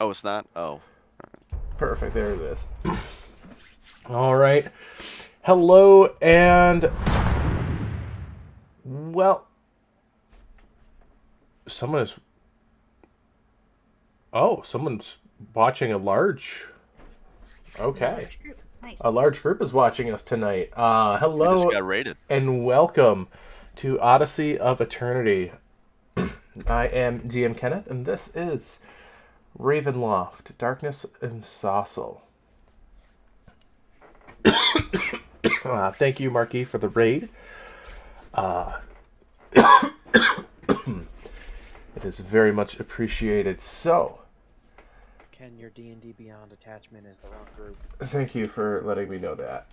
Oh, it's not? Oh. Perfect. There it is. All right. Hello, and well, someone is. Oh, someone's watching a large. A Okay. large group. Nice. A large group is watching us tonight. We just Hello got raided. and welcome to Odyssey of Eternity. I am DM Kenneth, and this is Ravenloft, Darkness and Sossal. Thank you, Marquis, for the raid. It is very much appreciated. So, Ken, your D&D Beyond attachment is the wrong group. thank you for letting me know that.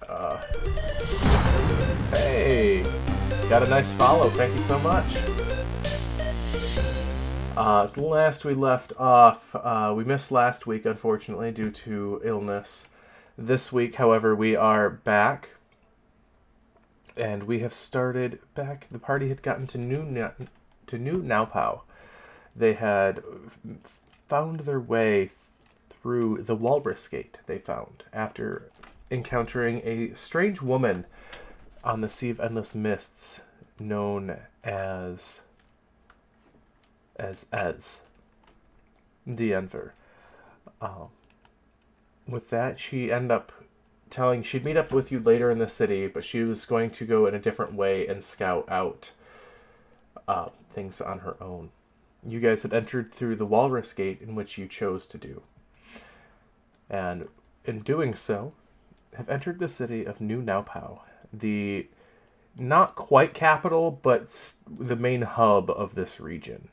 Hey, got a nice follow. Thank you so much. Last we left off, we missed last week, unfortunately, due to illness. This week, however, we are back, and we have started back. The party had gotten to new NauPau. They had found their way through the walrus gate. They found after encountering a strange woman on the Sea of Endless Mists, known as the Enver. With that, she ended up telling she'd meet up with you later in the city, but she was going to go in a different way and scout out things on her own. You guys had entered through the Walrus Gate, in which you chose to do. And in doing so, have entered the city of New NauPau, the not quite capital, but the main hub of this region.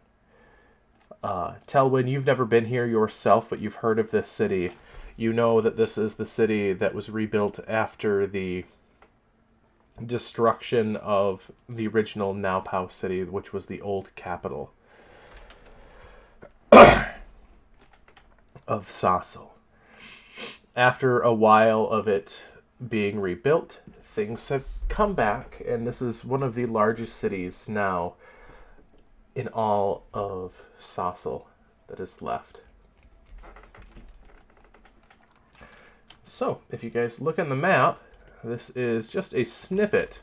Telwyn, you've never been here yourself, but you've heard of this city. You know that this is the city that was rebuilt after the destruction of the original NauPau city, which was the old capital of Sossal. After a while of it being rebuilt, things have come back, and this is one of the largest cities now in all of Sossal that is left. So, if you guys look on the map, this is just a snippet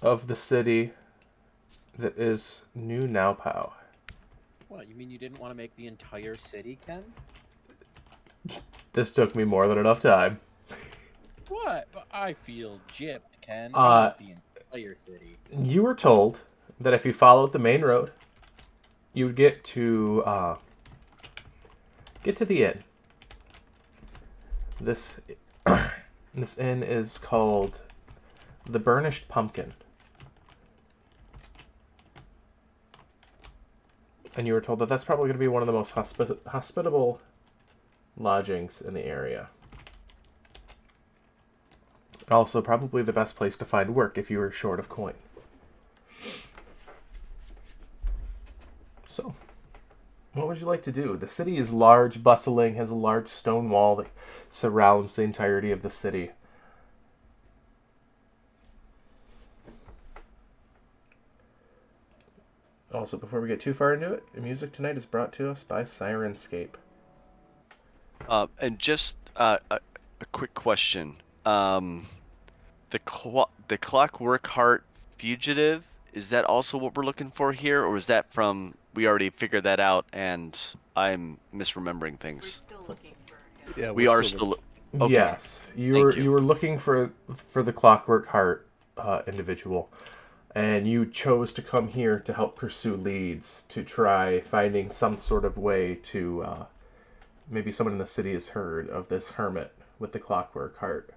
of the city that is New NauPau. What, you mean you didn't want to make the entire city, Ken? This took me more than enough time. What? I feel gypped, Ken. I want the entire city. You were told that if you followed the main road, you would get to the inn. This this inn is called the Burnished Pumpkin. And you were told that that's probably going to be one of the most hospitable lodgings in the area. Also, probably the best place to find work if you were short of coin. So, what would you like to do? The city is large, bustling, has a large stone wall that surrounds the entirety of the city. Also, before we get too far into it, the music tonight is brought to us by Sirenscape. And just a quick question. The Clockwork Heart Fugitive, is that also what we're looking for here, or is that from we already figured that out and I'm misremembering We're things? still looking for him. Yeah, We are still. Okay. Yes, you Thank were you. you were looking for the Clockwork Heart individual, and you chose to come here to help pursue leads to try finding some sort of way to maybe someone in the city has heard of this hermit with the Clockwork Heart.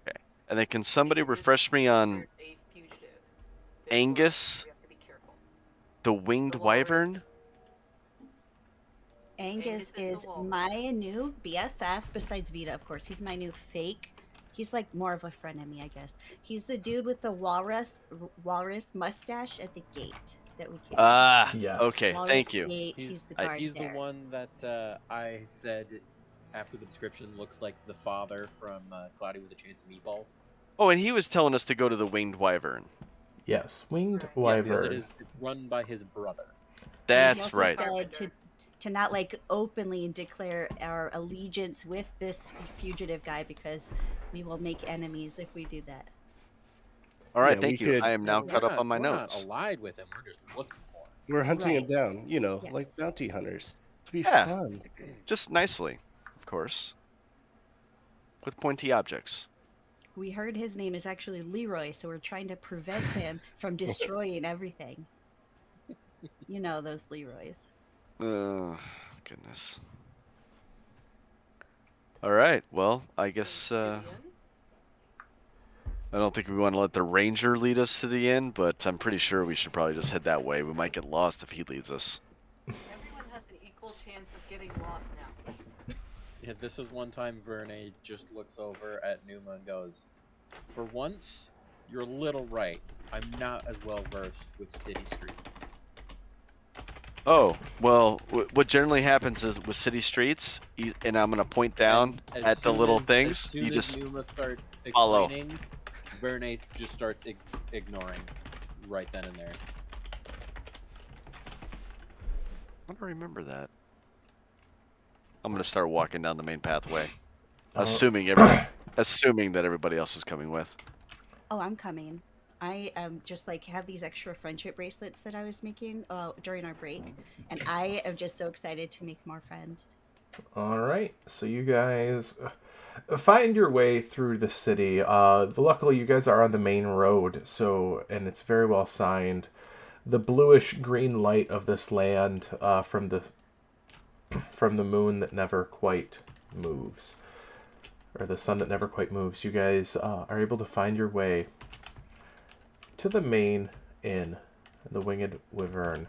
Okay. And then can somebody refresh me on A fugitive. Angus, We have to be careful. the Winged The walrus. Wyvern? Angus Angus is is the walrus. my new BFF, besides Vita, of course. He's my new fake. He's like more of a friend of me, I guess. He's the dude with the walrus mustache at the gate that we came. Ah, Yes. okay, Walrus thank you. Gate, he's the I- guard He's there. the one that I said after the description looks like the father from Cloudy with a Chance of Meatballs. Oh, and he was telling us to go to the Winged Wyvern. Yes, Winged Yes, because Wyvern. it is run by his brother. That's also right. said to to not like openly declare our allegiance with this fugitive guy, because we will make enemies if we do that. All right, Yeah, thank we you. could. I am Yeah, now but caught up on my we're not notes. allied with him. We're just looking for him. We're hunting him Right. down, Yes. like bounty hunters. It'd be Yeah. fun. Just nicely, of course. With pointy objects. We heard his name is actually Leroy, so we're trying to prevent him from destroying everything. You know those Leroys. Goodness. All right. Well, I guess So, to the inn? I don't think we want to let the ranger lead us to the inn, but I'm pretty sure we should probably just head that way. We might get lost if he leads us. Everyone has an equal chance of getting lost now. Yeah, this is one time Verne just looks over at Numa and goes, "For once, you're a little right. I'm not as well versed with city streets." Oh, well, what generally happens is with city streets, and I'm going to point down And at the little as things, soon you as just Numa starts follow. explaining, Verne just starts ignoring right then and there. I don't remember that. I'm going to start walking down the main pathway, assuming that everybody else is coming with. Oh, I'm coming. I just like have these extra friendship bracelets that I was making during our break, and I am just so excited to make more friends. All right, so you guys find your way through the city. Luckily, you guys are on the main road, and it's very well signed. The bluish green light of this land from the moon that never quite moves, or the sun that never quite moves. You guys are able to find your way to the main inn, the Winged Wavern.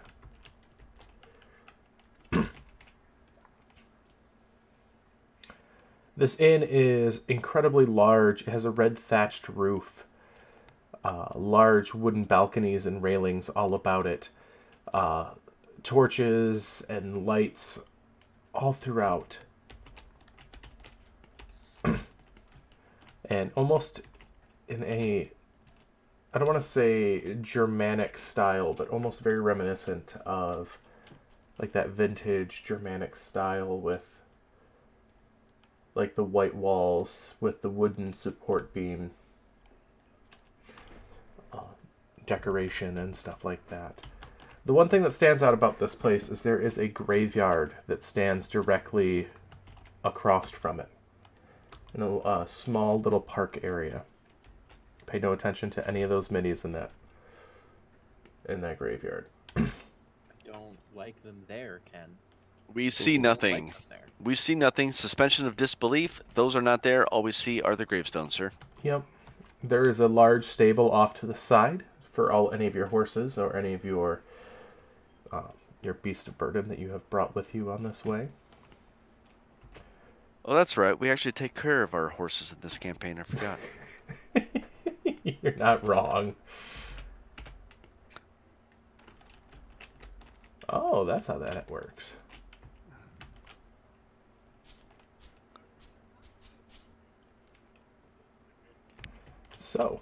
This inn is incredibly large. It has a red thatched roof, large wooden balconies and railings all about it, torches and lights all throughout. And almost in a, I don't want to say Germanic style, but almost very reminiscent of like that vintage Germanic style with like the white walls with the wooden support beam decoration and stuff like that. The one thing that stands out about this place is there is a graveyard that stands directly across from it in a small little park area. Pay no attention to any of those minis in that graveyard. I don't like them there, Ken. We see nothing. We see nothing. Suspension of disbelief. Those are not there. All we see are the gravestones, sir. Yep. There is a large stable off to the side for any of your horses or any of your beast of burden that you have brought with you on this way. Oh, that's right. We actually take care of our horses in this campaign. I forgot. You're not wrong. Oh, that's how that works. So,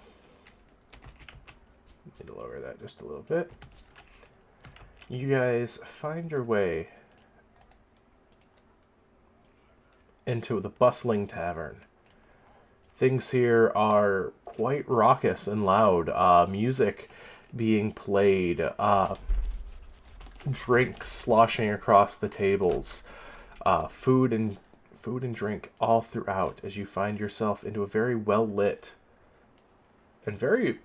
need to lower that just a little bit. You guys find your way into the Bustling Tavern. Things here are quite raucous and loud. Music being played, drinks sloshing across the tables, food and drink all throughout as you find yourself into a very well lit and very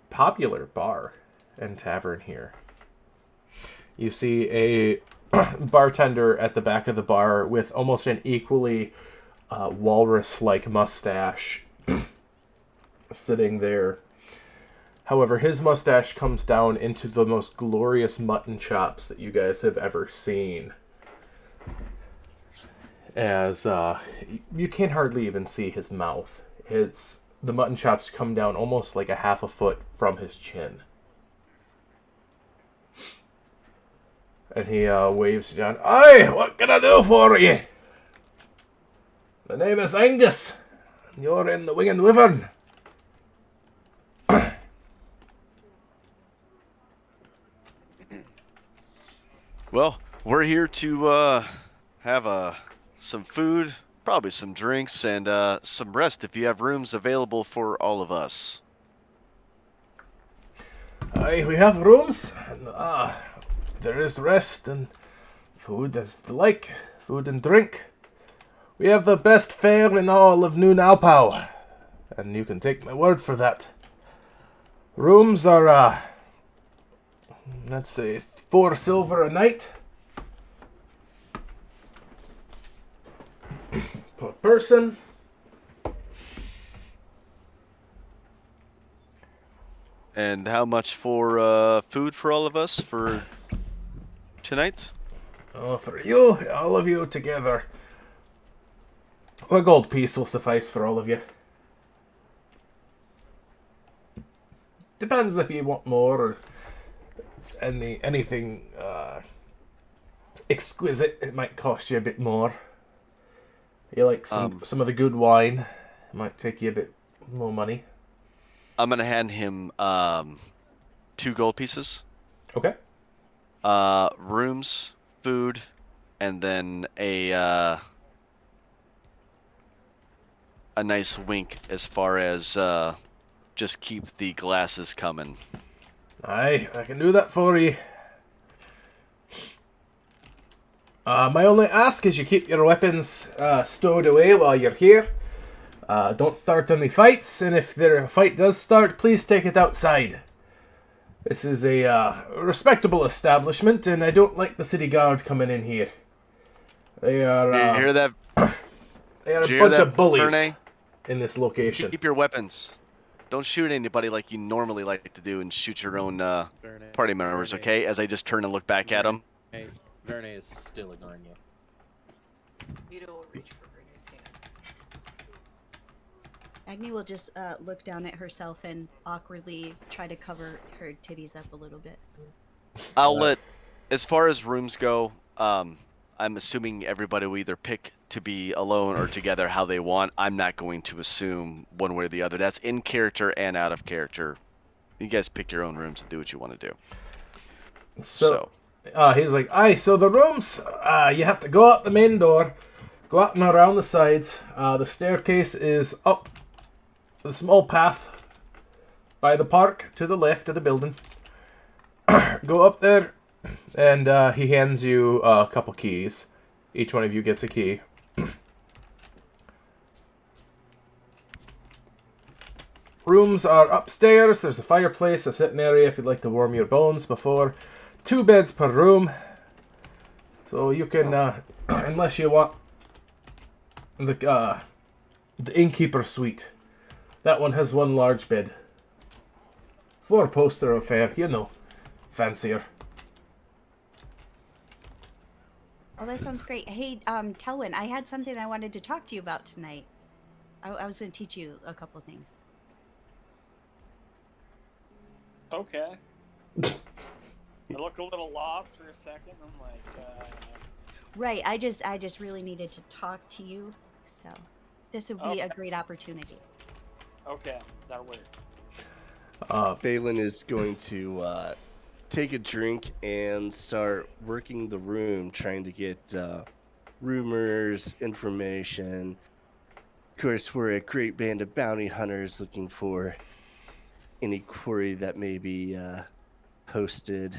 popular bar and tavern here. You see a bartender at the back of the bar with almost an equally walrus-like mustache sitting there. However, his mustache comes down into the most glorious mutton chops that you guys have ever seen. As you can hardly even see his mouth. The mutton chops come down almost like a half a foot from his chin. And he waves you down. Aye, what can I do for you? The name is Angus. And you're in the Winged Wyvern. Well, We're here to have some food, probably some drinks, and some rest if you have rooms available for all of us. Aye, we have rooms. And, there is rest and food as the like. Food and drink. We have the best fare in all of New NauPau. And you can take my word for that. Rooms are, let's say, 4 silver a night. Per person. And how much for food for all of us for tonight? Oh, for you, all of you together. A gold piece will suffice for all of you. Depends if you want more or anything exquisite. It might cost you a bit more. You like some of the good wine? It might take you a bit more money. I'm gonna hand him 2 gold pieces. Okay. Rooms, food, and then a nice wink as far as just keep the glasses coming. Aye, I can do that for you. My only ask is you keep your weapons stowed away while you're here. Don't start any fights, and if a fight does start, please take it outside. This is a respectable establishment, and I don't like the city guard coming in here. They are. Do you hear that? They are Did a you hear bunch that, of bullies Verne? in this location. Keep your weapons. Don't shoot anybody like you normally like to do, and shoot your own Verne, party members, Verne, okay? As I just turn and look back at him. Hey, Verne is still ignoring you. Vito will reach for Bernie's hand. Agni will just look down at herself and awkwardly try to cover her titties up a little bit. I'll let, as far as rooms go, I'm assuming everybody will either pick to be alone or together how they want. I'm not going to assume one way or the other. That's in character and out of character. You guys pick your own rooms and do what you want to do. So he's like, aye, so the rooms, you have to go out the main door, go out and around the sides. The staircase is up the small path by the park to the left of the building. Go up there, and he hands you a couple keys. Each one of you gets a key. Rooms are upstairs. There's a fireplace, a sitting area if you'd like to warm your bones before. 2 beds per room. So you can, unless you want the innkeeper suite. That one has 1 large bed. 4-poster affair, you know, fancier. Oh, that sounds great. Hey, Telwyn, I had something I wanted to talk to you about tonight. I was going to teach you a couple things. Okay. I look a little lost for a second. I'm like, Right, I just really needed to talk to you, so this would be a great opportunity. okay, that'll work. Balin is going to take a drink and start working the room, trying to get rumors, information. Of course, we're a great band of bounty hunters looking for any quarry that may be posted.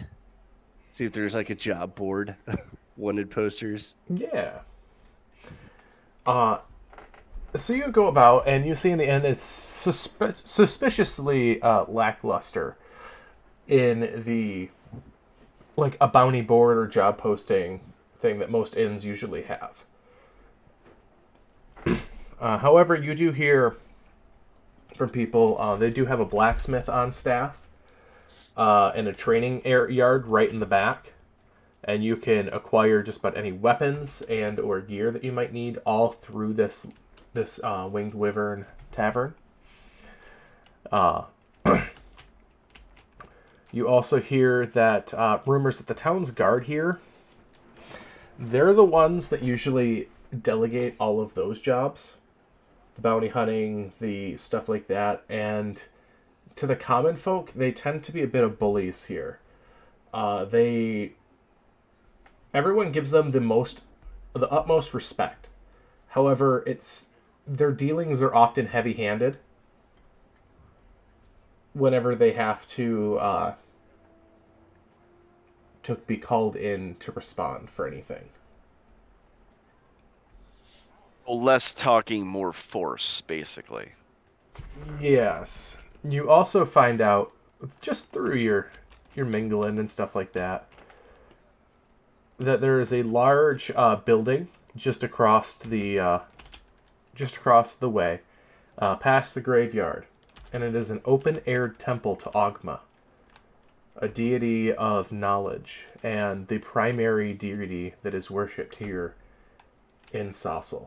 See if there's like a job board, wanted posters. Yeah. So you go about, and you see in the end it's suspiciously lackluster in the, like, a bounty board or job posting thing that most inns usually have. However, you do hear from people, they do have a blacksmith on staff and a training yard right in the back. And you can acquire just about any weapons and or gear that you might need all through this Winged Wyvern Tavern. You also hear that rumors that the town's guard here, they're the ones that usually delegate all of those jobs. The bounty hunting, the stuff like that. And to the common folk, they tend to be a bit of bullies here. They everyone gives them the utmost respect. However, their dealings are often heavy-handed whenever they have to be called in to respond for anything. Well, less talking, more force, basically. Yes. You also find out just through your mingling and stuff like that there is a large building just across the way, past the graveyard, and it is an open-aired temple to Ogma, a deity of knowledge and the primary deity that is worshipped here in Sossal.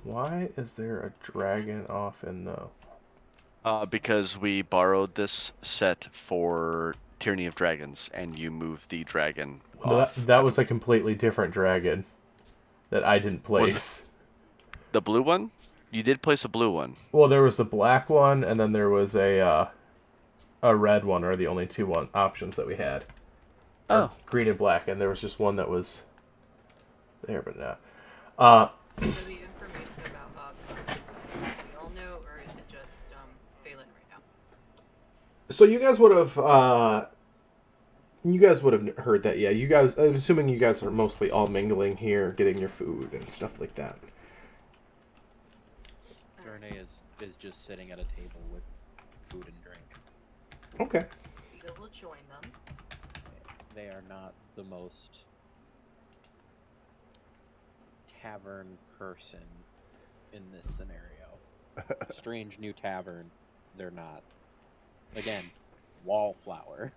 Why is there a dragon off in the... Because we borrowed this set for Tyranny of Dragons, and you moved the dragon off. That was a completely different dragon that I didn't place. The blue one? You did place a blue one. Well, there was a black one, and then there was a red one, are the only two options that we had. Oh. Green and black, and there was just one that was there, but not. So the information about Ogma is something that we all know, or is it just Phelan right now? So you guys would have heard that, yeah. You guys, I'm assuming you guys are mostly all mingling here, getting your food and stuff like that. Verne is just sitting at a table with food and drink. Okay. We will join them. They are not the most tavern person in this scenario. Strange new tavern, they're not. Again, wallflower.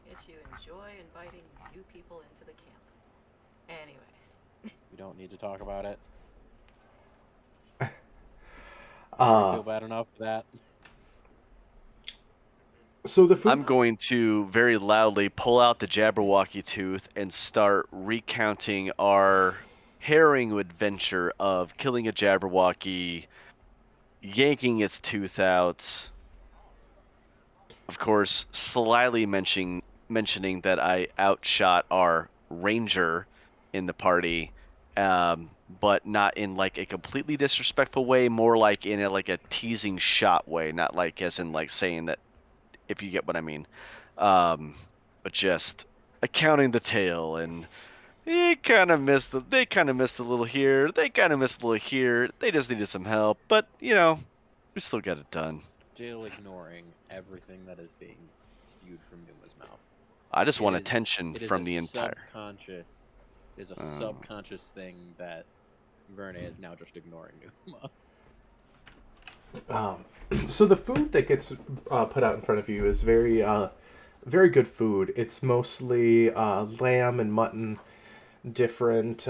Yet you enjoy inviting new people into the camp. Anyways. We don't need to talk about it. Uh, I feel bad enough for that. So the food... I'm going to very loudly pull out the Jabberwocky tooth and start recounting our harrowing adventure of killing a Jabberwocky, yanking its tooth out. Of course, slyly mentioning that I outshot our ranger in the party, but not in like a completely disrespectful way, more like in a teasing shot way, not like as in like saying that, if you get what I mean. But just accounting the tale, and they kind of missed a little here, they kind of missed a little here, they just needed some help, but we still got it done. Still ignoring everything that is being spewed from Numa's mouth. I just want attention from the entire... It is a subconscious thing that Verne is now just ignoring Numa. So the food that gets put out in front of you is very, very good food. It's mostly lamb and mutton, different,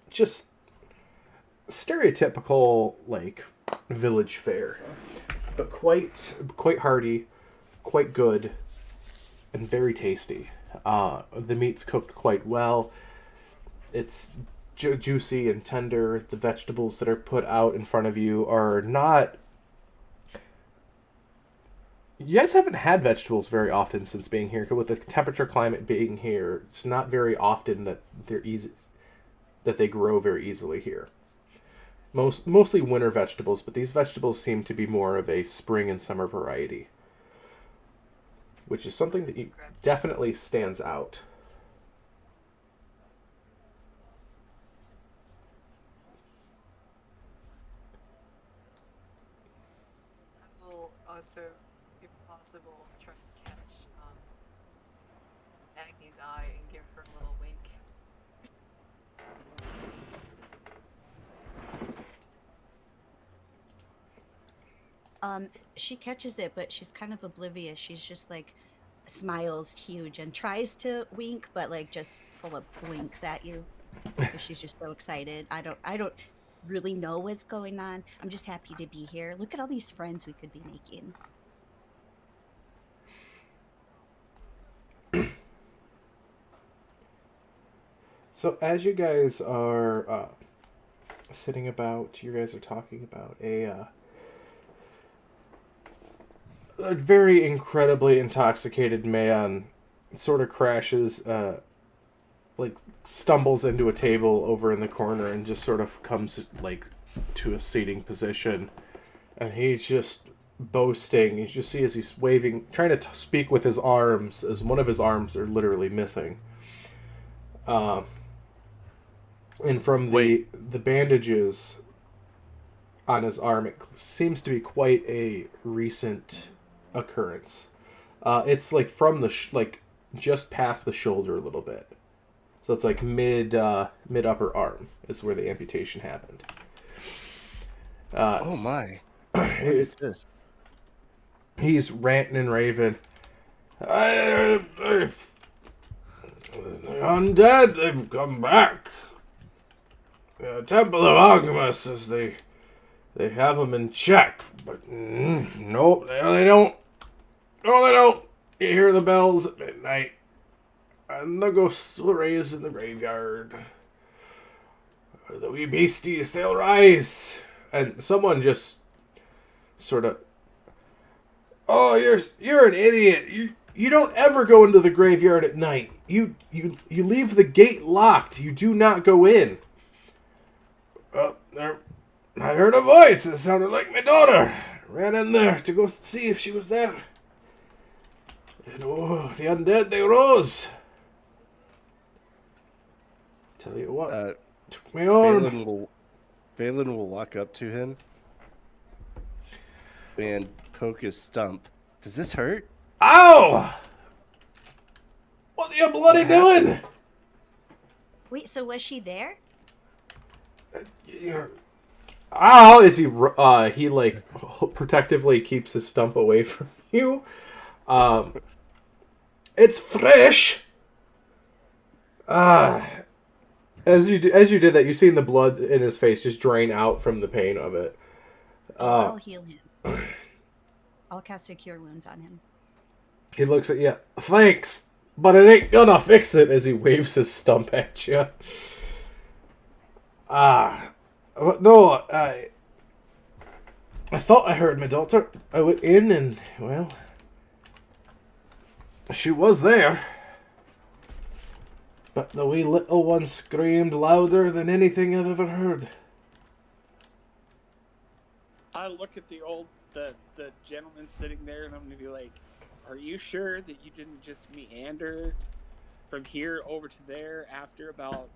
just stereotypical like village fare, but quite hearty, quite good, and very tasty. The meat's cooked quite well. It's juicy and tender. The vegetables that are put out in front of you are not... You guys haven't had vegetables very often since being here. With the temperature climate being here, it's not very often that they grow very easily here. Mostly winter vegetables, but these vegetables seem to be more of a spring and summer variety, which is something that definitely stands out. I will also, if possible, try to catch Agni's eye and give her a little wink. She catches it, but she's kind of oblivious. She's just like smiles huge and tries to wink, but like just full of blinks at you because she's just so excited. I don't really know what's going on. I'm just happy to be here. Look at all these friends we could be making. So as you guys are sitting about, you guys are talking about a very incredibly intoxicated man sort of crashes, like stumbles into a table over in the corner and just sort of comes like to a seating position, and he's just boasting. You just see as he's waving, trying to speak with his arms, as one of his arms are literally missing. Uh, and from the bandages on his arm, it seems to be quite a recent occurrence. It's like from the like just past the shoulder a little bit, so it's like mid upper arm is where the amputation happened. Oh my! What is this? He's ranting and raving. The undead, they've come back. The Temple of Artemis says they have them in check, but nope, they don't. No, they don't. You hear the bells at midnight, and the ghosts will raise in the graveyard. The wee beasties, they'll rise. And someone just sort of, oh, you're an idiot. You don't ever go into the graveyard at night. You leave the gate locked. You do not go in. There, I heard a voice. It sounded like my daughter. Ran in there to go see if she was there. And oh, the undead, they rose. Tell you what, took me on. Valen will walk up to him and poke his stump. Does this hurt? Ow! What are you bloody doing? Wait, so was she there? Ow! Is he like protectively keeps his stump away from you? It's fresh. As you did that, you've seen the blood in his face just drain out from the pain of it. I'll heal him. I'll cast a Cure Wounds on him. He looks at you. Thanks, but it ain't gonna fix it. As he waves his stump at you. No, I thought I heard my daughter. I went in and, well, she was there. But the wee little one screamed louder than anything I've ever heard. I look at the gentleman sitting there, and I'm gonna be like, "Are you sure that you didn't just meander from here over to there after about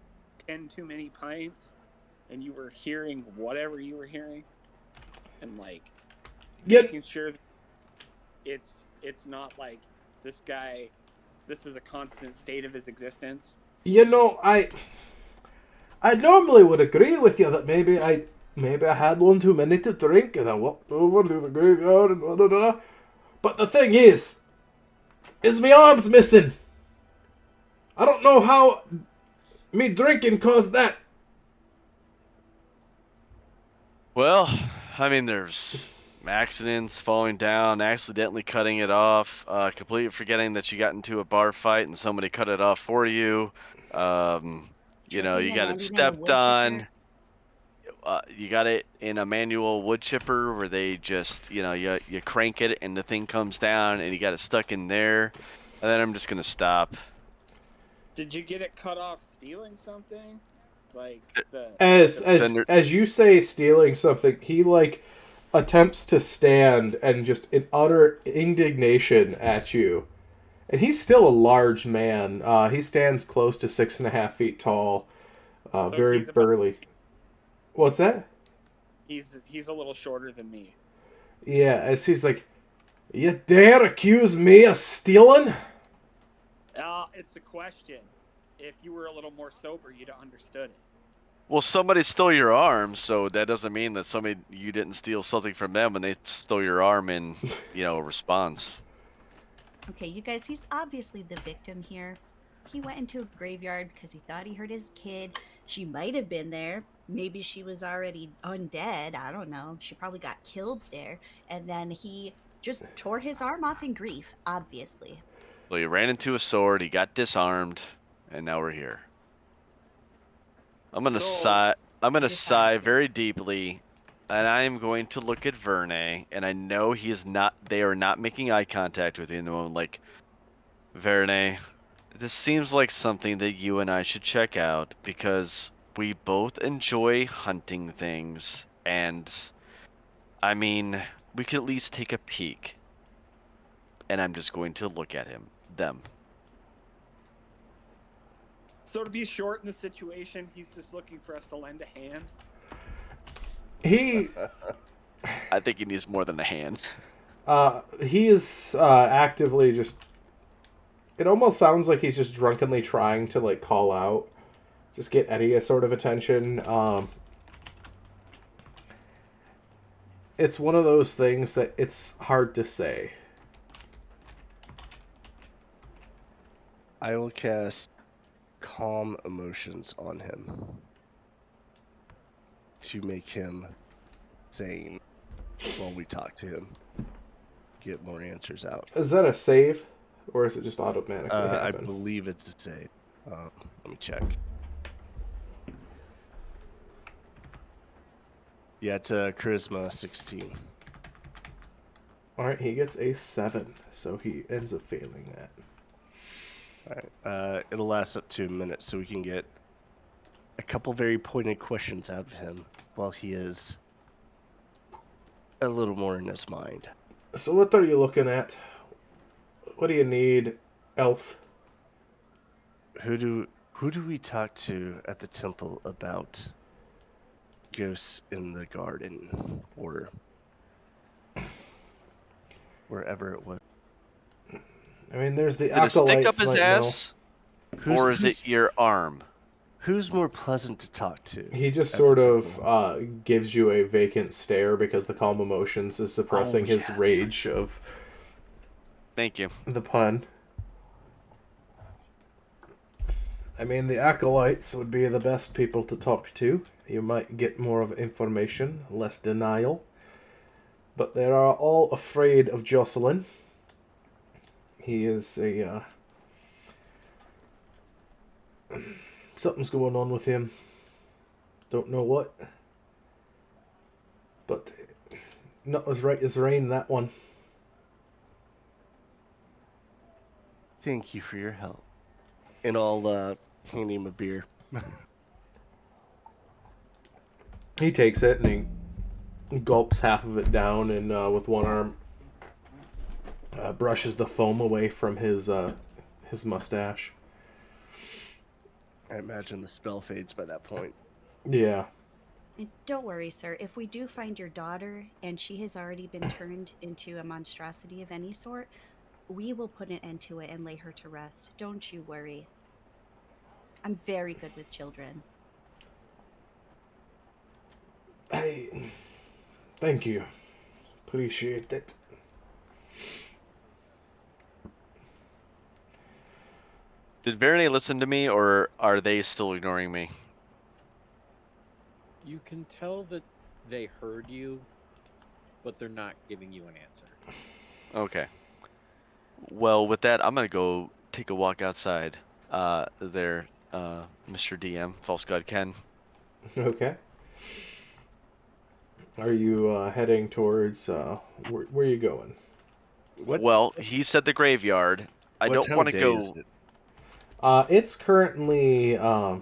10 too many pints, and you were hearing whatever you were hearing, and like making sure that it's not like this guy, this is a constant state of his existence?" You know, I normally would agree with you that maybe I had one too many to drink and I walked over to the graveyard and blah, blah, blah. But the thing is my arm's missing. I don't know how me drinking caused that. Well, I mean, there's accidents, falling down, accidentally cutting it off, completely forgetting that you got into a bar fight and somebody cut it off for you. You know, you got it stepped on. You got it in a manual wood chipper where they just, you know, you crank it and the thing comes down and you got it stuck in there. And then I'm just going to stop. Did you get it cut off stealing something? Like as you say stealing something, he like attempts to stand and just in utter indignation at you. And he's still a large man. He stands close to 6.5 feet tall. Very burly. What's that? He's a little shorter than me. Yeah, as he's like, "You dare accuse me of stealing?" It's a question. If you were a little more sober, you'd have understood it. Well, somebody stole your arm, so that doesn't mean that you didn't steal something from them and they stole your arm in, you know, response. Okay, you guys, he's obviously the victim here. He went into a graveyard because he thought he heard his kid. She might have been there. Maybe she was already undead. I don't know. She probably got killed there. And then he just tore his arm off in grief, obviously. Well, he ran into a sword, he got disarmed, and now we're here. I'm gonna sigh very deeply, and I am going to look at Verne, and I know he is not. They are not making eye contact with him. I'm like, Verne, this seems like something that you and I should check out because we both enjoy hunting things, and I mean, we could at least take a peek. And I'm just going to look at them. So to be short in the situation, he's just looking for us to lend a hand. He I think he needs more than a hand. he is actively just. It almost sounds like he's just drunkenly trying to like call out, just get Eddie a sort of attention. It's one of those things that it's hard to say. I will cast calm emotions on him to make him sane while we talk to him. Get more answers out. Is that a save, or is it just automatically I happen? believe it's a save. Let me check. Yeah, it's a charisma 16. All right, he gets a 7, so he ends up failing that. Alright, it'll last up to a minute so we can get a couple very pointed questions out of him while he is a little more in his mind. So what are you looking at? What do you need, elf? Who do we talk to at the temple about ghosts in the garden or wherever it was? I mean, there's the Is it a stick up acolytes his might know. ass, or is it your arm? Who's more pleasant to talk to? He just at sort the of temple? gives you a vacant stare because the calm emotions is suppressing his yeah. rage of Thank you. the pun. I mean, the acolytes would be the best people to talk to. You might get more of information, less denial. But they are all afraid of Jocelyn. He is a... something's going on with him. Don't know what. But not as right as rain, that one. Thank you for your help. And I'll hand him a beer. He takes it and he gulps half of it down and with one arm brushes the foam away from his mustache. I imagine the spell fades by that point. Yeah. And don't worry, sir. If we do find your daughter and she has already been turned into a monstrosity of any sort, we will put an end to it and lay her to rest. Don't you worry. I'm very good with children. Thank you. Appreciate it. Did Verne listen to me, or are they still ignoring me? You can tell that they heard you, but they're not giving you an answer. Okay. Well, with that, I'm gonna go take a walk outside. There, Mr. DM, False God Ken. Okay. Are you heading towards where are you going? Well, he said the graveyard. I What don't time want of to day go. is it? It's currently I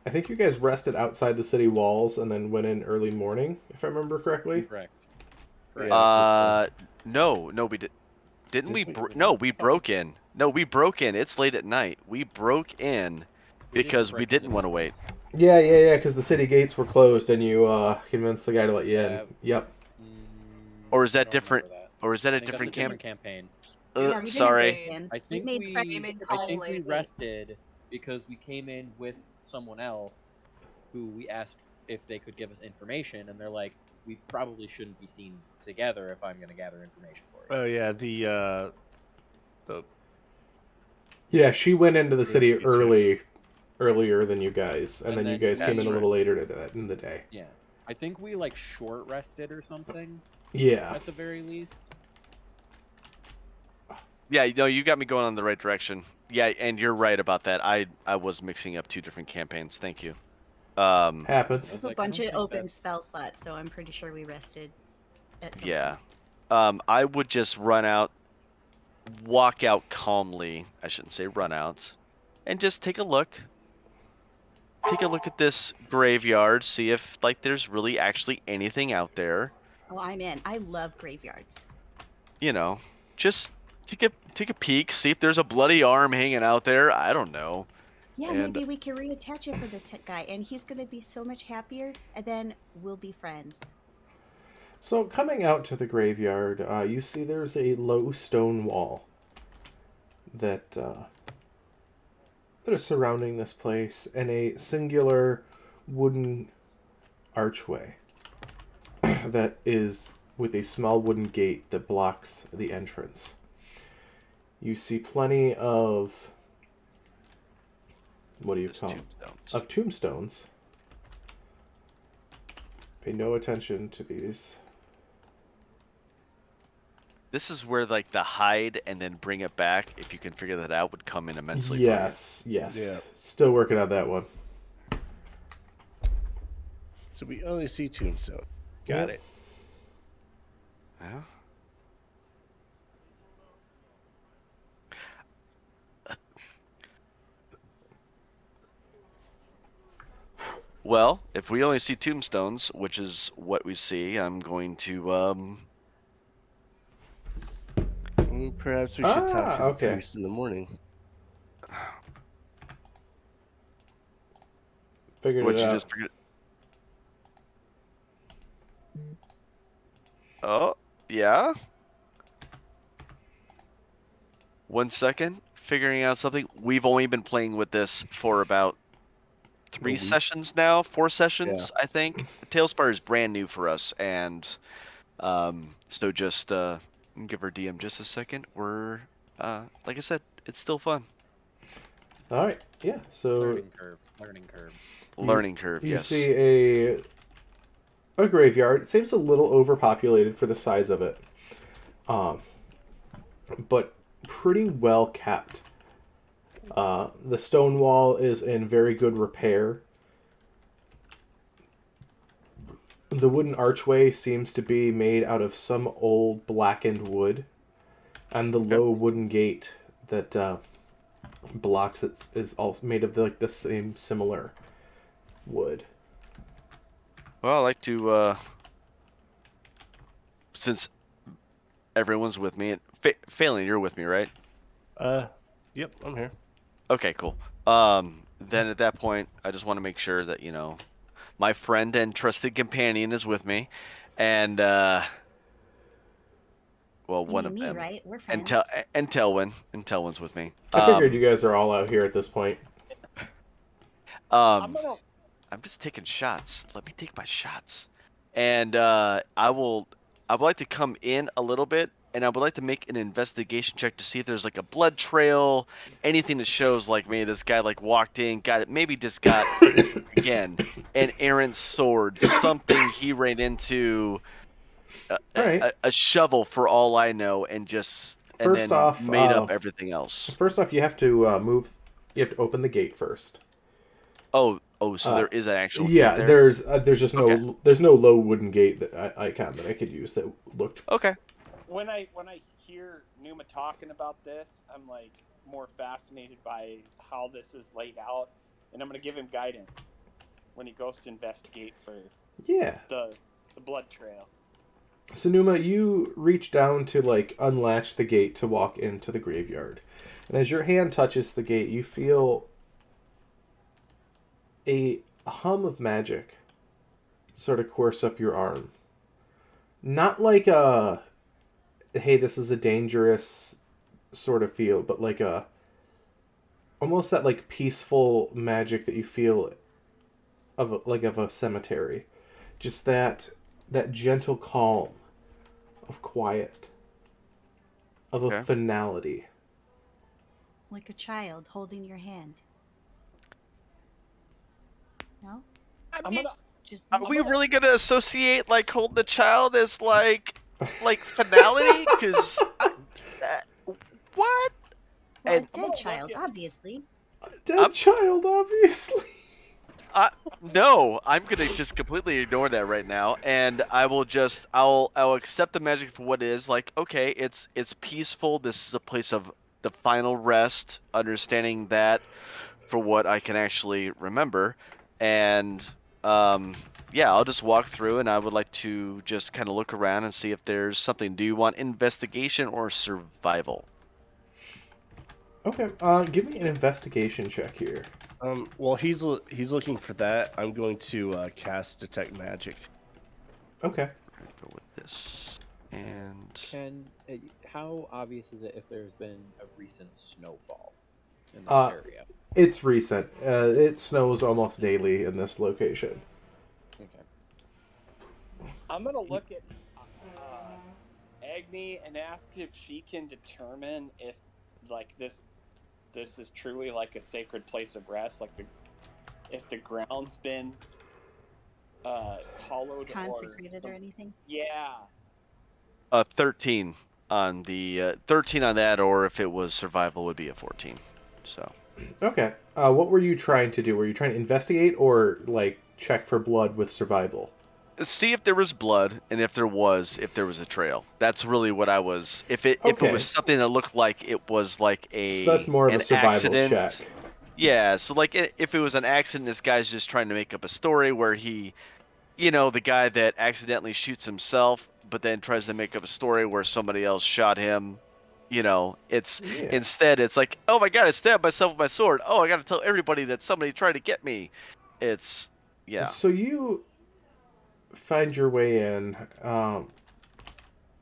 think you guys rested outside the city walls and then went in early morning, if I remember correctly. Correct. No, we did. Didn't we? No, we broke in. No, we broke in. It's late at night. We broke in because we didn't want to wait. Yeah, because the city gates were closed and you convinced the guy to let you in. Yep. Or is I that don't different? remember that. Or is that I a think different that's a camp? different campaign. Yeah, we didn't Sorry. break in. I think made we friends. I think we lately. rested because we came in with someone else who we asked if they could give us information, and they're like, we probably shouldn't be seen together if I'm going to gather information for you. Oh yeah, the Yeah, she went into the city Me too. earlier than you guys, and then you then guys came in That's a right. little later in the day. Yeah. I think we like short rested or something Yeah. at the very least. Yeah, no, you got me going on the right direction. Yeah, and you're right about that. I was mixing up two different campaigns. Thank you. Happens. I a was like, I bunch don't of think open that's... spell slots, so I'm pretty sure we rested at some yeah. point. I would just run out, walk out calmly. I shouldn't say run out, and just take a look. Take a look at this graveyard, see if like there's really actually anything out there. Oh, I'm in. I love graveyards. You know, just take a peek, see if there's a bloody arm hanging out there. I don't know. Yeah, And maybe we can reattach it for this guy, and he's gonna be so much happier, and then we'll be friends. So coming out to the graveyard, you see there's a low stone wall that is surrounding this place, and a singular wooden archway that is with a small wooden gate that blocks the entrance. You see plenty of what do you just call them? tombstones. Of tombstones. Pay no attention to these. This is where like the hide and then bring it back, if you can figure that out, would come in immensely Yes. Yeah. Still working on that one. So we only see tombstone. Got Yep. it. for you. Yeah. Well, if we only see tombstones, which is what we see, I'm going to Perhaps we should talk to the okay. priest in the morning. Figured What it you out. just figured? Oh, yeah. 1 second. Figuring out something. We've only been playing with this for about 3 week. sessions now, 4 sessions, I think. Tailspire is brand new for us, and so just give our DM just a second. We're like I said, it's still fun. All right. Yeah. So Learning curve. Learning curve. Learning curve, you yes. see a graveyard. It seems a little overpopulated for the size of it, but pretty well kept. The stone wall is in very good repair. The wooden archway seems to be made out of some old blackened wood, and the low wooden gate that blocks it is also made of like the same similar wood. Well, I like to, since everyone's with me, and Phelan, you're with me, right? Yep, I'm here. Okay, cool. Then at that point, I just want to make sure that, my friend and trusted companion is with me, and, well, You one mean of me, them. right? We're friends. And Telwyn's with me. I figured you guys are all out here at this point. I'm gonna. I'm just taking shots. Let me take my shots. And I would like to come in a little bit, and I would like to make an investigation check to see if there's like a blood trail, anything that shows like maybe this guy like walked in, got it, maybe just got again an errant sword, something he ran into, All right. a shovel for all I know, and just and First then off, made up everything else. First off, you have to move. You have to open the gate first. Oh, so there is an actual Yeah, gate there? there's just no Okay. there's no low wooden gate that I could use that looked. Okay. When I hear Numa talking about this, I'm like more fascinated by how this is laid out, and I'm gonna give him guidance when he goes to investigate for Yeah. the blood trail. So Numa, you reach down to like unlatch the gate to walk into the graveyard, and as your hand touches the gate, you feel a hum of magic sort of course up your arm. Not like a hey, this is a dangerous sort of feel, but like a almost that like peaceful magic that you feel of a cemetery. Just that gentle calm of quiet, of a finality. Like a child holding your hand. No? Just Are we really gonna associate like holding the child as like finality? Because what? Well, And a dead child, obviously. A dead child, obviously. No, I'm gonna just completely ignore that right now, and I'll accept the magic for what it is. Like, okay, it's peaceful. This is a place of the final rest. Understanding that for what I can actually remember, and um, yeah, I'll just walk through, and I would like to just kind of look around and see if there's something. Do you want investigation or survival? Okay. Give me an investigation check here. While he's looking for that, I'm going to cast Detect Magic. Okay. We're gonna go with this, and How obvious is it if there's been a recent snowfall in this Uh, area? it's recent. It snows almost daily in this location. Okay. I'm gonna look at Agni and ask if she can determine if like this is truly like a sacred place of rest, like if the ground's been hollowed Consecrated or anything? yeah. 13 on the 13 on that, or if it was survival, would be a 14. So Okay. What were you trying to do? Were you trying to investigate or like check for blood with survival? see if there was blood, and if there was a trail. That's really what I was. If it was Okay. something that looked like it was like So that's more of a an survival check. accident. Yeah, so like if it was an accident, this guy's just trying to make up a story where he, the guy that accidentally shoots himself, but then tries to make up a story where somebody else shot him. It's Yeah. instead it's like, oh my god, I stabbed myself with my sword. Oh, I got to tell everybody that somebody tried to get me. It's yeah. So you find your way in.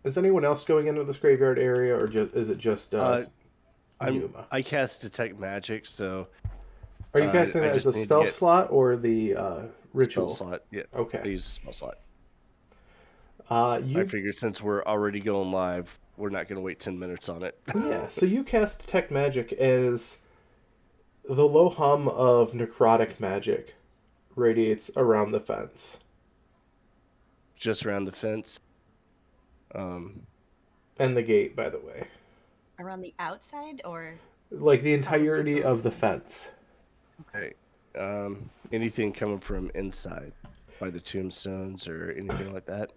Is anyone else going into this graveyard area, or is it just Numa? I cast Detect Magic, so Are you casting I it as just a need to spell get slot or the spell ritual? slot. Yeah, I Okay. use spell slot. Uh, I you figured since we're already going live, we're not going to wait 10 minutes on it. yeah. So you cast Detect Magic as the low hum of necrotic magic radiates around the fence. Just around the fence. And the gate, by the way. Around the outside or Like the probably entirety both? of the fence. Okay. Anything coming from inside by the tombstones or anything like that?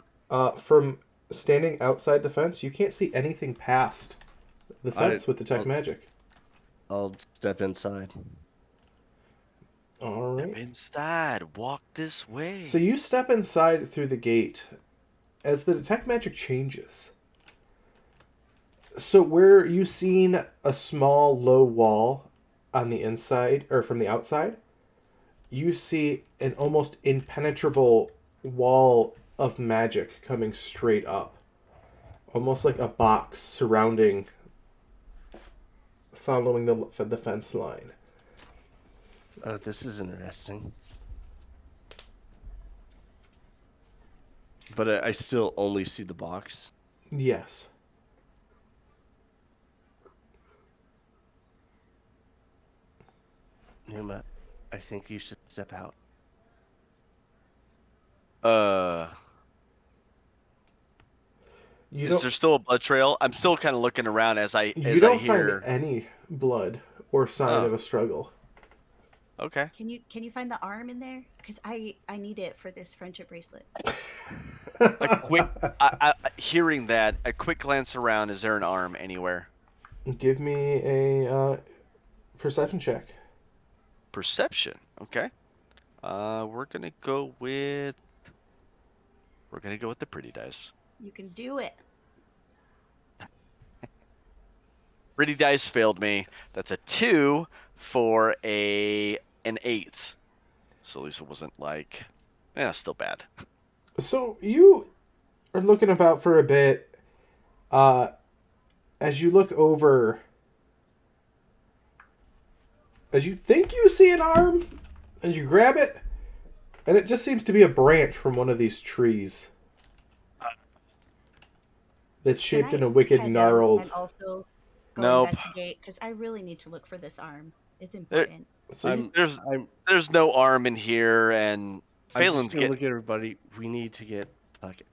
From standing outside the fence, you can't see anything past the fence with Detect I'll, Magic. I'll step inside. All Step right. inside. Walk this way. So you step inside through the gate as the Detect Magic changes. So where you've seen a small low wall on the inside or from the outside, you see an almost impenetrable wall of magic coming straight up. Almost like a box surrounding following the fence line. Oh, this is interesting. But I still only see the box. Yes. Numa, I think you should step out. You Is don't there still a blood trail? I'm still kind of looking around as I you don't find hear. any blood or sign Oh, of a struggle. okay. Can you find the arm in there? Because I need it for this friendship bracelet. A quick, hearing that, a quick glance around. Is there an arm anywhere? Give me a perception check. Perception. Okay. We're gonna go with the pretty dice. You can do it. Pretty dice failed me. That's a 2 for an 8. So at least it wasn't like, still bad. So you are looking about for a bit. As you look over, as you think you see an arm, and you grab it, and it just seems to be a branch from one of these trees that's shaped Can in a I wicked, head in gnarled. and also go Nope. investigate? Because I really need to look for this arm. It's important. So you, There's no arm in here, and I'm just Phelan's gonna look at everybody. We need to get bucket.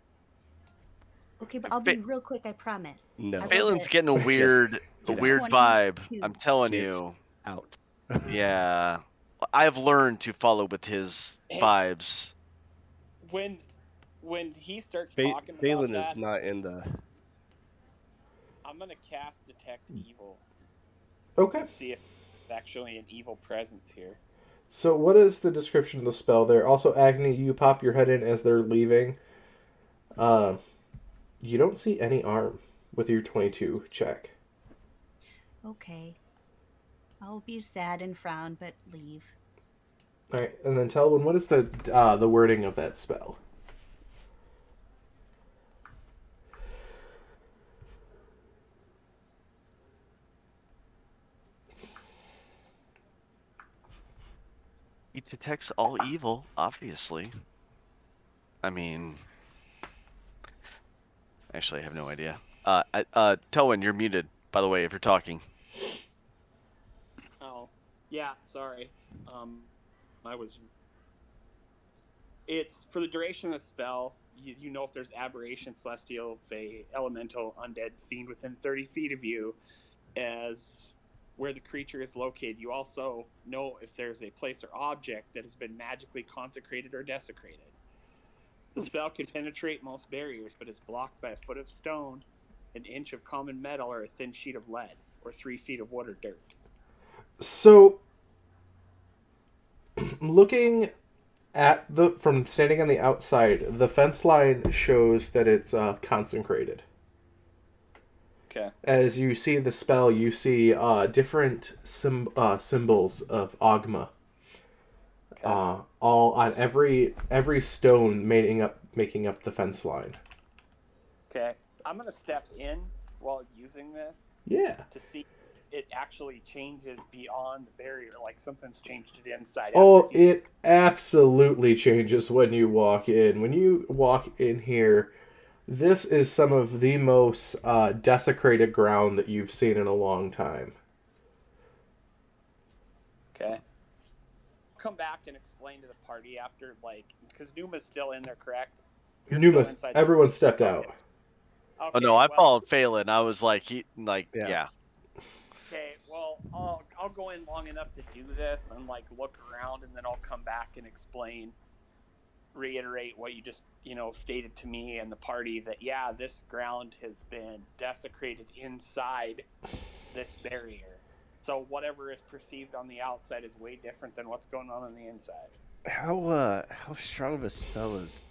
Okay, but I'll be real quick. I promise. No. I will Phelan's get getting a weird Get weird out. vibe. 22. I'm telling Get you. out. Yeah. I have learned to follow with his Hey. vibes. When he starts talking about Phelan that, is not in the. I'm gonna cast Detect Evil Okay. and see if there's actually an evil presence here. So what is the description of the spell there? Also, Agni, you pop your head in as they're leaving. You don't see any arm with your 22 check. Okay. I'll be sad and frown, but leave. All right, and then Telwyn, what is the wording of that spell? He detects all evil, obviously. I mean, actually, I have no idea. Telwyn, you're muted, by the way, if you're talking. Oh, yeah. Sorry. I was. It's for the duration of the spell. You know if there's aberration, celestial, fey, elemental, undead, fiend within 30 feet of you, as where the creature is located. You also know if there's a place or object that has been magically consecrated or desecrated. The spell can penetrate most barriers, but is blocked by a foot of stone, an inch of common metal, or a thin sheet of lead, or 3 feet of wood or dirt. So, looking at from standing on the outside, the fence line shows that it's consecrated. Okay. As you see the spell, you see different symbols of Ogma. Okay. All on every stone making up the fence line. Okay. I'm gonna step in while using this Yeah. to see if it actually changes beyond the barrier, like something's changed it inside. Oh, after he's- it absolutely changes when you walk in. When you walk in here, this is some of the most desecrated ground that you've seen in a long time. Okay. Come back and explain to the party after, like, because Numa's still in there, correct? You're still Numa, inside. everyone stepped out. Okay. Oh no, I well, followed Phelan. I was like, Yeah. Okay, well, I'll go in long enough to do this and like look around, and then I'll come back and explain, reiterate what you just stated to me and the party, that yeah, this ground has been desecrated inside this barrier. So whatever is perceived on the outside is way different than what's going on the inside. How strong of a spell is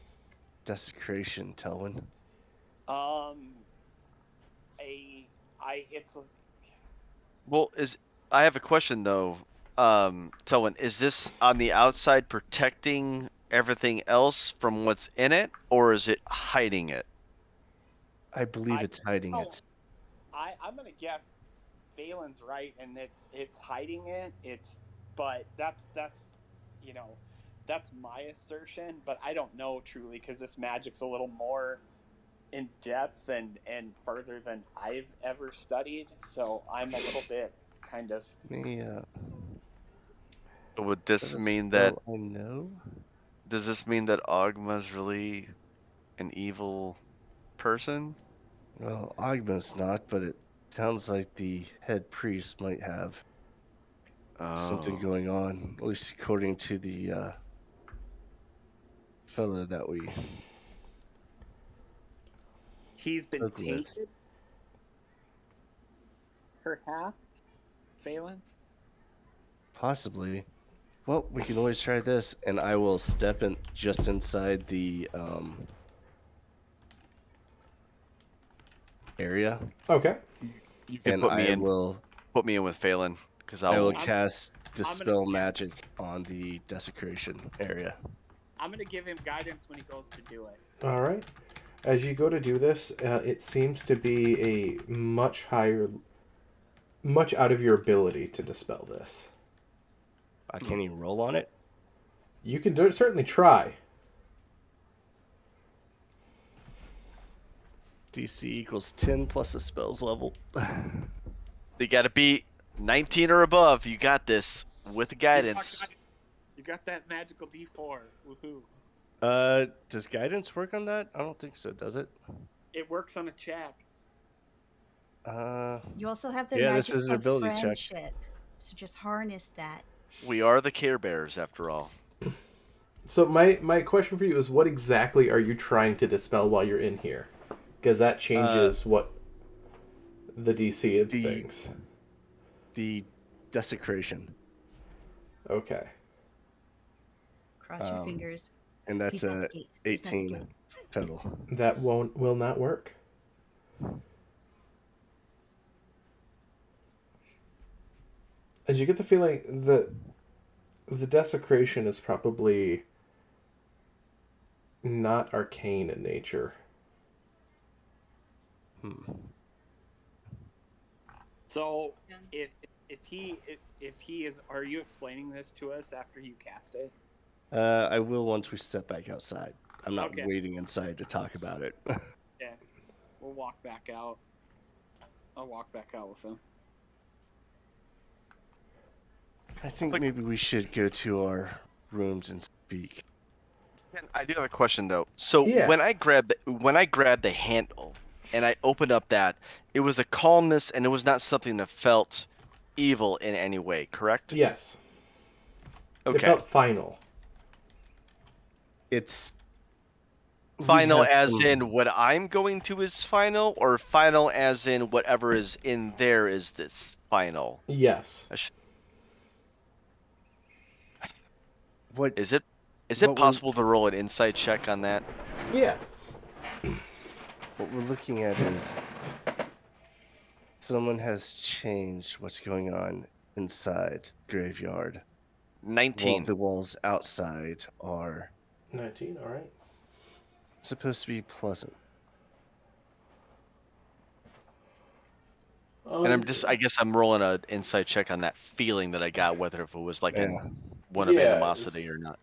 desecration, Telwyn? It's well, I have a question though. Telwyn, is this on the outside protecting everything else from what's in it, or is it hiding it? I believe I- it's hiding it. I'm gonna guess Phelan's right, and it's hiding it. But that's that's my assertion, but I don't know truly because this magic's a little more in depth and further than I've ever studied. So I'm a little bit kind of. Me, Would this a mean that? spell I know. Does this mean that Ogma's really an evil person? Well, Agma's not, but it sounds like the head priest might have something Oh. going on, at least according to the fellow that we He's been spoke with. tainted, perhaps, Phelan. Possibly. Well, we can always try this, and I will step in just inside the area, Okay. You can and put me in. will Put me in with Phelan, because I will I'll. cast gonna dispel scan. magic on the desecration area. I'm gonna give him guidance when he goes to do it. All right. As you go to do this, it seems to be a much out of your ability to dispel this. I can't even roll on it. You can certainly try. DC equals 10 plus the spell's level. You got to be 19 or above. You got this with guidance. You got that magical D4. Woohoo! Does guidance work on that? I don't think so, does it? It works on a check. You also have the Yeah, this magic is an of ability check. friendship. So just harness that. We are the Care Bears, after all. So my question for you is, what exactly are you trying to dispel while you're in here? Because that changes what the DC of the things. the desecration, Okay. Cross your fingers. and that's He's at a the gate. He's at the 18 gate. total. That will not work. As you get the feeling that the desecration is probably not arcane in nature. So Yeah. if he is, are you explaining this to us after you cast it? I will once we step back outside. I'm not Okay. waiting inside to talk about it. Yeah, we'll walk back out. I'll walk back out with him. I think maybe we should go to our rooms and speak. Ken, I do have a question though. So Yeah. when I grabbed the handle and I opened up that, it was a calmness and it was not something that felt evil in any way, correct? Yes. It Okay. felt final. It's we Final have as some- in what I'm going to is final, or final as in whatever is in there is this final? Yes. what Is it What we're- possible to roll an insight check on that? Yeah. what we're looking at is someone has changed what's going on inside the graveyard. While 19. the walls outside are 19, all right. supposed to be pleasant. And I guess I'm rolling an insight check on that feeling that I got, whether if it was like Yeah. one of Yeah, animosity it's- or not.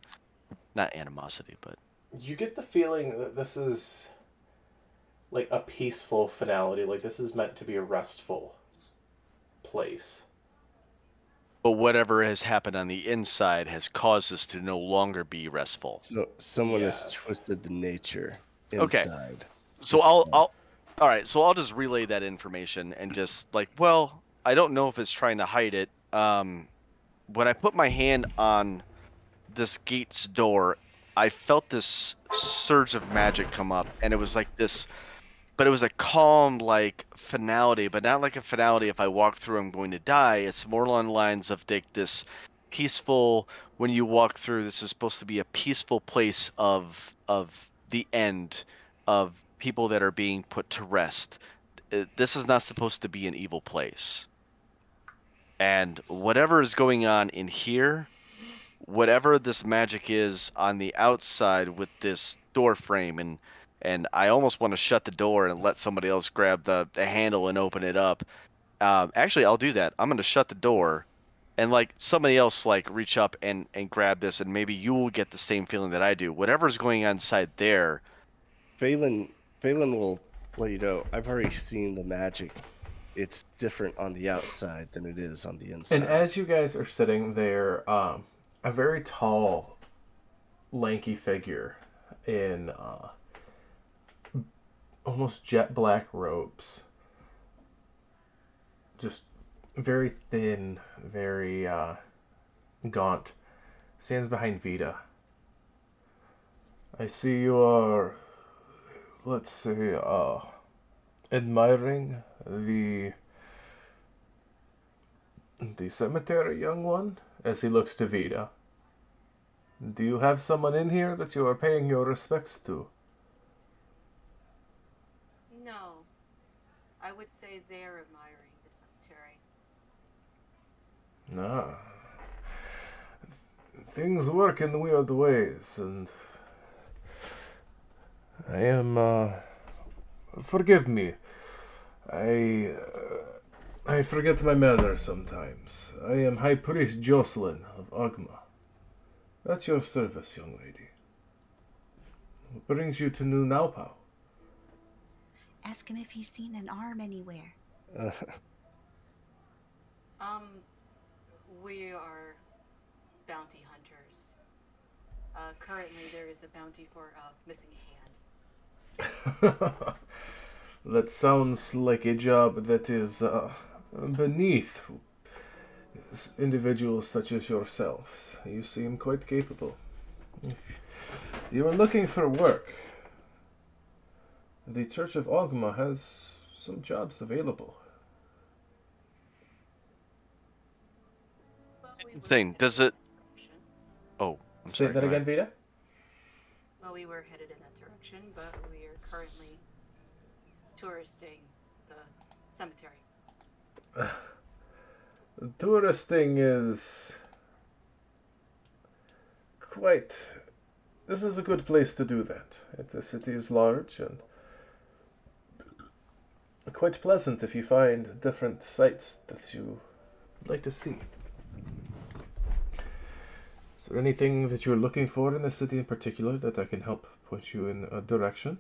Not animosity, but You get the feeling that this is like a peaceful finality. Like this is meant to be a restful place. whatever has happened on the inside has caused us to no longer be restful. So someone has Yes. twisted the nature Okay. inside. So all right, so I'll just relay that information and just like, well, I don't know if it's trying to hide it. When I put my hand on this gate's door, I felt this surge of magic come up, and it was like this, but it was a calm, like finality, but not like a finality. If I walk through, I'm going to die. It's more along the lines of like this peaceful. When you walk through, this is supposed to be a peaceful place of the end of people that are being put to rest. This is not supposed to be an evil place. And whatever is going on in here, whatever this magic is on the outside with this door frame, and I almost want to shut the door and let somebody else grab the handle and open it up. Actually, I'll do that. I'm going to shut the door and like somebody else like reach up and grab this, and maybe you will get the same feeling that I do. Whatever's going on inside there. Phelan will let you know. I've already seen the magic. It's different on the outside than it is on the inside. And as you guys are sitting there, a very tall, lanky figure in almost jet black robes, just very thin, very gaunt, stands behind Vita. I see you are, let's say, admiring the cemetery, young one, as he looks to Vita. Do you have someone in here that you are paying your respects to? No. I would say they're admiring the cemetery. Ah. Things work in weird ways, and I am, forgive me. I forget my manners sometimes. I am High Priest Jocelyn of Ogma. At your service, young lady. What brings you to New NauPau? Ask him if he's seen an arm anywhere. We are bounty hunters. Currently there is a bounty for a missing hand. That sounds like a job that is beneath individuals such as yourselves. You seem quite capable. If you are looking for work, the Church of Ogma has some jobs available. Well, we were Thing, headed does in it? that direction. Oh, I'm Say sorry. that Go again, ahead. Vita? Well, we were headed in that direction, but we are currently touristing the cemetery. Touristing is quite. This is a good place to do that. The city is large and quite pleasant if you find different sights that you like to see. Is there anything that you're looking for in the city in particular that I can help point you in a direction?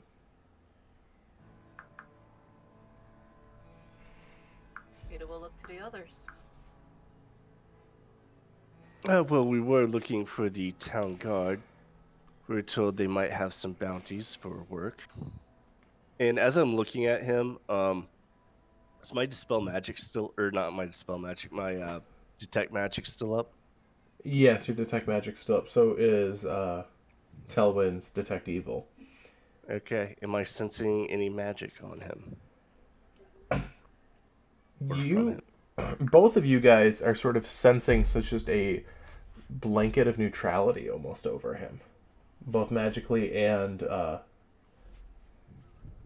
It will look to the others. Well, we were looking for the town guard. We were told they might have some bounties for work. And as I'm looking at him, is my dispel magic still, or not my dispel magic, my detect magic still up? Yes, your detect magic still up. So is Telwyn's detect evil. Okay. Am I sensing any magic on him? Or from You, him? both of you guys are sort of sensing such just a blanket of neutrality almost over him, both magically and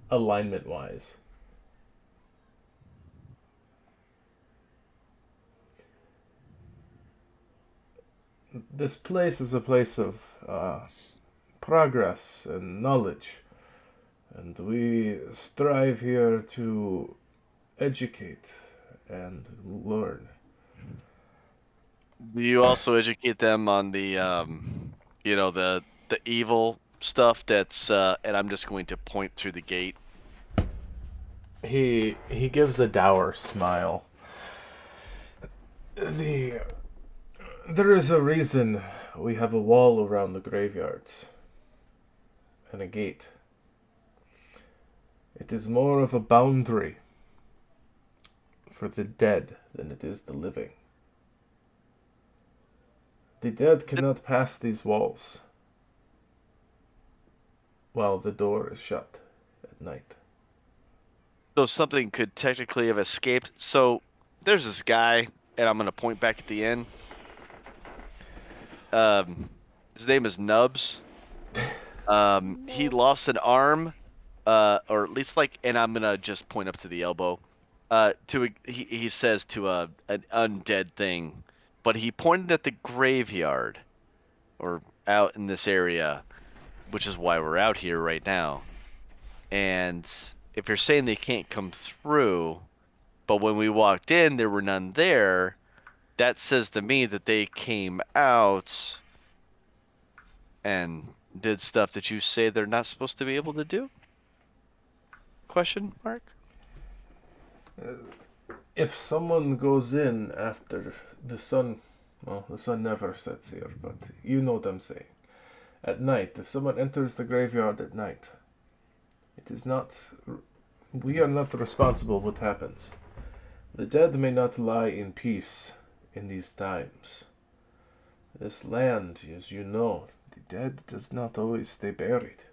alignment-wise. This place is a place of progress and knowledge, and we strive here to educate and learn. Do you also educate them on the, the evil stuff that's, and I'm just going to point through the gate. He gives a dour smile. There is a reason we have a wall around the graveyards and a gate. It is more of a boundary for the dead than it is the living. The dead cannot pass these walls while the door is shut at night. So something could technically have escaped. So there's this guy, and I'm going to point back at the inn. His name is Nubs. He lost an arm, or at least and I'm gonna just point up to the elbow. He says to an undead thing, but he pointed at the graveyard, or out in this area, which is why we're out here right now. And if you're saying they can't come through, but when we walked in there were none there, that says to me that they came out and did stuff that you say they're not supposed to be able to do? Question mark? If someone goes in after the sun, well, the sun never sets here, but you know what I'm saying. At night, if someone enters the graveyard at night, it is not. We are not responsible what happens. The dead may not lie in peace in these times. This land, as you know, the dead does not always stay buried.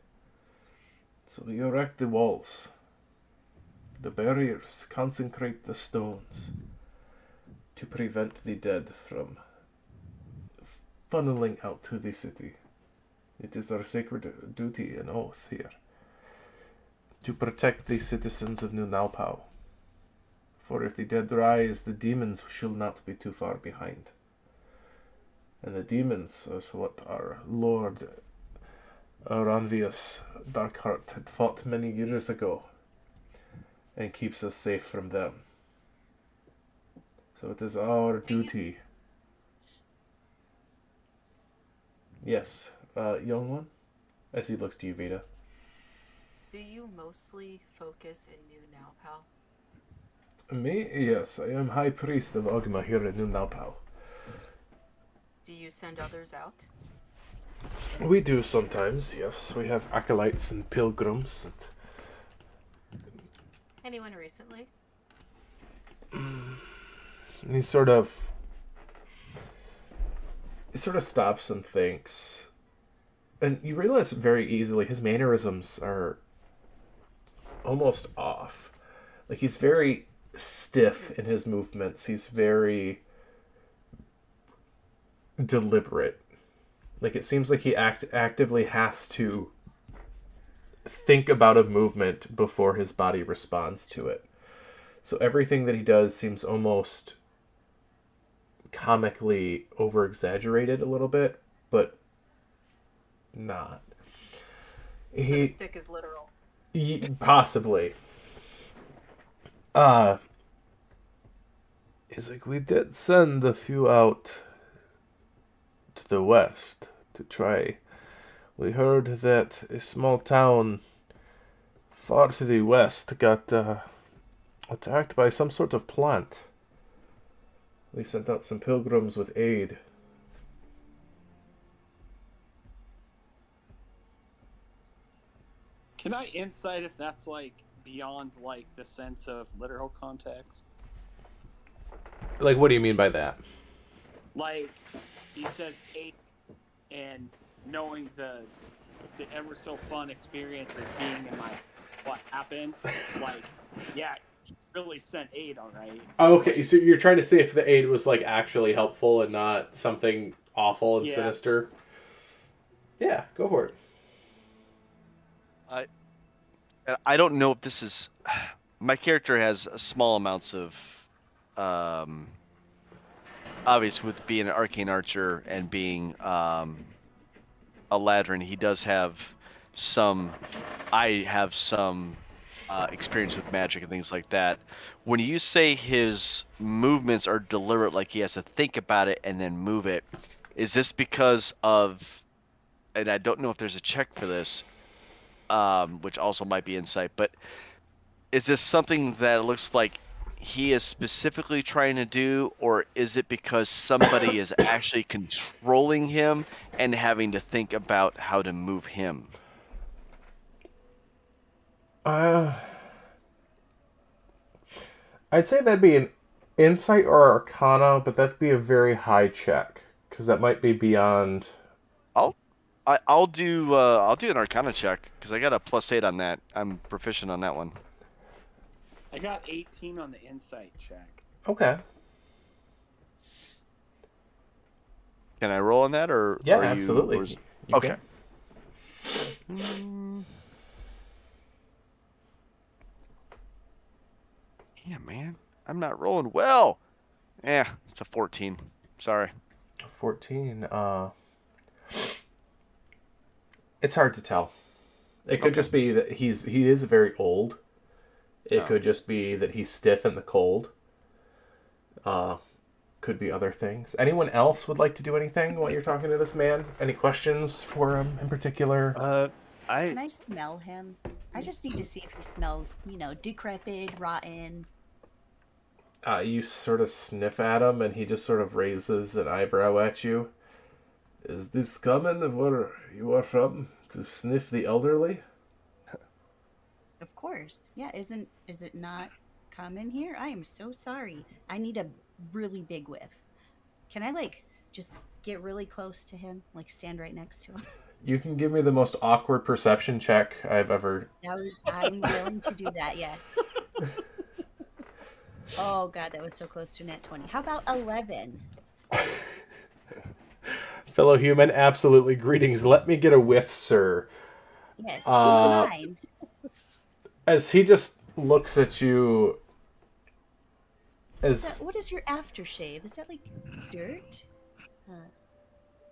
So we erect the walls. The barriers consecrate the stones to prevent the dead from funneling out to the city. It is our sacred duty and oath here to protect the citizens of New NauPau. For if the dead rise, the demons shall not be too far behind. And the demons is what our Lord Aranvius Darkheart had fought many years ago and keeps us safe from them. So it is our duty. Yes, young one? As he looks to you, Vita. Do you mostly focus in New NauPau? Me? Yes, I am High Priest of Ogma here in New NauPau. Do you send others out? We do sometimes, yes. We have acolytes and pilgrims. Anyone recently? He sort of He sort of stops and thinks. And you realize very easily his mannerisms are almost off. Like, he's very stiff in his movements. He's very deliberate. Like, it seems like he actively has to think about a movement before his body responds to it. So everything that he does seems almost comically over exaggerated a little bit, but not. So the stick is literal. Possibly. He's like, we did send a few out to the west to try. We heard that a small town far to the west got attacked by some sort of plant. We sent out some pilgrims with aid. Can I insight if that's like beyond like the sense of literal context? Like, what do you mean by that? Like he says eight, and knowing the ever so fun experience of being in my what happened, like yeah, he really sent aid, all right. Oh, okay, so you're trying to see if the aid was like actually helpful and not something awful and sinister. Yeah, go for it. I don't know if this is. My character has small amounts of, obvious with being an arcane archer and being a ladrin. He does have some. I have some experience with magic and things like that. When you say his movements are deliberate, like he has to think about it and then move it, is this because of? And I don't know if there's a check for this. Which also might be insight, but is this something that looks like he is specifically trying to do, or is it because somebody is actually controlling him and having to think about how to move him? I'd say that'd be an insight or arcana, but that'd be a very high check, because that might be beyond... I'll do an arcana check, because I got a +8 on that. I'm proficient on that one. I got 18 on the insight check. Okay. Can I roll on that, or yeah, are you, absolutely. Or is, You okay. Yeah, man, I'm not rolling well. Yeah, it's a 14. Sorry. 14. It's hard to tell. It could just be that he is very old. It could just be that he's stiff in the cold. Could be other things. Anyone else would like to do anything while you're talking to this man? Any questions for him in particular? Can I smell him? I just need to see if he smells, decrepit, rotten. You sort of sniff at him, and he just sort of raises an eyebrow at you. Is this common where you are from, to sniff the elderly? Of course. Yeah, is it not common here? I am so sorry. I need a really big whiff. Can I, just get really close to him? Stand right next to him? You can give me the most awkward perception check I've ever... I'm willing to do that, yes. Oh, God, that was so close to net 20. How about 11? Fellow human, absolutely. Greetings. Let me get a whiff, sir. Yes, keep in mind. As he just looks at you... What is your aftershave? Is that dirt?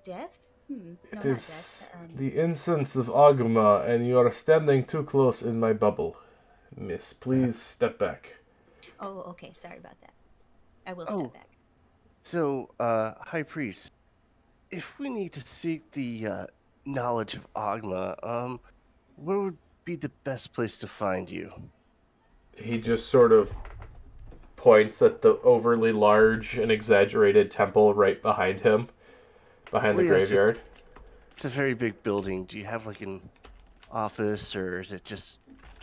Death? No, It not is death. the incense of Aguma, and you are standing too close in my bubble. Miss, please step back. Oh, okay. Sorry about that. I will step back. So, High Priest, if we need to seek the knowledge of Agma, where would be the best place to find you? He just sort of points at the overly large and exaggerated temple right behind him, behind the graveyard. It's a very big building. Do you have an office, or is it just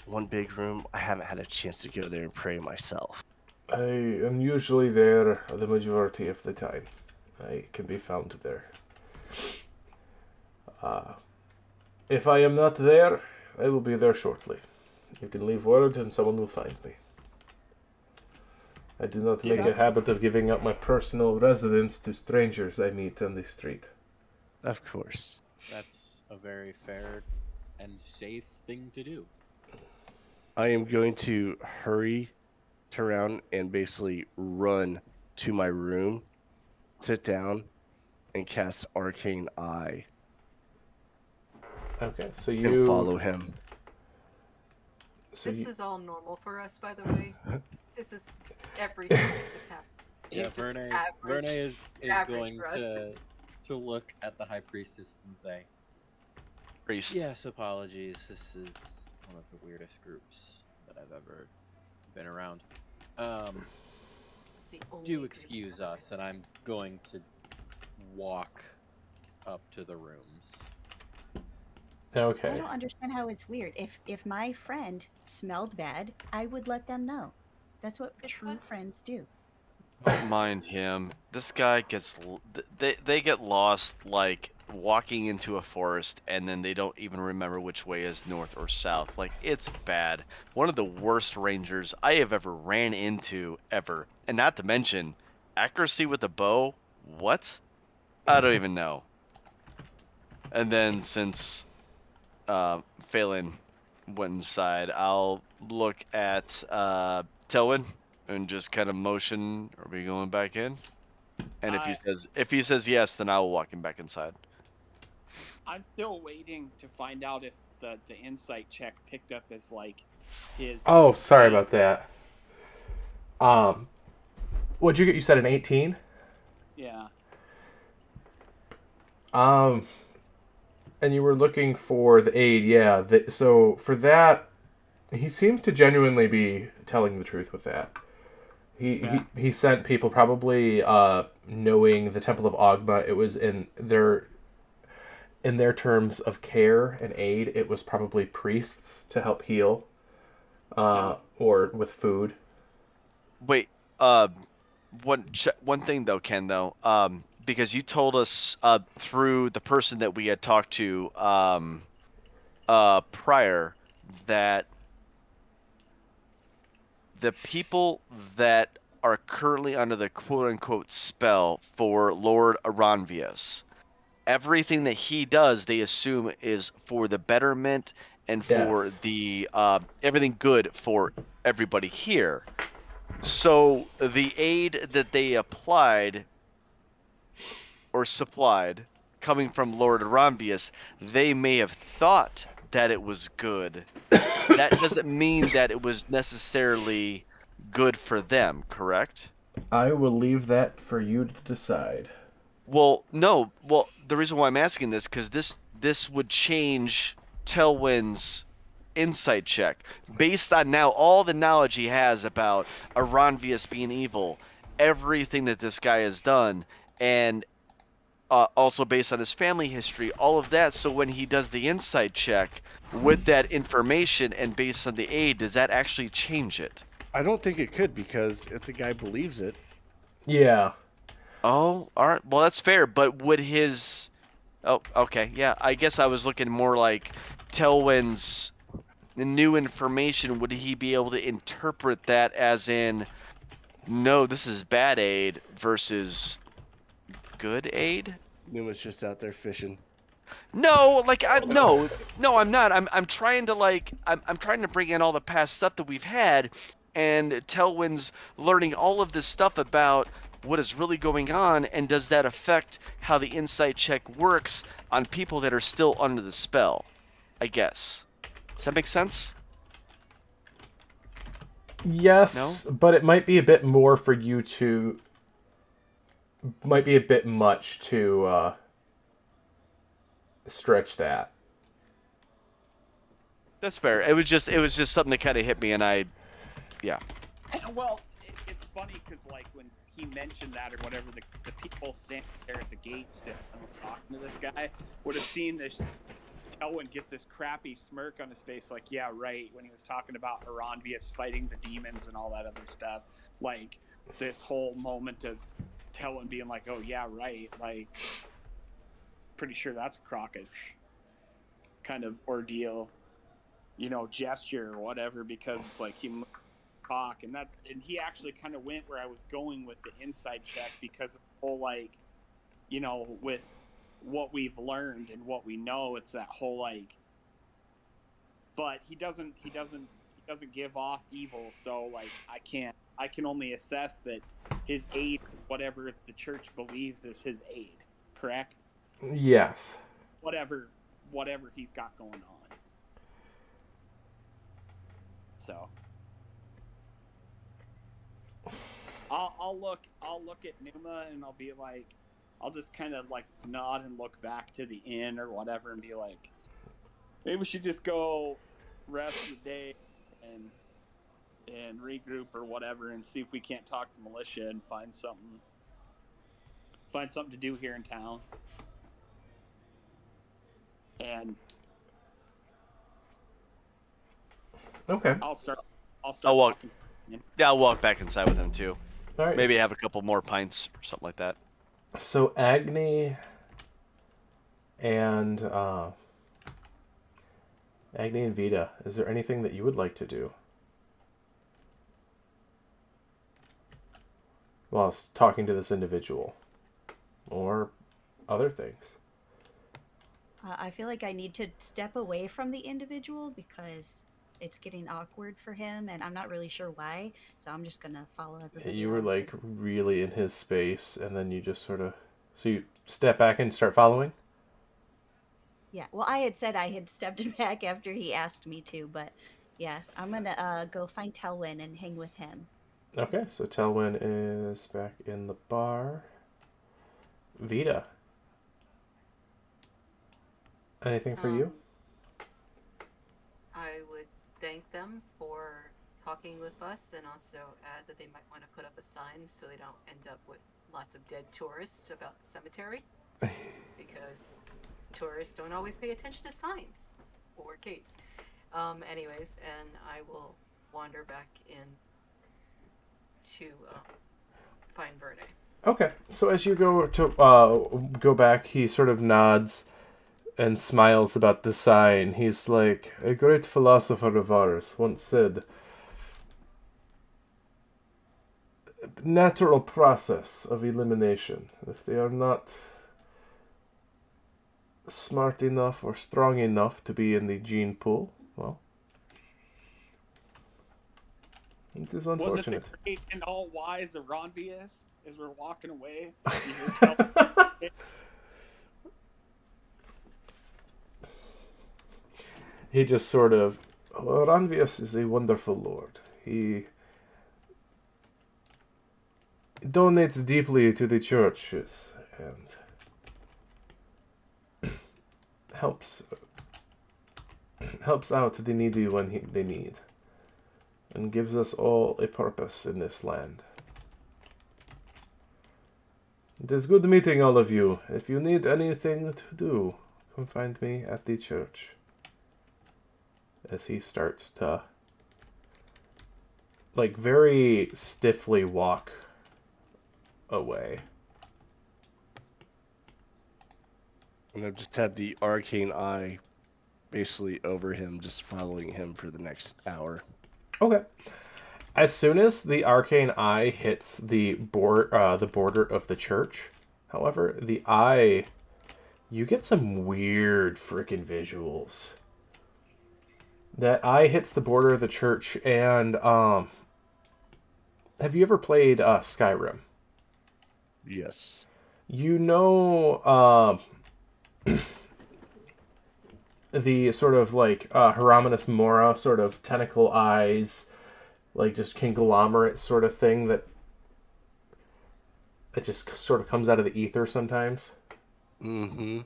one big room? I haven't had a chance to go there and pray myself. I am usually there the majority of the time. I can be found there. If I am not there, I will be there shortly. You can leave word and someone will find me. I do not make a habit of giving up my personal residence to strangers I meet on the street. Of course. That's a very fair and safe thing to do. I am going to hurry around and basically run to my room, sit down, and cast Arcane Eye Okay, so and you follow him. So This you, is all normal for us, by the way. This is everything that just happened. Yeah, Just Verne average- is average going for us. to look at the High Priestess and say, Priest. yes, apologies. This is one of the weirdest groups that I've ever been around. This is the only Do group excuse ever. us, and I'm going to walk up to the rooms. I okay. don't understand how it's weird. If my friend smelled bad, I would let them know. That's what It true was- friends do. Don't mind him. This guy gets they get lost like walking into a forest and then they don't even remember which way is north or south. Like it's bad. One of the worst rangers I have ever ran into ever. And not to mention accuracy with a bow. What? I don't even know. And then since Phelan went inside, I'll look at Telwyn and just kind of motion, are we going back in? And if he says yes, then I will walk him back inside. I'm still waiting to find out if the insight check picked up as like his. Oh, sorry about that. What'd you get? You said an 18? Yeah. And you were looking for the aid, yeah. So for that, he seems to genuinely be telling the truth with that. He sent people probably knowing the Temple of Ogma. It was in their terms of care and aid. It was probably priests to help heal, or with food. Wait, one thing though, Ken, though, because you told us through the person that we had talked to prior that the people that are currently under the quote-unquote spell for Lord Aranvius, everything that he does, they assume is for the betterment and for Yes. the everything good for everybody here. So the aid that they applied or supplied coming from Lord Arambius, they may have thought that it was good. That doesn't mean that it was necessarily good for them, correct? I will leave that for you to decide. Well, no. Well, the reason why I'm asking this because this would change Telwyn's insight check based on now all the knowledge he has about Aranvius being evil, everything that this guy has done, and also based on his family history, all of that. So when he does the insight check with that information and based on the aid, does that actually change it? I don't think it could because if the guy believes it, Yeah. Oh, all right. Well, that's fair. But would his? Oh, okay. Yeah, I guess I was looking more like Telwyn's new information. Would he be able to interpret that as in, no, this is bad aid versus good aid? Numa's just out there fishing. No, like no, I'm not. I'm trying to I'm trying to bring in all the past stuff that we've had, and Telwyn's learning all of this stuff about what is really going on, and does that affect how the insight check works on people that are still under the spell? I guess. Does that make sense? Yes, but it might be a bit more for you to. Might be a bit much to stretch that. That's fair. It was just something that kind of hit me, and yeah. Well, it's funny because like when he mentioned that or whatever, the people standing there at the gates talking to this guy would have seen this Telwyn get this crappy smirk on his face, like, yeah, right, when he was talking about Aranvius fighting the demons and all that other stuff. Like this whole moment of Telwyn being like, oh yeah, right, like pretty sure that's a crockish kind of ordeal, gesture or whatever, because it's like he talk, and he actually kind of went where I was going with the inside check, because the whole with what we've learned and what we know, it's that whole but he doesn't give off evil, so I can only assess that his aid, whatever the church believes is his aid, correct? Yes. Whatever he's got going on. So I'll look at Numa, and I'll be like, I'll just kind of nod and look back to the inn or whatever, and be like, maybe we should just go rest the day and regroup or whatever, and see if we can't talk to militia and find something to do here in town. And okay, I'll start I'll walk. walking. Yeah, I'll walk back inside with him too. all right. Maybe have a couple more pints or something like that. So Agni and Vita, is there anything that you would like to do whilst talking to this individual, or other things? I feel like I need to step away from the individual because it's getting awkward for him, and I'm not really sure why. So I'm just gonna follow everybody. You were else. really in his space, and then you just so you step back and start following. Yeah. Well, I had said I had stepped back after he asked me to, but yeah, I'm gonna go find Telwyn and hang with him. Okay, so Telwyn is back in the bar. Vita, anything for you? I would thank them for talking with us, and also add that they might want to put up a sign so they don't end up with lots of dead tourists about the cemetery, because tourists don't always pay attention to signs or gates. Anyways, and I will wander back in to find Verne. Okay, so as you go to go back, he sort of nods and smiles about the sign. He's like, a great philosopher of ours once said, natural process of elimination. If they are not smart enough or strong enough to be in the gene pool, well, it is Was it unfortunate. the great and all wise Aronvius as we're walking away? He just sort of, Ranvius is a wonderful lord. He donates deeply to the churches and helps out the needy when they need, and gives us all a purpose in this land. It is good meeting all of you. If you need anything to do, come find me at the church. As he starts to, very stiffly walk away. And I've just had the arcane eye basically over him, just following him for the next hour. Okay. As soon as the arcane eye hits the border of the church, however, the eye, you get some weird freaking visuals. That eye hits the border of the church, and have you ever played Skyrim? Yes. You know the sort of Hieronymus Mora sort of tentacle eyes, just conglomerate sort of thing that it just sort of comes out of the ether sometimes. Mm-hmm.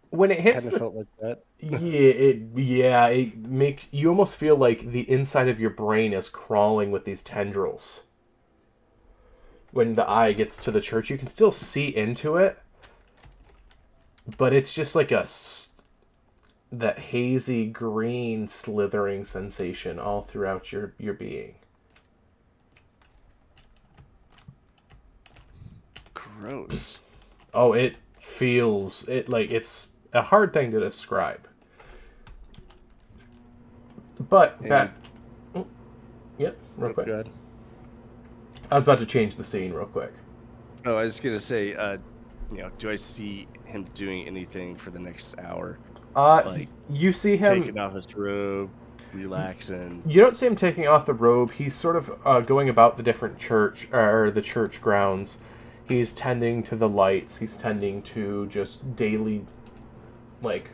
When it hits Kind of felt like that. it makes you almost feel like the inside of your brain is crawling with these tendrils. When the eye gets to the church, you can still see into it, but it's just like that hazy green slithering sensation all throughout your being. Gross. Oh, it feels it like it's a hard thing to describe. But back, yep, real quick. Good. I was about to change the scene real quick. Oh, I was gonna say, do I see him doing anything for the next hour? Like You see him taking off his robe, relaxing. You don't see him taking off the robe. He's sort of going about the different church or the church grounds. He's tending to the lights. He's tending to just daily, like,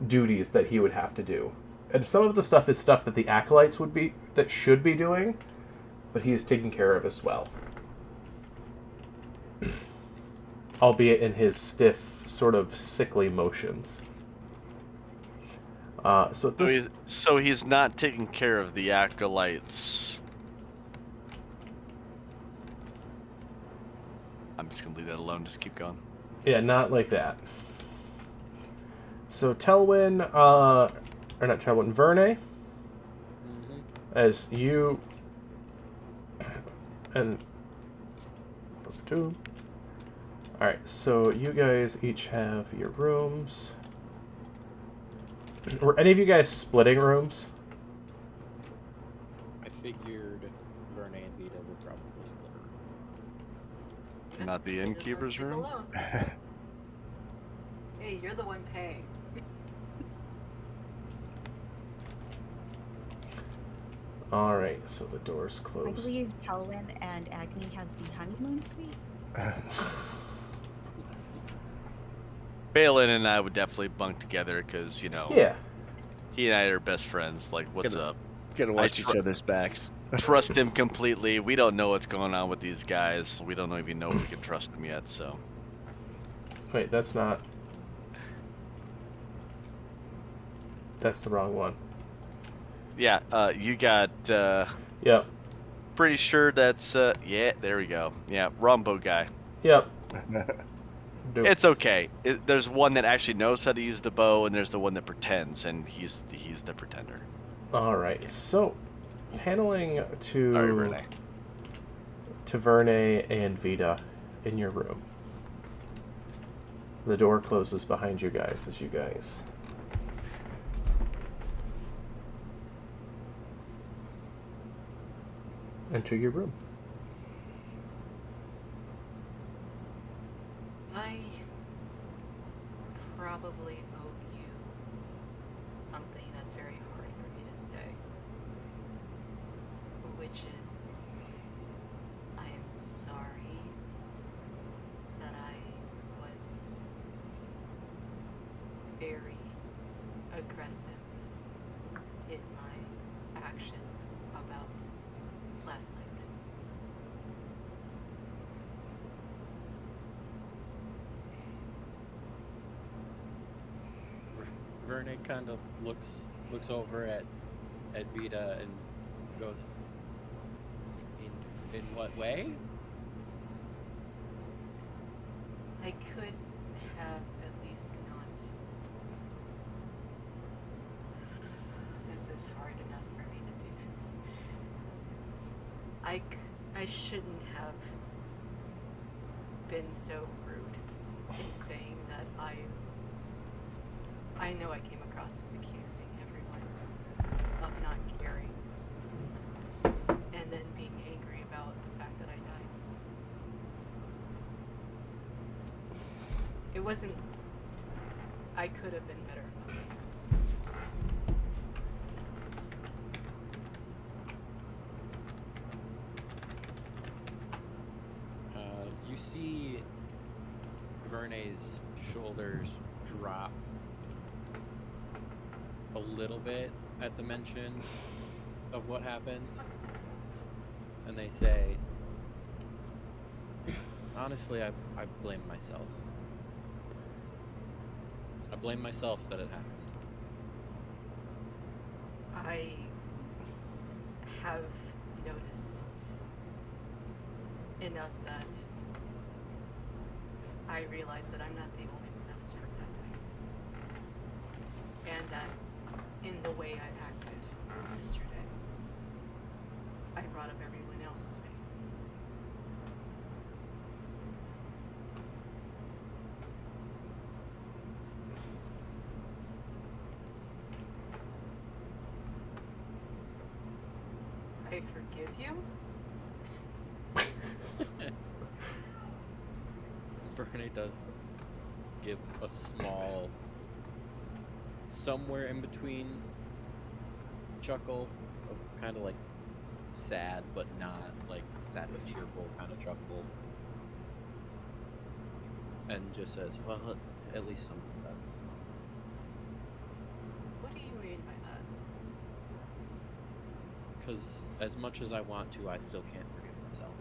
duties that he would have to do. And some of the stuff is stuff that the acolytes should be doing, but he is taking care of as well. Albeit in his stiff, sort of sickly motions. So he's not taking care of the acolytes. I'm just gonna leave that alone. Just keep going. Yeah, not like that. So Telwyn, or not Telwyn, Verne, as you and two. All right, so you guys each have your rooms. Were any of you guys splitting rooms? I figured Verne and Vita would probably split a room. Not the Just innkeeper's let's leave room? alone. Hey, you're the one paying. All right, so the door's I closed. believe Telwyn and Agni have the honeymoon suite. Balin and I would definitely bunk together because, Yeah. he and I are best friends. Like, what's up? Gotta watch each other's backs. Trust him completely. We don't know what's going on with these guys. We don't even know if we can trust them yet, so. Wait, that's not. That's the wrong one. Yeah, you got, Yep. pretty sure that's, yeah, there we go. Yeah, Rombo guy. Yep. Dope. It's okay. There's one that actually knows how to use the bow, and there's the one that pretends, and he's the pretender. All right. So, handling to Sorry, Verne. to Verne and Vita in your room. The door closes behind you guys as you guys enter your room. I probably owe you something that's very hard for me to say, which is I am sorry that I was very aggressive in my actions about last night. Verne kind of looks over at Vita and goes, in what way? I could have at least not. This is hard enough for me to do this. I shouldn't have been so rude in saying that I know I came across as accusing everyone of not caring and then being angry about the fact that I died. It wasn't. I could have been better about it. You see Verne's shoulders drop a little bit at the mention of what happened, and they say, honestly, I blame myself. I blame myself that it happened. I have noticed enough that I realize that I'm not the only one that was hurt that day. And that in the way I acted yesterday, I brought up everyone else's pain. I forgive you? Verne does give a small, somewhere in between chuckle of kind of like sad, but not like sad but cheerful kind of chuckle. And just says, well, at least someone does. What do you mean by that? Because as much as I want to, I still can't forgive myself.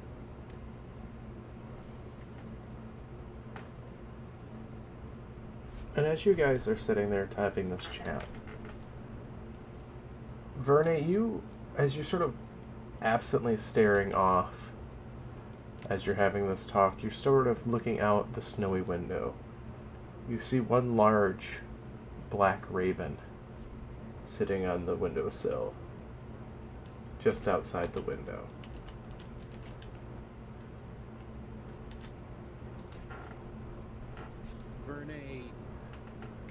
And as you guys are sitting there having this chat, Verne, as you're sort of absently staring off as you're having this talk, you're sort of looking out the snowy window. You see one large black raven sitting on the windowsill, just outside the window. Verne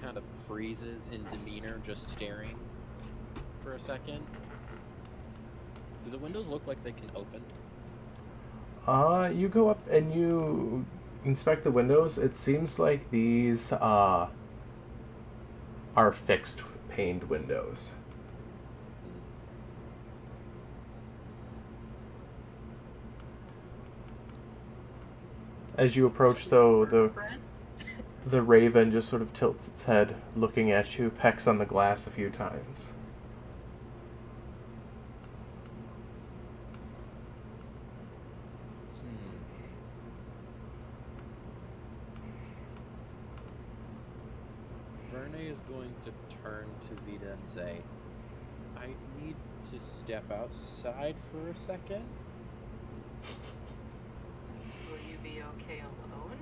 kind of freezes in demeanor, just staring for a second. Do the windows look like they can open? You go up and you inspect the windows. It seems like these are fixed paned windows. As you approach, though, the raven just sort of tilts its head, looking at you, pecks on the glass a few times. Verne is going to turn to Vita and say, I need to step outside for a second. Will you be okay alone?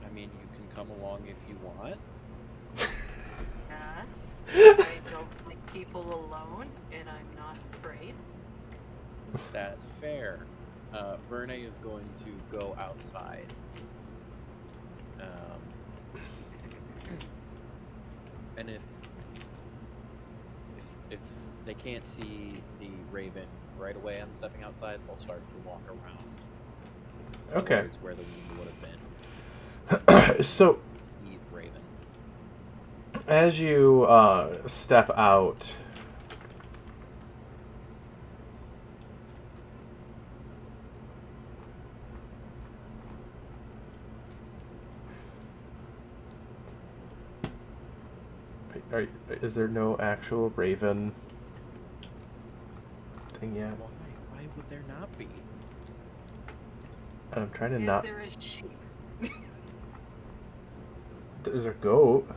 I mean, you can come along if you want. Yes. I don't like people alone, and I'm not afraid. That's fair. Verne is going to go outside. And if they can't see the raven right away on stepping outside, they'll start to walk around. Okay. Towards where the wind would have been. So, See the raven. as you step out, is there no actual raven thing yet? Why would there not be? I'm trying to Is not. there a sheep? There's a goat,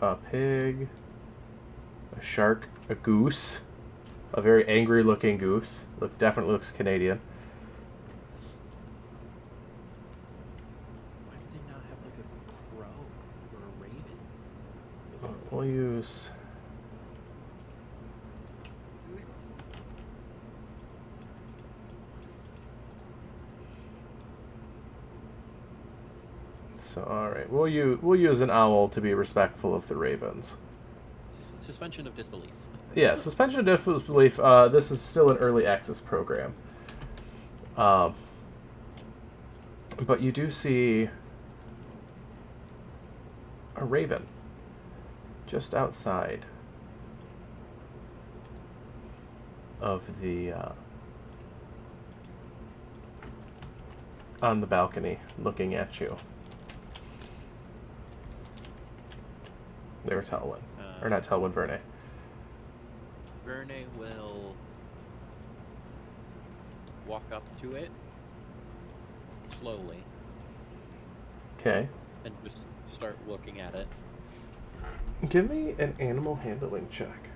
a pig, a shark, a goose, a very angry-looking goose. Definitely looks Canadian. Why do they not have like a crow or a raven? We'll use. Goose? So all right, we'll use an owl to be respectful of the ravens. Suspension of disbelief. Yeah, suspension of disbelief. This is still an early access program. But you do see a raven just outside of the on the balcony, looking at you. They're Telwyn, or not Telwyn, Verne. Verne will walk up to it slowly Okay. and just start looking at it. Give me an animal handling check.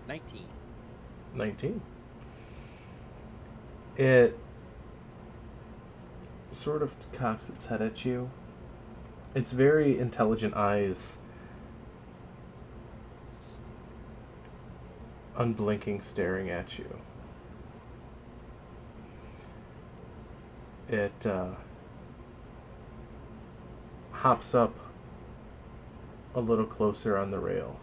— 19. It sort of cocks its head at you. Its very intelligent eyes, unblinking, staring at you. hops up a little closer on the rail.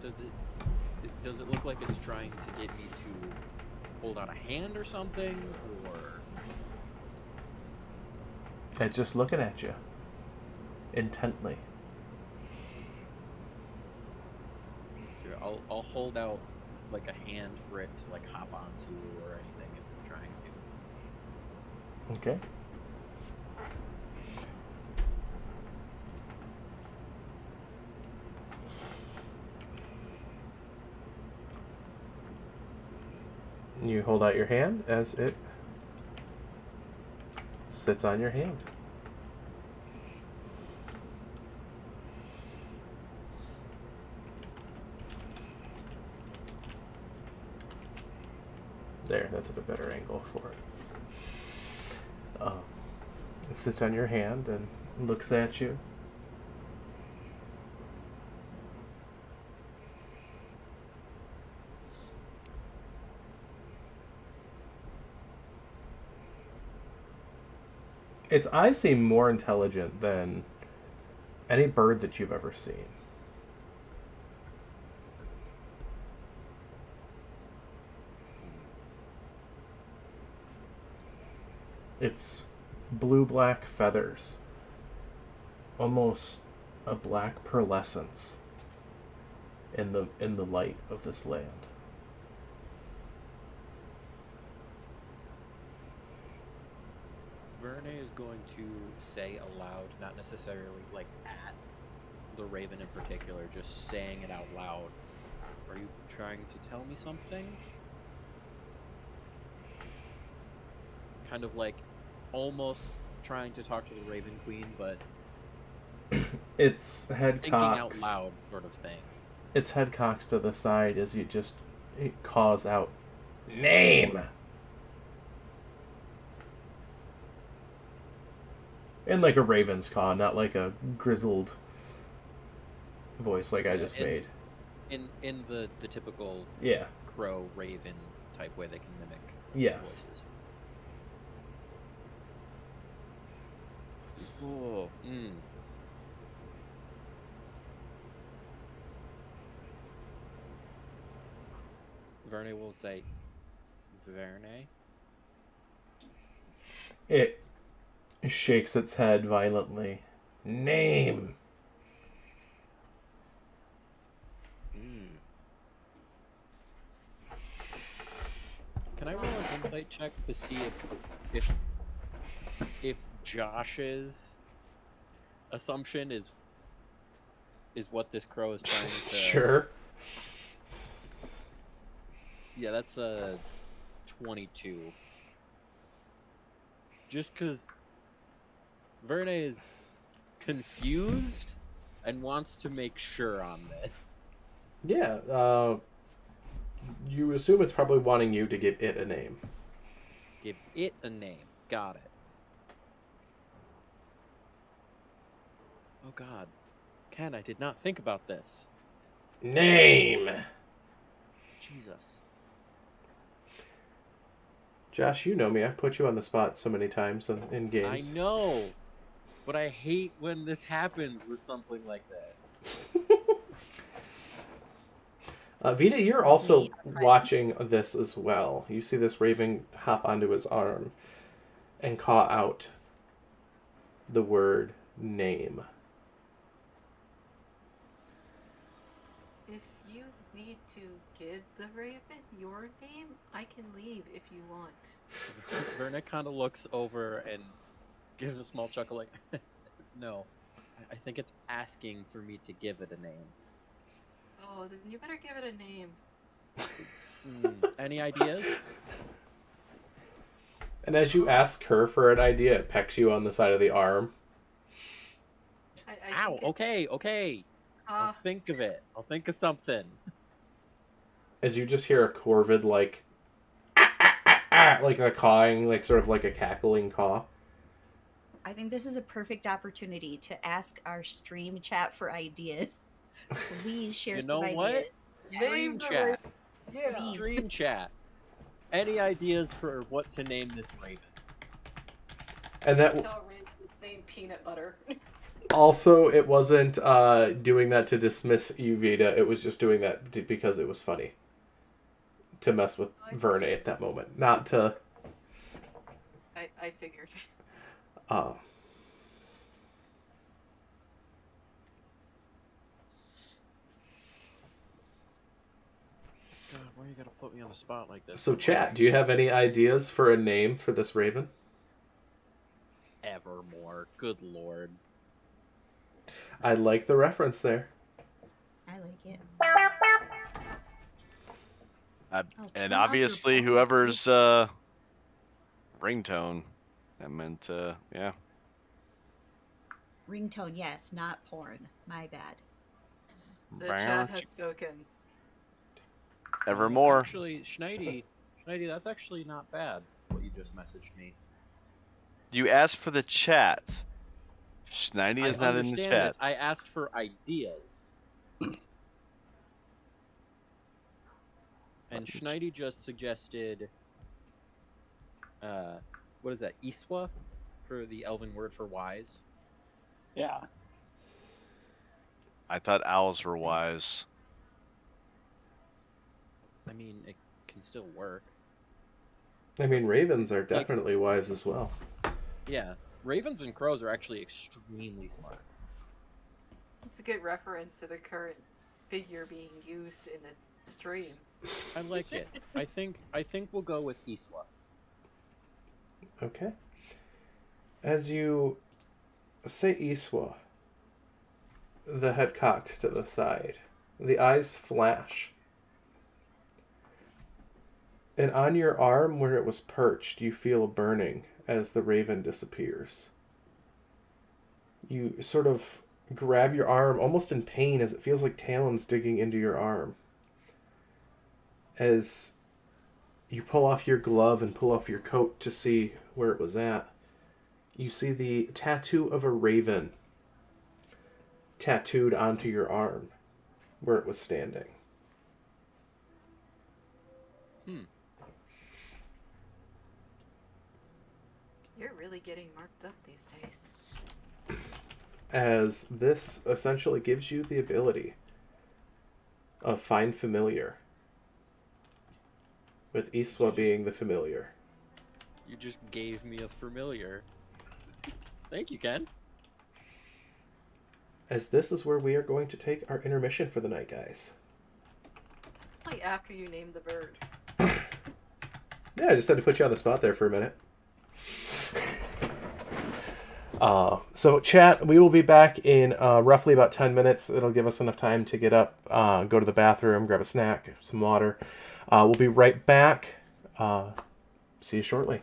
Does it look like it's trying to get me to hold out a hand or something, or It's just looking at you intently. here, I'll hold out like a hand for it to like hop onto or anything if it's trying to. Okay. You hold out your hand as it sits on your hand. There, that's a bit better angle for it. It sits on your hand and looks at you. Its eyes seem more intelligent than any bird that you've ever seen. Its blue-black feathers, almost a black pearlescence in the light of this land. Verne is going to say aloud, not necessarily like at the raven in particular, just saying it out loud. Are you trying to tell me something? Kind of like almost trying to talk to the Raven Queen, but Its head thinking cocks out loud sort of thing. Its head cocks to the side as it calls out, "Name!" In like a raven's caw, not like a grizzled voice like I just made. In the typical Yeah. crow raven type way they can mimic Yes. voices. Oh, Verne will say, Verne? It shakes its head violently. "Name!" Can I roll an insight check to see if Josh's assumption is what this crow is trying to? Sure. Yeah, that's a 22. Just because Verne is confused and wants to make sure on this. Yeah, you assume it's probably wanting you to give it a name. Give it a name. Got it. Oh god. Ken, I did not think about this. Name! Jesus. Josh, you know me. I've put you on the spot so many times in I games. know. But I hate when this happens with something like this. Vita, you're also watching this as well. You see this raven hop onto his arm and caw out the word name. If you need to give the raven your name, I can leave if you want. Verne kind of looks over and gives a small chuckle like, no, I think it's asking for me to give it a name. Oh, then you better give it a name. Any ideas? And as you ask her for an idea, it pecks you on the side of the arm. Ow, okay. I'll think of it. I'll think of something. As you just hear a corvid like like a cawing, like sort of like a cackling caw. I think this is a perfect opportunity to ask our stream chat for ideas. Please share some ideas. What? Stream chat. Yeah. Stream chat. Any ideas for what to name this raven? And That's that how it ran into its name, Peanut Butter. also, it wasn't doing that to dismiss you, Vita. It was just doing that because it was funny to mess with Verne at that moment, not to. I figured. Uh, God, why you gotta put me on the spot like this? so, chat, do you have any ideas for a name for this raven? Evermore. Good lord. I like the reference there. I like it. And turn off your obviously, phone. whoever's ringtone, that meant yeah. Ringtone, yes, not porn. My bad. The chat has spoken. Evermore. Actually, Schneidi, that's actually not bad, what you just messaged me. You asked for the chat. Schneidi is I not in the understand chat. this. I asked for ideas. And Schneidi just suggested, what is that, Iswa? For the elven word for wise? Yeah. I thought owls were wise. I mean, it can still work. I mean, ravens are definitely wise as well. Yeah. Ravens and crows are actually extremely smart. It's a good reference to the current figure being used in the stream. I like it. I think we'll go with Iswa. Okay. As you say Iswa, the head cocks to the side. The eyes flash. And on your arm where it was perched, you feel a burning as the raven disappears. You sort of grab your arm almost in pain as it feels like talons digging into your arm. As you pull off your glove and pull off your coat to see where it was at, you see the tattoo of a raven tattooed onto your arm where it was standing. You're really getting marked up these days. As this essentially gives you the ability of Find Familiar, with Iswa being the familiar. You just gave me a familiar. Thank you, Ken. As this is where we are going to take our intermission for the night, guys. Like after you name the bird. Yeah, I just had to put you on the spot there for a minute. So chat, we will be back in roughly about 10 minutes. It'll give us enough time to get up, go to the bathroom, grab a snack, some water. We'll be right back. See you shortly.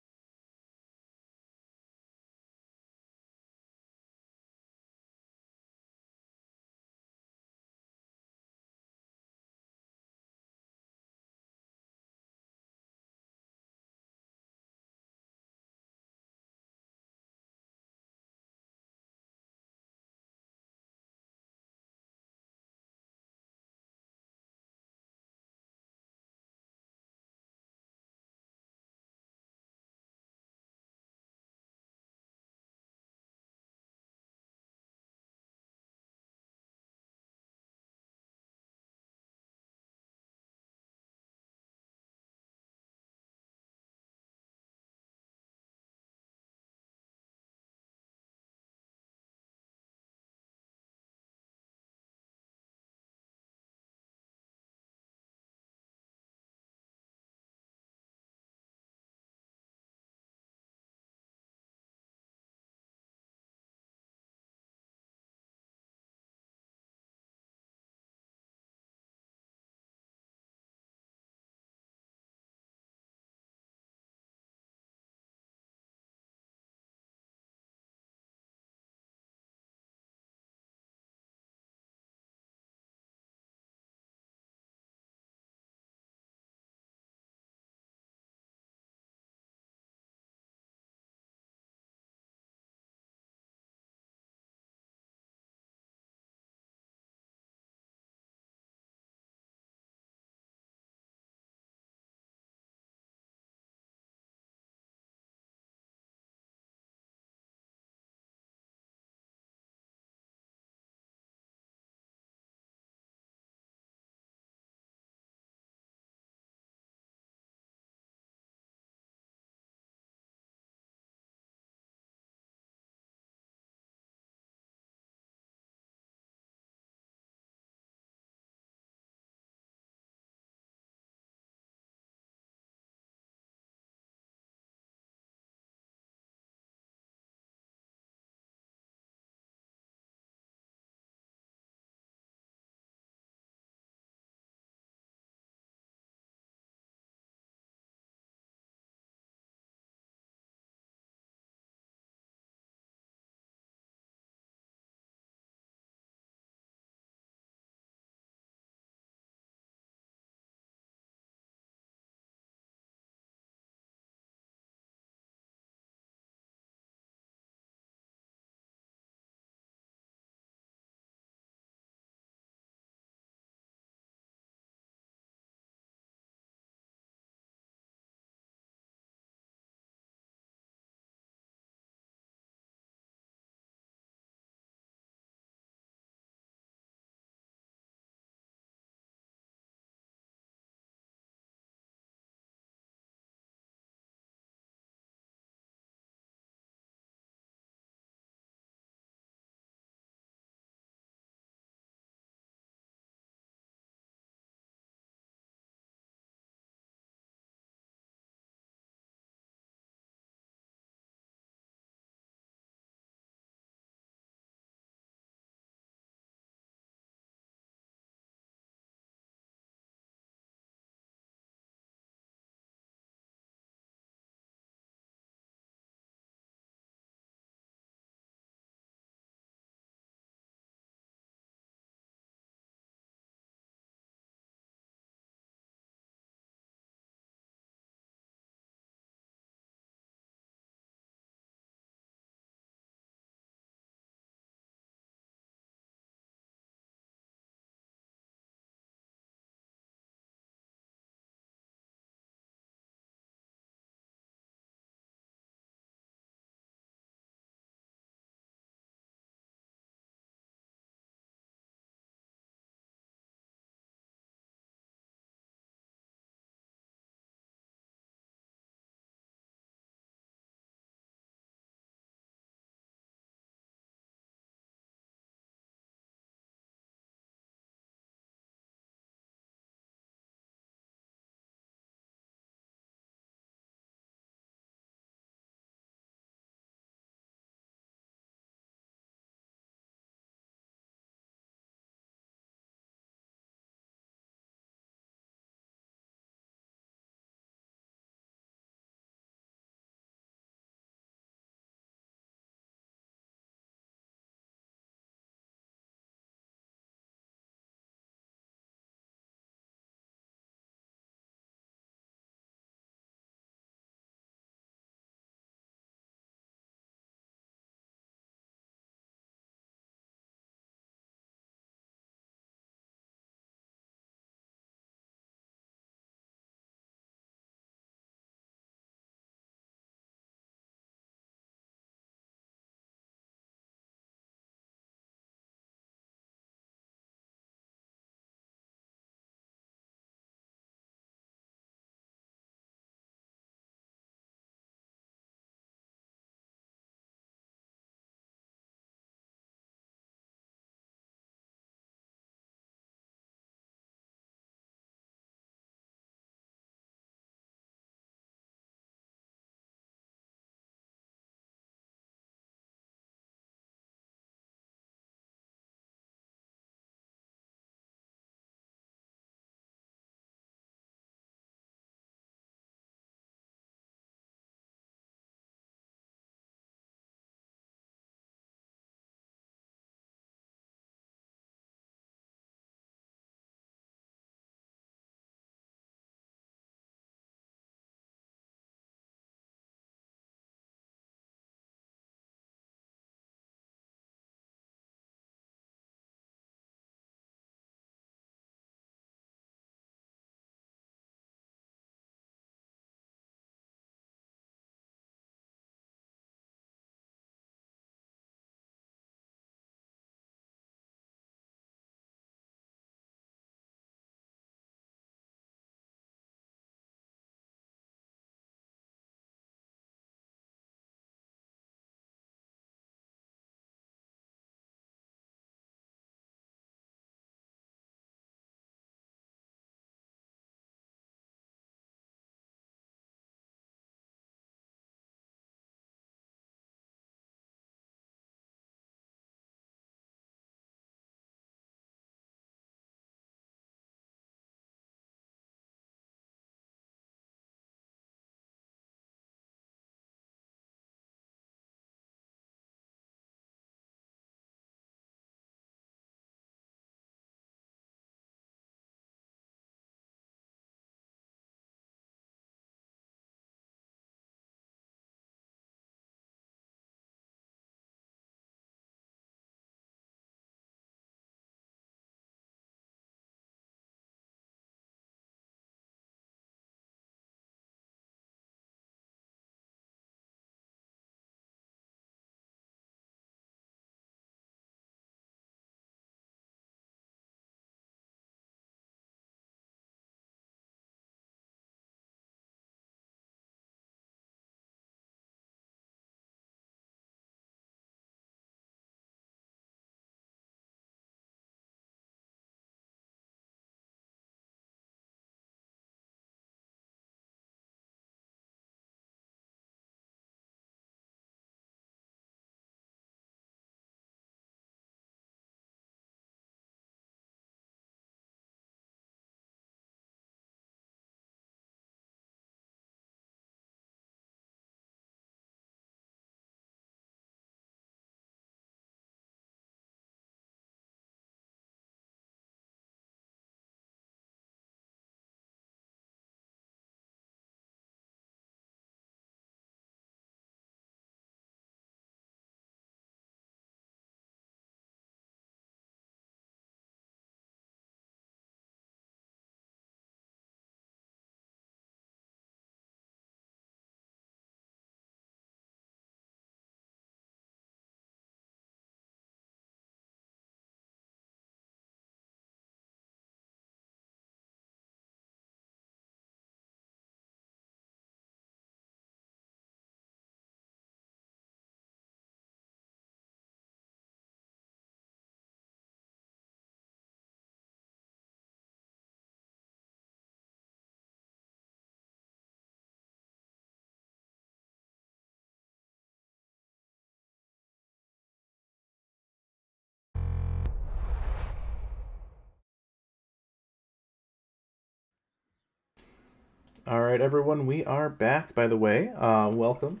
All right, everyone, we are back. By the way, welcome.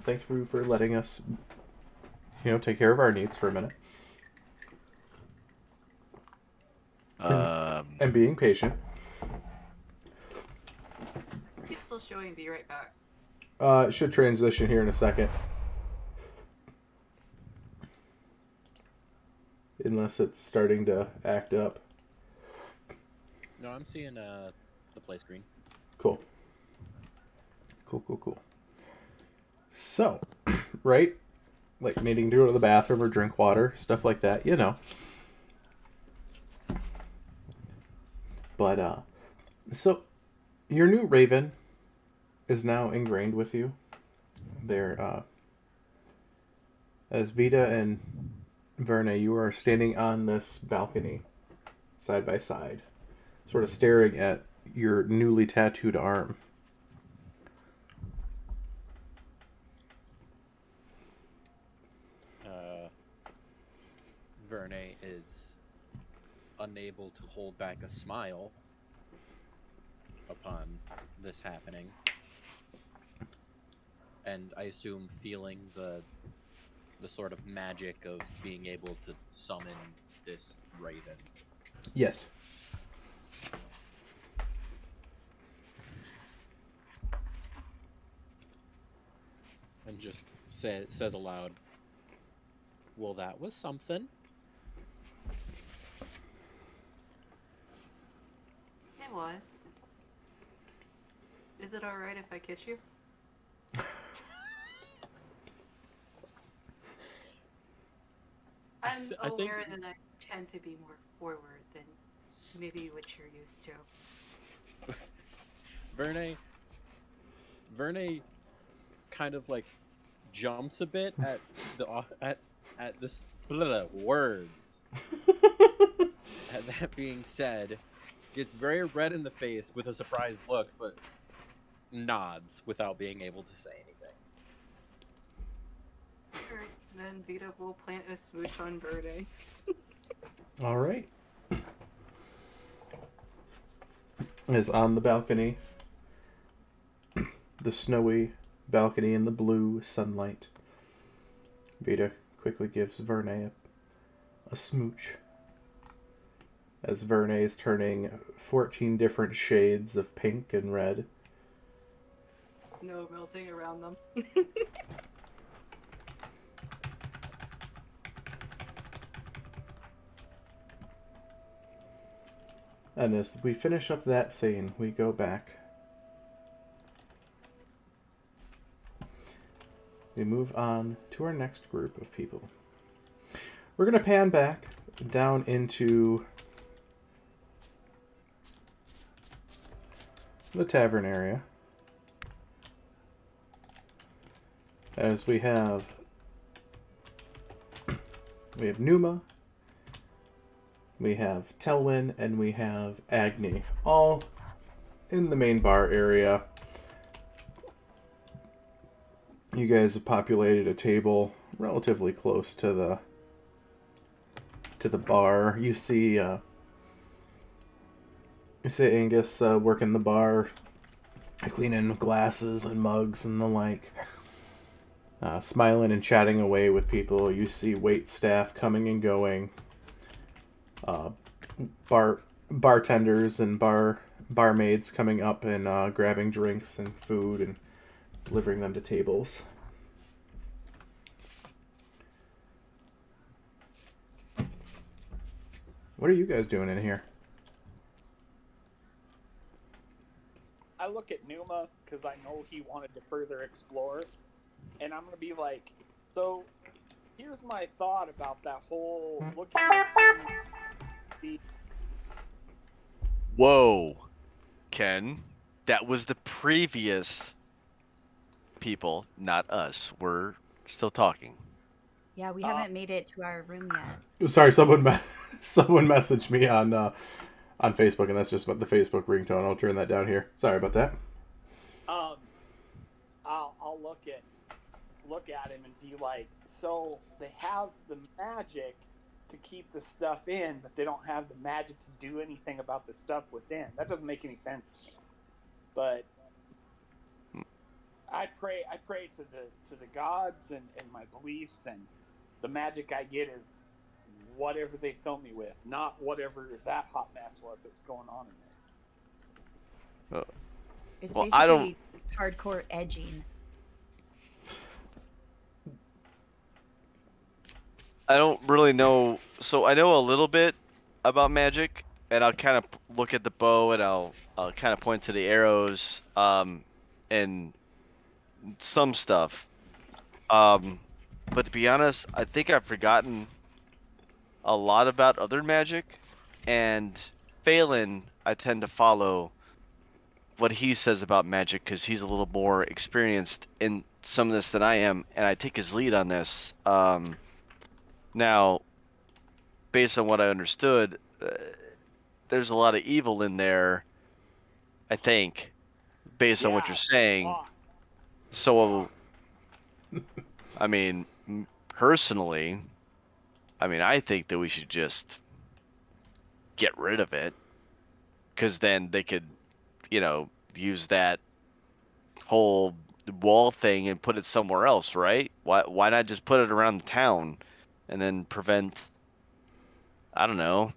Thank you for letting us, take care of our needs for a minute Um, and being patient. He's still showing be right back. It should transition here in a second, unless it's starting to act up. No, I'm seeing the play screen. Cool. So, right? Like needing to go to the bathroom or drink water, stuff like that, But, so, your new Raven is now ingrained with you. They're, as Vita and Verne, you are standing on this balcony, side by side, sort of staring at your newly tattooed arm. Verne is unable to hold back a smile upon this happening, and I assume feeling the sort of magic of being able to summon this raven. Yes. And just says aloud, "Well, that was something." It was. Is it alright if I kiss you? I'm I think- aware that I tend to be more forward than maybe what you're used to. Verne kind of like jumps a bit at this words. And that being said, gets very red in the face with a surprised look, but nods without being able to say anything. Alright, then Vita will plant a smooch on Verde. All right. Is on the balcony. The snowy balcony in the blue sunlight. Vita quickly gives Verne a smooch. As Verne is turning 14 different shades of pink and red. Snow melting around them. And as we finish up that scene, we go back. We move on to our next group of people. We're going to pan back down into the tavern area. As we have Numa, we have Telwyn, and we have Agni, all in the main bar area. You guys have populated a table relatively close to the bar. You see Angus working the bar, cleaning glasses and mugs and the like. Smiling and chatting away with people. You see wait staff coming and going. Bartenders and barmaids coming up and grabbing drinks and food and delivering them to tables. What are you guys doing in here? I look at Numa because I know he wanted to further explore, and I'm gonna be like, so here's my thought about that whole looking at the Whoa, Ken. That was the previous people, not us. We're still talking. Yeah, we haven't made it to our room yet. Sorry, someone messaged me on Facebook, and that's just about the Facebook ringtone. I'll turn that down here. Sorry about that. I'll look at him and be like, so they have the magic to keep the stuff in, but they don't have the magic to do anything about the stuff within. That doesn't make any sense to me. But I pray to the gods and my beliefs, and the magic I get is whatever they fill me with, not whatever that hot mess was that was going on in there. It's Well, I don't basically hardcore edging. really know. So I know a little bit about magic, and I'll kind of look at the bow and I'll kind of point to the arrows, and some stuff. But to be honest, I think I've forgotten a lot about other magic, and Phelan, I tend to follow what he says about magic because he's a little more experienced in some of this than I am, and I take his lead on this. Now, based on what I understood, there's a lot of evil in there, I think, based on what you're saying. So, I mean, personally, I mean, I think that we should just get rid of it because then they could, use that whole wall thing and put it somewhere else, right? Why not just put it around the town and then prevent, I don't know,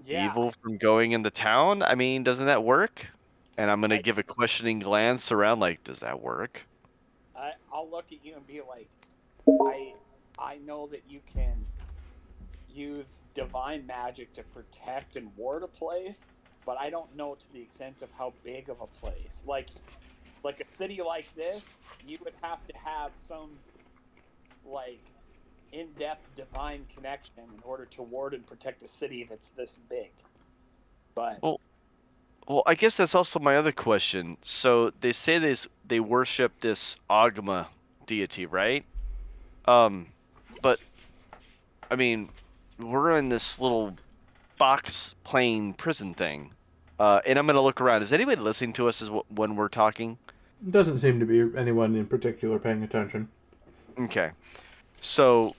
Yeah, evil from going in the town? I mean, doesn't that work? And I'm gonna I, give a questioning glance around like, does that work? I'll look at you and be like, I know that you can use divine magic to protect and ward a place, but I don't know to the extent of how big of a place. Like a city like this, you would have to have some like in-depth divine connection in order to ward and protect a city that's this big. But Well, well, I guess that's also my other question. So they say they worship this Agma deity, right? Um, but I mean, we're in this little box plane prison thing. And I'm gonna look around. Is anybody listening to us when we're talking? Doesn't seem to be anyone in particular paying attention. Okay. So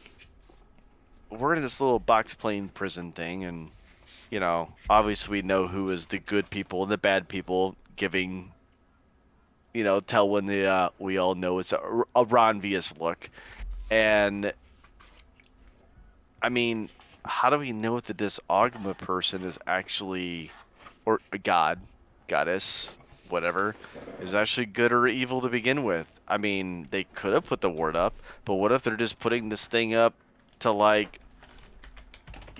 we're in this little box plane prison thing, and obviously we know who is the good people and the bad people giving, tell when the we all know it's a Ronvius look. And I mean, how do we know that this Ogma person is actually, or a god, goddess, whatever, is actually good or evil to begin with? I mean, they could have put the word up, but what if they're just putting this thing up to like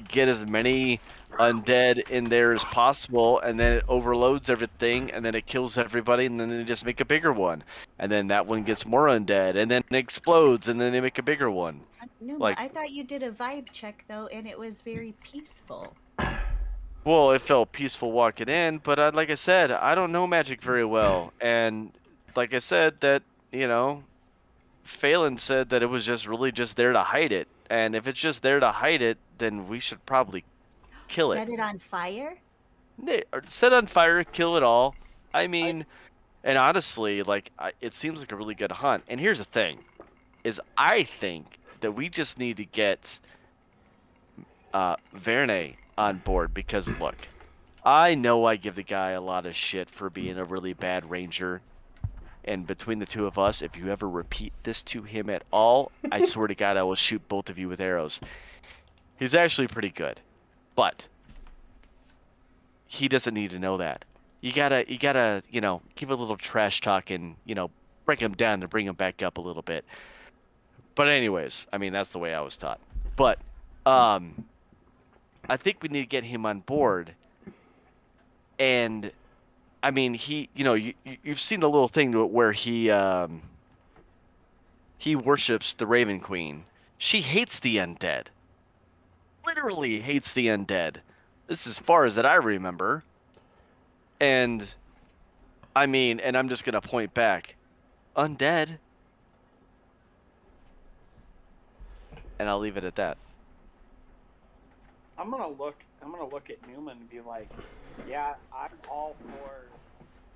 get as many undead in there as possible, and then it overloads everything, and then it kills everybody, and then they just make a bigger one, and then that one gets more undead, and then it explodes, and then they make a bigger one. Numa, Like, I thought you did a vibe check though, and it was very peaceful. well, it felt peaceful walking in, but like I said, I don't know magic very well, and like I said, that Phelan said that it was just really just there to hide it, and if it's just there to hide it, then we should probably kill it. Set it on fire? Or set on fire, kill it all. I I mean, and honestly, like it seems like a really good hunt. And here's the thing: is I think that we just need to get Verne on board because look, I know I give the guy a lot of shit for being a really bad ranger. And between the two of us, if you ever repeat this to him at all, I swear to God, I will shoot both of you with arrows. He's actually pretty good, but he doesn't need to know that. You gotta, give a little trash talk and, break him down to bring him back up a little bit. But anyways, I mean, that's the way I was taught. But, I think we need to get him on board. And, I mean, you've seen the little thing where he worships the Raven Queen. She hates the undead. Literally hates the undead. This is as far as that I remember. And I mean, and I'm just gonna point back, undead, and I'll leave it at that. I'm gonna look at Newman and be like, yeah, I'm all for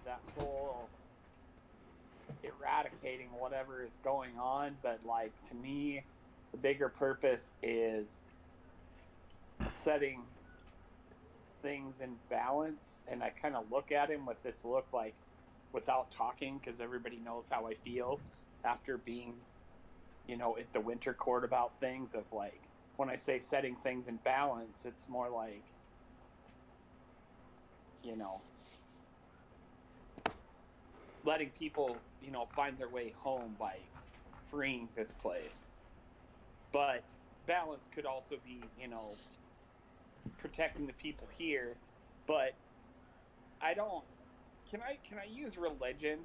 that whole eradicating whatever is going on, but like to me, the bigger purpose is setting things in balance. And I kind of look at him with this look like, without talking, because everybody knows how I feel after being, at the winter court about things. Of like, when I say setting things in balance, it's more like, letting people, find their way home by freeing this place. But balance could also be, protecting the people here. But I don't. Can I use religion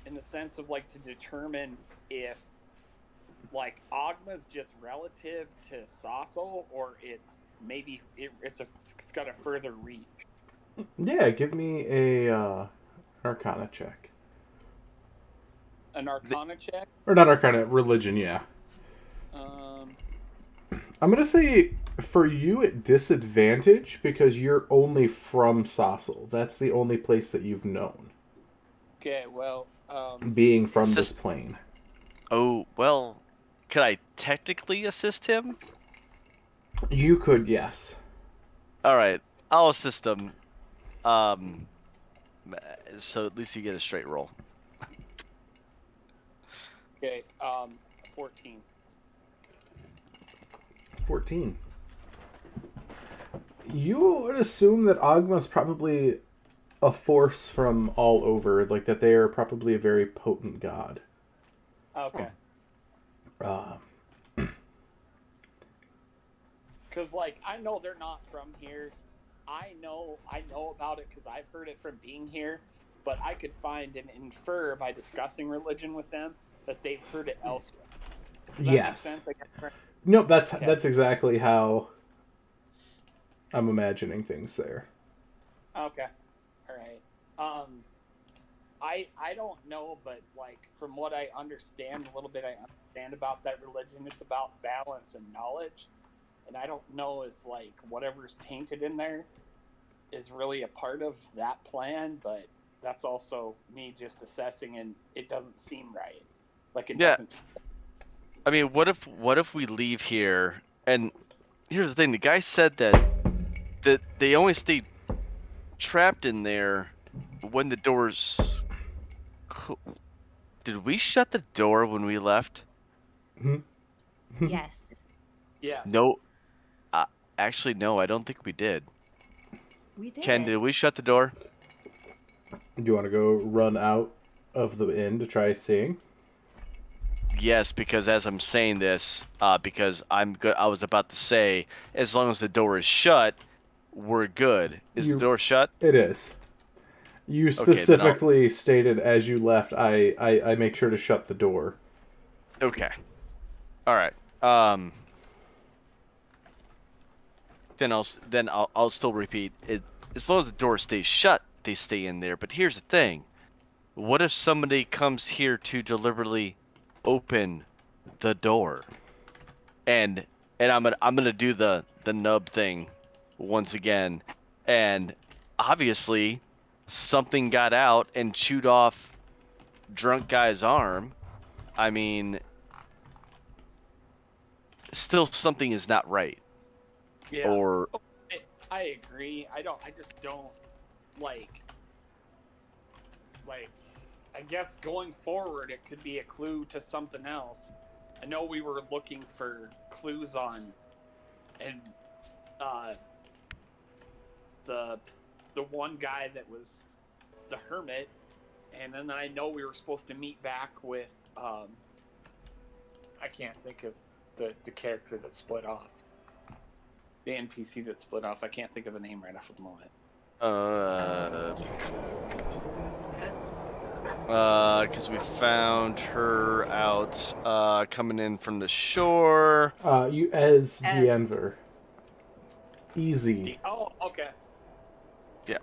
in the sense of like to determine if like Ogma's just relative to Sossal, or it's maybe it's got a further reach? Yeah, give me a Arcana check. An Arcana check? Or not Arcana, religion, yeah. I'm going to say for you at disadvantage because you're only from Sossal. That's the only place that you've known. Okay, well... being from this plane. Oh, well, could I technically assist him? You could, yes. Alright, I'll assist him. So at least you get a straight roll. Okay, 14. 14. You would assume that Ogma's probably a force from all over, like that they are probably a very potent god. Okay. Because, like, I know they're not from here. I know about it because I've heard it from being here, but I could find and infer by discussing religion with them that they've heard it elsewhere. Does that make sense? No, that's exactly how I'm imagining things there. Okay. All right. I don't know, but like from what I understand, a little bit I understand about that religion, it's about balance and knowledge. And I don't know is like whatever's tainted in there is really a part of that plan, but that's also me just assessing, and it doesn't seem right. Like it doesn't. I mean, what if we leave here? And here's the thing: the guy said that they only stay trapped in there when the doors. Did we shut the door when we left? Yes. Yes. No. Actually, no. I don't think we did. We did. Ken, did we shut the door? Do you want to go run out of the inn to try seeing? Yes, because as I'm saying this, because I was about to say, as long as the door is shut, we're good. Is the door shut? It is. You specifically stated as you left, I make sure to shut the door. Okay. All right. Then I'll still repeat it. As long as the door stays shut, they stay in there. But here's the thing: what if somebody comes here to deliberately open the door? And I'm gonna do the nub thing once again, and obviously something got out and chewed off drunk guy's arm. I mean, still something is not right. Yeah. Or I agree. I just don't like I guess going forward it could be a clue to something else. I know we were looking for clues on and the one guy that was the hermit, and then I know we were supposed to meet back with I can't think of the character that split off. The NPC that split off. I can't think of the name right off at the moment. Because we found her out coming in from the shore. You as Dienver. Easy. Oh, okay. Yeah.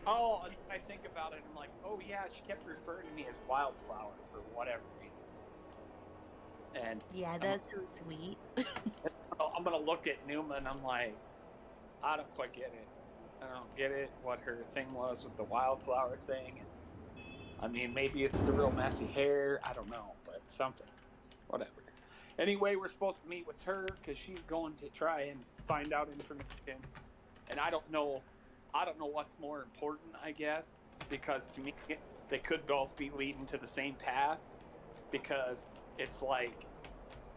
Oh, I think about it and I'm like, oh yeah, she kept referring to me as Wildflower for whatever reason. And yeah, that's so sweet. I'm gonna look at Numa and I'm like, I don't quite get it. I don't get it. What her thing was with the wildflower thing. And, I mean, maybe it's the real messy hair. I don't know, but something. Whatever. Anyway, we're supposed to meet with her because she's going to try and find out information. And I don't know I don't know what's more important, I guess, because to me, they could both be leading to the same path. Because it's like,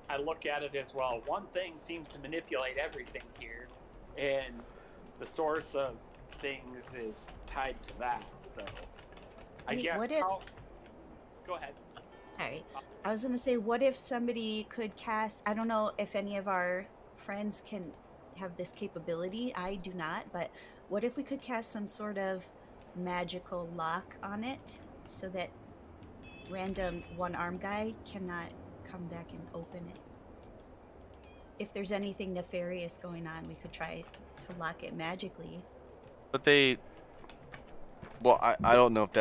I look at it as, well, one thing seems to manipulate everything here, and the source of things is tied to that. So, I Wait, guess what if? how. Go ahead. Sorry, I was gonna say, what if somebody could cast? I don't know if any of our friends can have this capability. I do not, but what if we could cast some sort of magical lock on it so that random one-arm guy cannot come back and open it? If there's anything nefarious going on, we could try to lock it magically. But well, I don't know if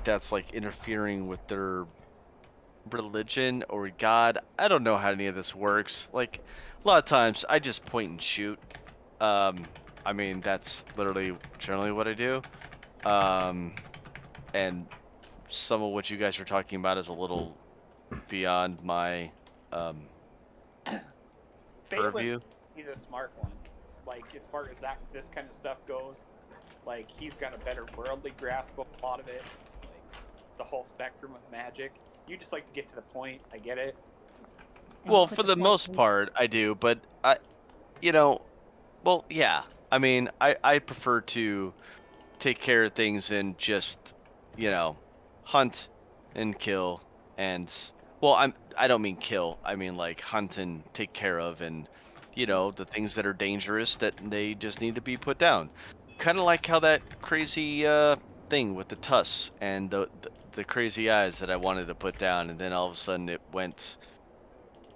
that's like interfering with their religion or God. I don't know how any of this works. Like, a lot of times I just point and shoot. I mean, that's literally generally what I do. And some of what you guys were talking about is a little beyond my Phelan's purview. he's a smart one. Like, as far as this kind of stuff goes, like, he's got a better worldly grasp of a lot of it. Like, the whole spectrum of magic. You just like to get to the point. I get it. And Well, put for the the point most in. part, I do, but you know, well, yeah. I mean, I prefer to take care of things and just, hunt and kill and well, I don't mean kill. I mean like hunt and take care of and the things that are dangerous that they just need to be put down. Kind of like how that crazy thing with the tusks and the crazy eyes that I wanted to put down and then all of a sudden it went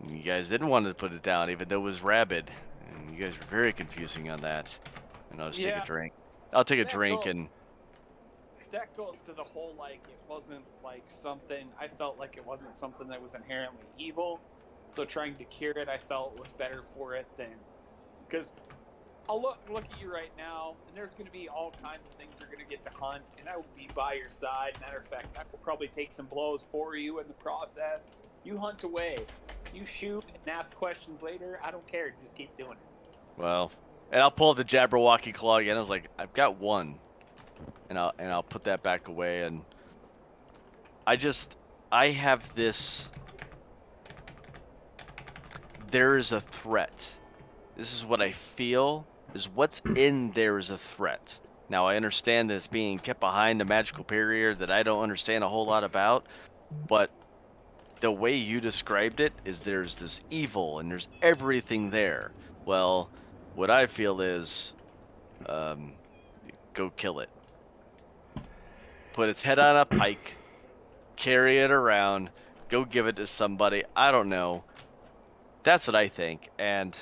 you guys didn't want to put it down even though it was rabid. And you guys were very confusing on that. And I'll just take a Yeah, drink. I'll take a that drink goes and that goes to the whole, like, it wasn't like something. I felt like it wasn't something that was inherently evil. So trying to cure it, I felt was better for it than because I'll look at you right now, and there's going to be all kinds of things you're going to get to hunt, and I will be by your side. Matter of fact, I will probably take some blows for you in the process. You hunt away, you shoot and ask questions later. I don't care. Just keep doing it. well, and I'll pull the Jabberwocky claw again. I was like, I've got one, and I'll put that back away. And I have this. There is a threat. This is what I feel. Is what's in there is a threat. Now I understand that it's being kept behind a magical barrier that I don't understand a whole lot about, but the way you described it is there's this evil and there's everything there. Well, what I feel is, um, go kill it. Put its head on a pike, carry it around, go give it to somebody. I don't know. That's what I think. And,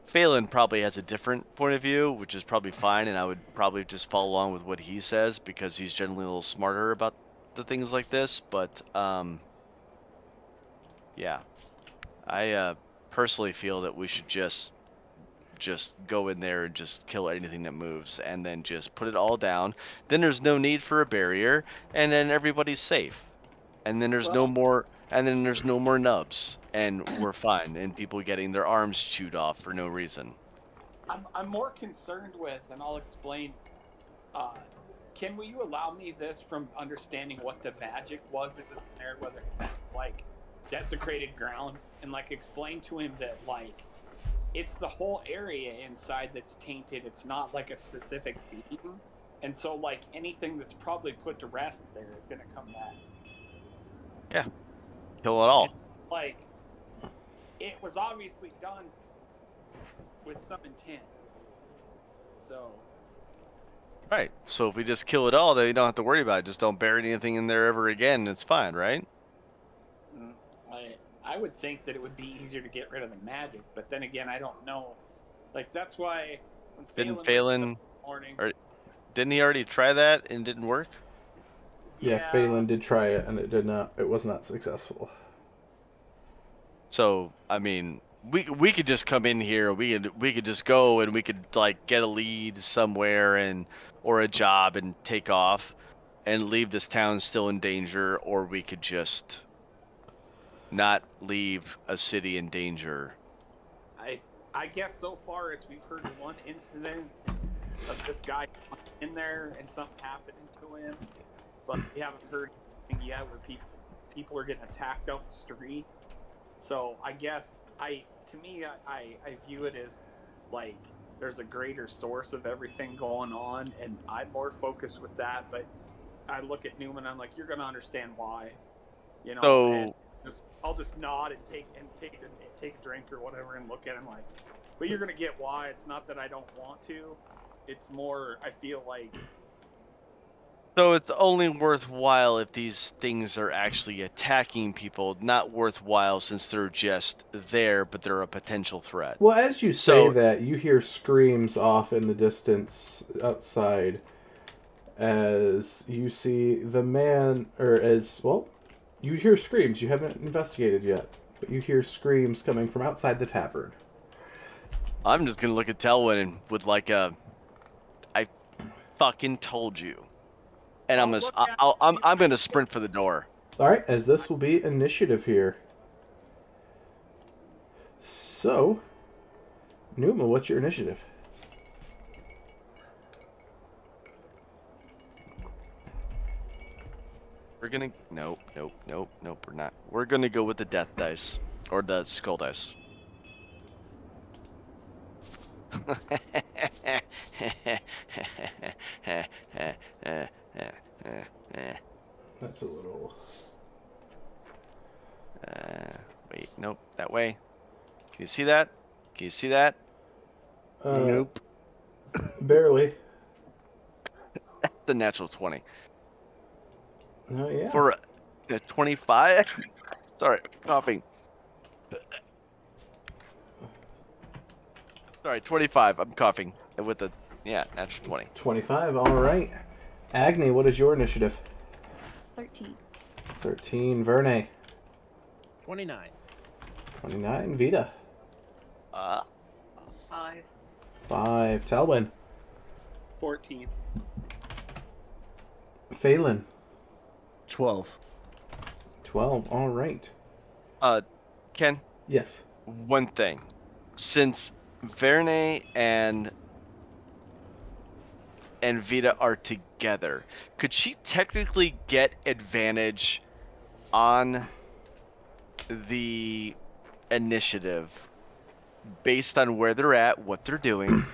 Phelan probably has a different point of view, which is probably fine, and I would probably just follow along with what he says because he's generally a little smarter about the things like this. But, yeah, I personally feel that we should just go in there and just kill anything that moves and then just put it all down. Then there's no need for a barrier and then everybody's safe. And then Well, there's no more nubs and we're fine and people getting their arms chewed off for no reason. I'm more concerned with, and I'll explain. Uh, can you allow me this from understanding what the magic was that was there, whether like desecrated ground, and like explain to him that like it's the whole area inside that's tainted. It's not like a specific being, and so like anything that's probably put to rest there is going to come back. Yeah. Kill it And all. like it was obviously done with some intent. So Right. So if we just kill it all, then you don't have to worry about it. Just don't bury anything in there ever again. It's fine, right? mm, I would think that it would be easier to get rid of the magic, but then again, I don't know. Like that's why when Didn't Phelan Phelan morning, or didn't he already try that and it didn't work? Yeah, Phelan did try it, and it did not. It was not successful. So, I mean, we could just come in here. We could just go and we could like get a lead somewhere and or a job and take off and leave this town still in danger, or we could just not leave a city in danger. I guess so far it's we've heard one incident of this guy in there and something happening to him, but we haven't heard anything yet where people are getting attacked out the street. So I guess I view it as like there's a greater source of everything going on, and I'm more focused with that. But I look at Newman, I'm like, you're gonna understand why, and I'll just nod and take a drink or whatever and look at him like, but you're gonna get why. It's not that I don't want to. It's more I feel like. So it's only worthwhile if these things are actually attacking people, not worthwhile since they're just there, but they're a potential threat. Well, as you say that, you hear screams off in the distance outside as you see the man, you hear screams. You haven't investigated yet, but you hear screams coming from outside the tavern. I'm just going to look at Telwyn and with like I fucking told you. And I'm going to sprint for the door. All right, as this will be initiative here. So, Numa, what's your initiative? We're going to... Nope, we're not. We're going to go with the death dice. Or the skull dice. That's a little... Wait, nope, that way. Can you see that? Nope. Barely. That's the natural 20. Oh, yeah. For a 25? Sorry, coughing. Sorry, 25. I'm coughing. With a, natural 20. 25, all right. Agni, what is your initiative? 13. 13, Verne. 29. 29, Vita. 5. 5, Talwyn. 14. Phelan. 12. 12, all right. Ken? Yes. One thing. Since Verne and Vita are together, could she technically get advantage on the initiative based on where they're at, what they're doing,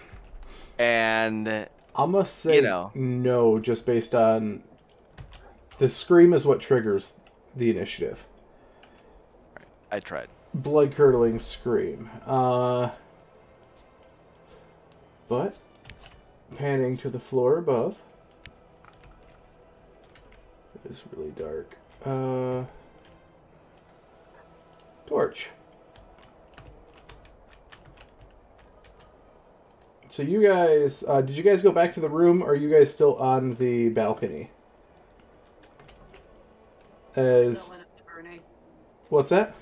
and I'm gonna say no, just based on the scream is what triggers the initiative. I tried. Blood curdling scream. But panning to the floor above. It is really dark. Torch. So you guys, did you guys go back to the room, or are you guys still on the balcony? That went up to Verne. What's that?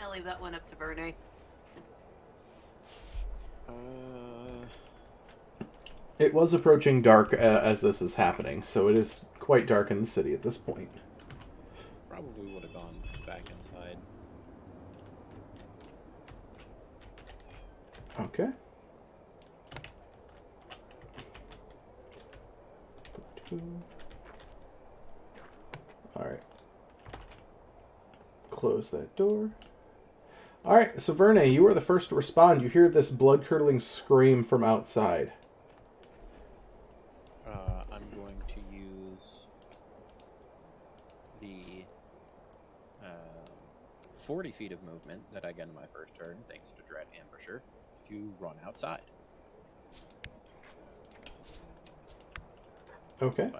I'll leave that one up to Verne. It was approaching dark as this is happening, so it is quite dark in the city at this point. Probably would have gone back inside. Okay. Alright. Close that door. Alright, so Verne, you are the first to respond. You hear this blood-curdling scream from outside. I'm going to use the 40 feet of movement that I get in my first turn, thanks to Dread Ambusher, to run outside. Okay.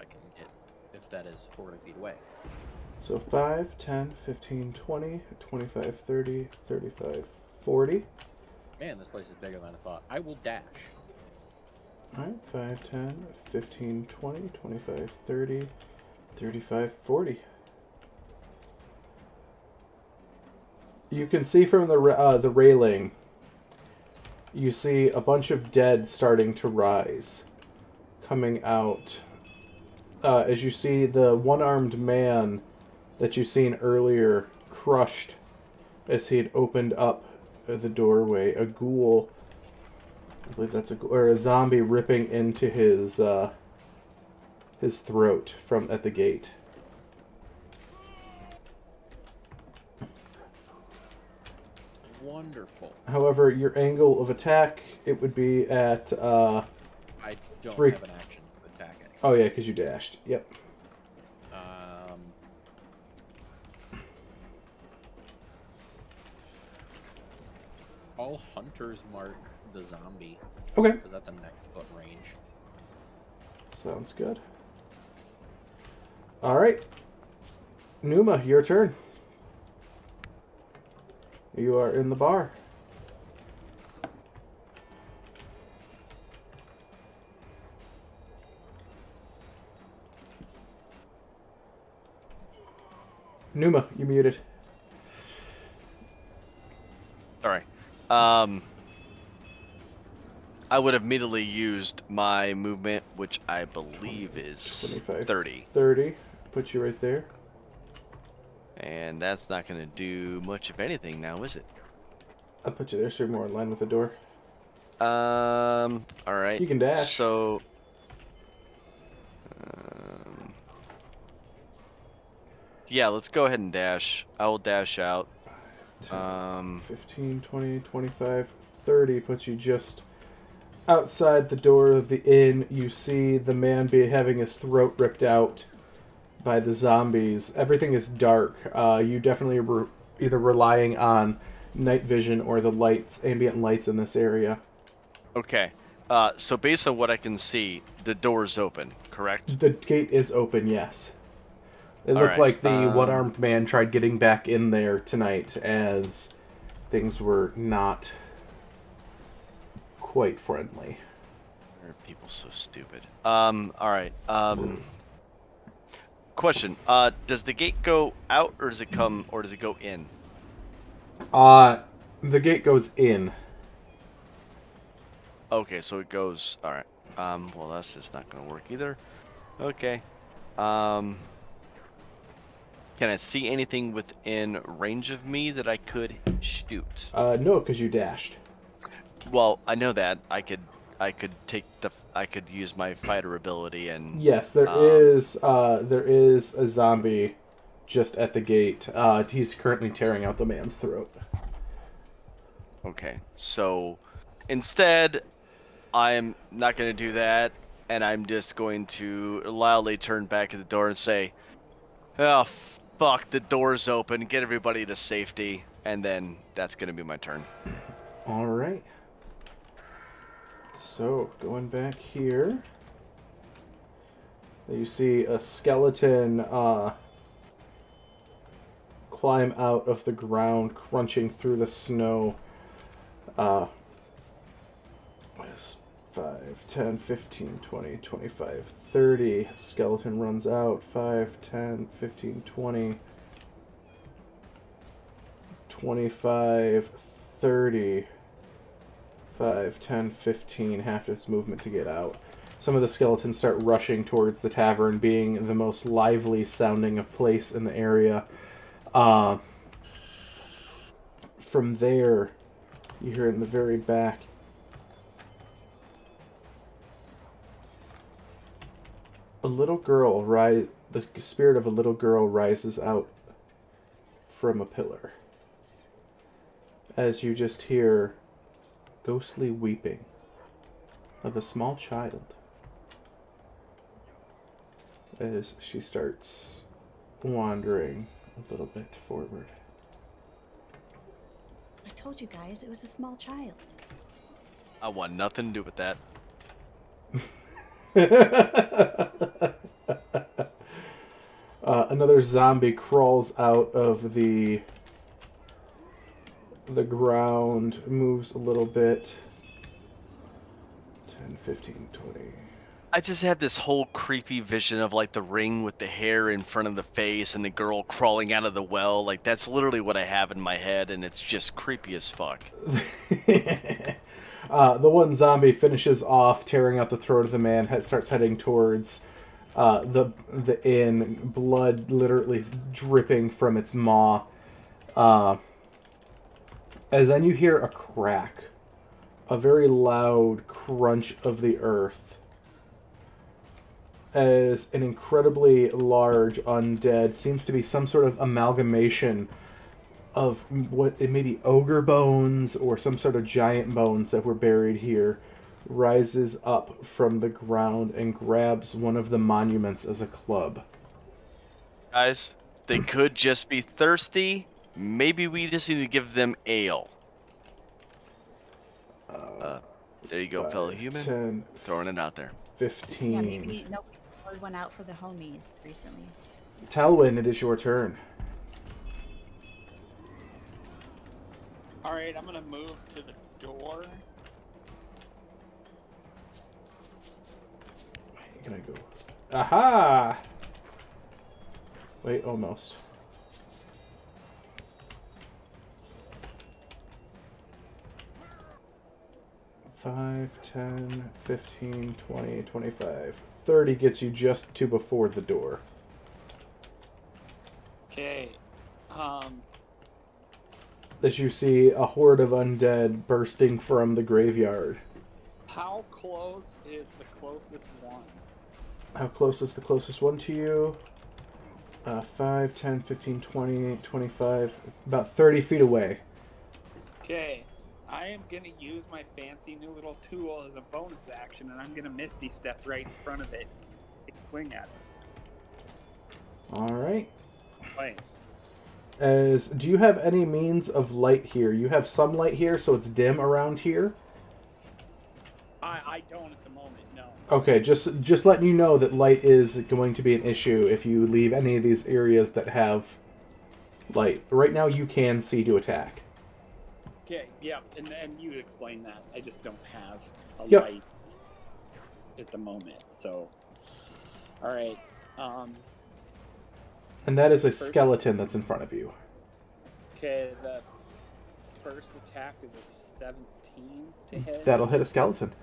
If that is 40 feet away. So 5, 10, 15, 20, 25, 30, 35, 40. Man, this place is bigger than I thought. I will dash. Alright, 5, 10, 15, 20, 25, 30, 35, 40. You can see from the railing, you see a bunch of dead starting to rise, coming out. As you see the one-armed man that you've seen earlier crushed as he had opened up the doorway, a ghoul I believe that's a zombie ripping into his throat from at the gate. Wonderful. However, your angle of attack, it would be at I don't 3. have an action to attack it. Oh yeah, because you dashed. Yep. All hunters mark the zombie Okay. because that's a 9-foot range. Sounds good. All right. Numa, your turn. You are in the bar. Numa, you muted. Sorry. I would have immediately used my movement, which I believe is 25. 30. 30. Put you right there. And that's not going to do much of anything now, is it? I'll put you there so you're more in line with the door. All right. You can dash. So, let's go ahead and dash. I will dash out. 15, 20, 25, 30 puts you just outside the door of the inn. You see the man having his throat ripped out by the zombies. Everything is dark. You definitely either relying on night vision or the ambient lights in this area. Okay. So based on what I can see, the door's open, correct? The gate is open, yes. It All looked right, like the one-armed man tried getting back in there tonight as things were not quite friendly. Why are people so stupid? All right. Question. Does the gate go out or does it go in? The gate goes in. Okay, so it goes. All right. Well, that's just not gonna work either. Okay. Can I see anything within range of me that I could shoot? No, because you dashed. Well, I know that. I could use my fighter ability and. Yes, there is a zombie just at the gate. He's currently tearing out the man's throat. Okay, so instead, I'm not going to do that, and I'm just going to loudly turn back at the door and say, "Oh, fuck, the door's open. Get everybody to safety." And then that's going to be my turn. All right. So, going back here, you see a skeleton climb out of the ground, crunching through the snow. 5, 10, 15, 20, 25, 30. Skeleton runs out. 5, 10, 15, 20, 25, 30. 5, 10, 15. Half its movement to get out. Some of the skeletons start rushing towards the tavern, being the most lively sounding of place in the area. From there, you hear in the very back, a little girl the spirit of a little girl rises out from a pillar. As you just hear ghostly weeping of a small child as she starts wandering a little bit forward. I told you guys it was a small child. I want nothing to do with that. Another zombie crawls out of the ground, moves a little bit. 10, 15, 20. I just had this whole creepy vision of like the ring with the hair in front of the face and the girl crawling out of the well. Like that's literally what I have in my head, and it's just creepy as fuck. The one zombie finishes off tearing out the throat of the man, starts heading towards the inn, blood literally dripping from its maw. As then you hear a crack a very loud crunch of the earth as an incredibly large undead, seems to be some sort of amalgamation of what it may be ogre bones or some sort of giant bones that were buried here, rises up from the ground and grabs one of the monuments as a club. Guys, they could just be thirsty. Maybe we just need to give them ale. There you go, fellow 5, human. 10, Throwing it out there. 15. Yeah, maybe nobody poured one out for the homies recently. Talwyn, it is your turn. All right, I'm gonna move to the door. Wait, can I go? Aha! Wait, almost. Five, 10, 15, 20, 25. 30 gets you just to before the door. Okay. As you see a horde of undead bursting from the graveyard. How close is the closest one? How close is the closest one to you? 5, 10, 15, 20, 25. About 30 feet away. Okay. I am gonna use my fancy new little tool as a bonus action, and I'm gonna Misty Step right in front of it. Take a swing at it. Alright. Thanks. Do you have any means of light here? You have some light here, so it's dim around here. I don't at the moment, no. Okay, just letting you know that light is going to be an issue if you leave any of these areas that have light. Right now, you can see to attack. Okay, yeah, and you explained that. I just don't have a Yep. light at the moment, so. Alright, And that is a skeleton that's in front of you. okay, the first attack is a 17 to hit. That'll hit a skeleton.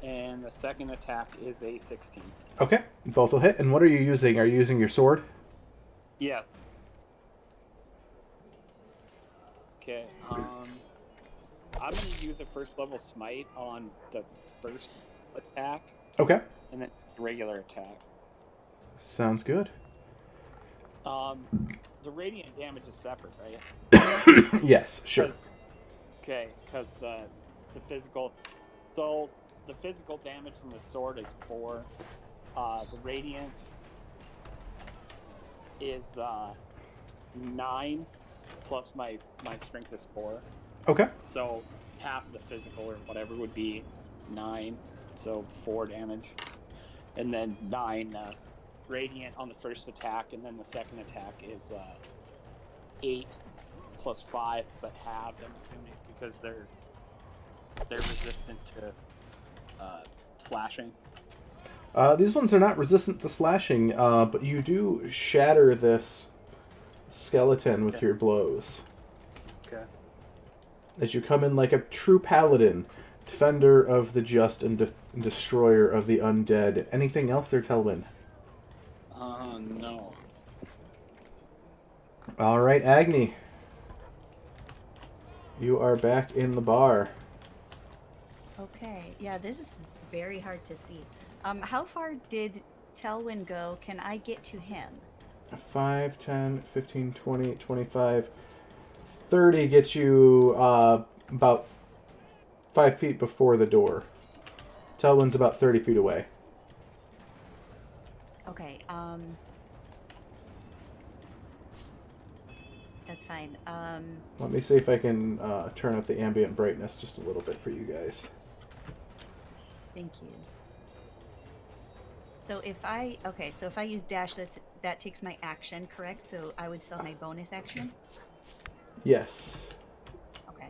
And the second attack is a 16. Okay, both will hit. And what are you using? Are you using your sword? Yes. Okay, I'm going to use a first level smite on the first attack, Okay, and then regular attack. sounds good. The radiant damage is separate, right? Yes, sure. Okay, because the physical, so the physical damage from the sword is 4. The radiant is 9, plus my strength is 4. Okay. So half of the physical or whatever would be 9, so 4 damage, and then 9 radiant on the first attack, and then the second attack is 8 plus 5, but halved, I'm assuming, because they're resistant to slashing. These ones are not resistant to slashing, but you do shatter this skeleton with your blows. Okay. As you come in like a true paladin, defender of the just and destroyer of the undead. Anything else there, Telwyn? No. Alright, Agni. You are back in the bar. Okay, yeah, this is very hard to see. How far did Telwyn go? Can I get to him? 5, 10, 15, 20, 25, 30 gets you about 5 feet before the door. Telwyn's about 30 feet away. Okay, that's fine. Let me see if I can turn up the ambient brightness just a little bit for you guys. Thank you. So if I use dash, that takes my action, correct? So I would sell my bonus action? Yes. Okay.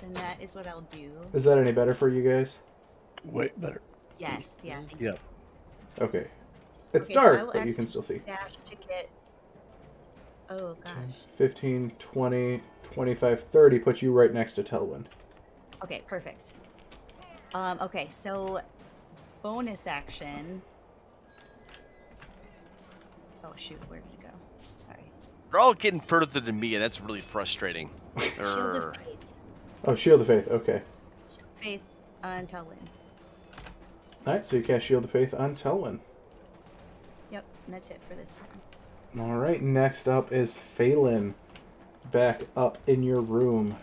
Then that is what I'll do. Is that any better for you guys? Way better. Yes, yeah. Thank Yep. Okay. It's Okay, so I dark, will but you can actually still see. Dash to get. Oh 10, gosh. 15, 20, 25, 30 puts you right next to Telwyn. Okay, perfect. Okay, so bonus action. Oh shoot, where did it go? Sorry. They're all getting further than me, and that's really frustrating. Shield of Faith. Oh, Shield of Faith, okay. Faith on Telwyn. Alright, so you cast Shield of Faith on Telwyn. Yep, and that's it for this one. Alright, next up is Phelan. Back up in your room.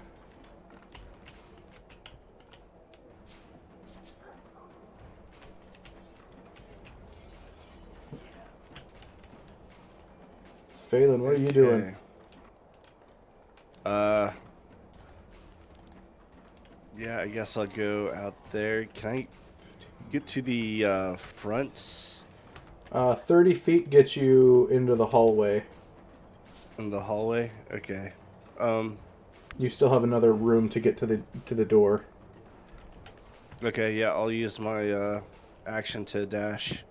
Phelan, what are you doing? Yeah, I guess I'll go out there. Can I get to the front 30 feet gets you into the hallway. in the hallway? Okay. You still have another room to get to the door. Okay, yeah, I'll use my action to dash.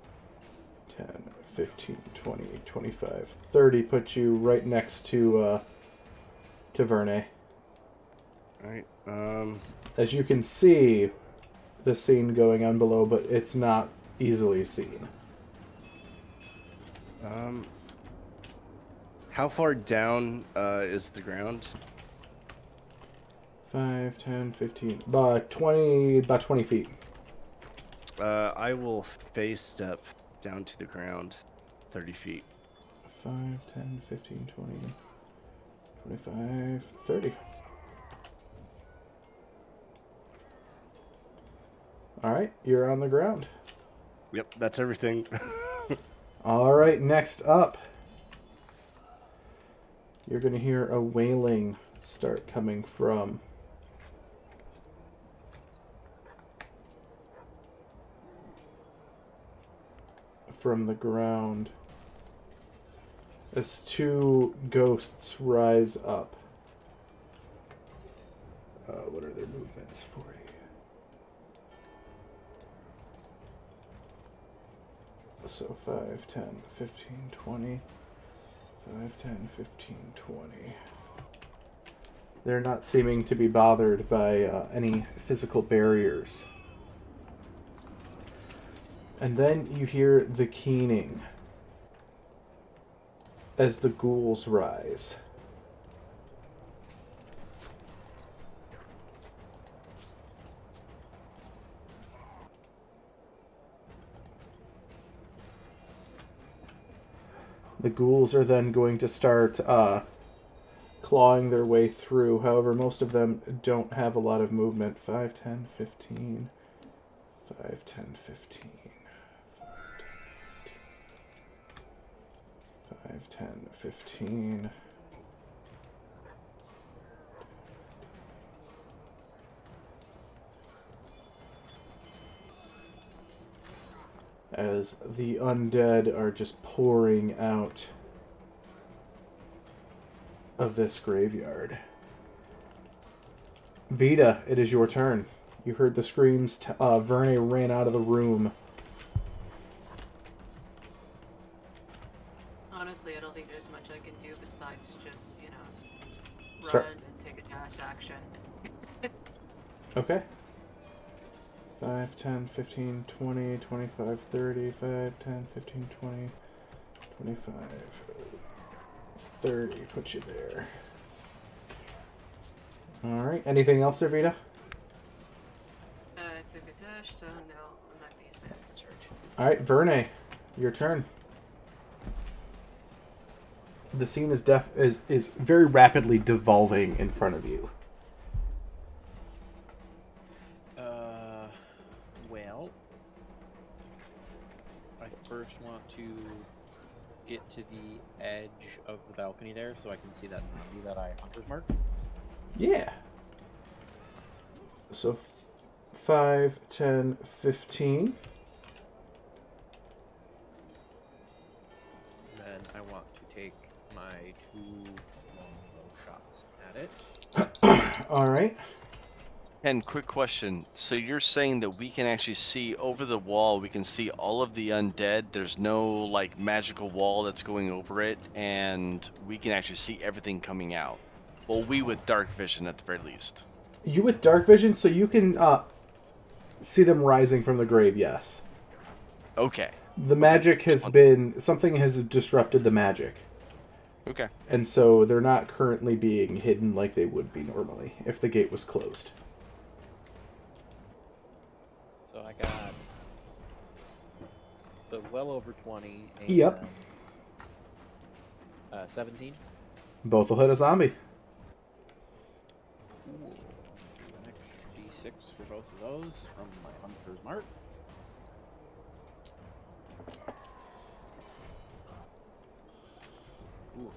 10, 15, 20, 25, 30 puts you right next to Verne. Alright, As you can see the scene going on below, but it's not easily seen. how far down is the ground? 5, 10, 15, about 20 feet. I will face step down to the ground, 30 feet. 5, 10, 15, 20, 25, 30. Alright, you're on the ground. Yep, that's everything. Alright, next up. You're going to hear a wailing start coming from the ground as two ghosts rise up. What are their movements? 40. So 5, 10, 15, 20. 5, 10, 15, 20. They're not seeming to be bothered by any physical barriers. And then you hear the keening as the ghouls rise. The ghouls are then going to start clawing their way through. However, most of them don't have a lot of movement. 5, 10, 15. 5, 10, 15. 5, 10, 15. As the undead are just pouring out of this graveyard. Vita, it is your turn. You heard the screams. Verne ran out of the room. Honestly, I don't think there's much I can do besides just, run Start. and take a dash action. Okay. 5, 10, 15, 20, 25, 30, 5, 10, 15, 20, 25, 30. Put you there. Alright, anything else there, Vita? I took a dash, so no, I'm not going to use my action charge. Alright, Verne, your turn. The scene is very rapidly devolving in front of you. Well, I first want to get to the edge of the balcony there so I can see that zombie that I hunter's marked. Yeah. So 5, 10, 15. Then I want to take my 2 longbow shots at it. Alright. And quick question. So you're saying that we can actually see over the wall, we can see all of the undead. There's no magical wall that's going over it, and we can actually see everything coming out. Well, we with dark vision at the very least. You with dark vision, so you can see them rising from the grave, yes. Okay. The magic has been... Something has disrupted the magic. Okay. And so they're not currently being hidden like they would be normally if the gate was closed. So well over 20. And, Yep. 17. Both will hit a zombie. Ooh. An extra d6 for both of those from my Hunter's Mark. Oof.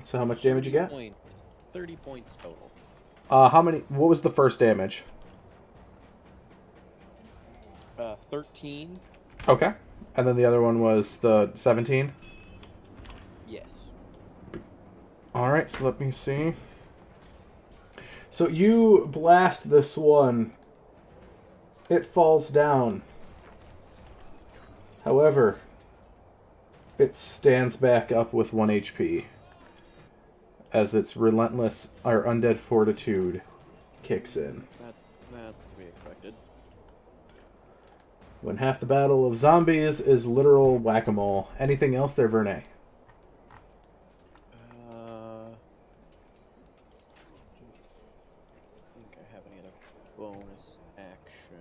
So how much damage you get? 30 points total. How many? What was the first damage? 13. Okay. And then the other one was the 17? Yes. Alright, so let me see. So you blast this one. It falls down. However, it stands back up with 1 HP. As its relentless, or undead fortitude kicks in. That's to be expected. When half the battle of zombies is literal whack-a-mole. Anything else there, Vernay? I think I have any other bonus actions.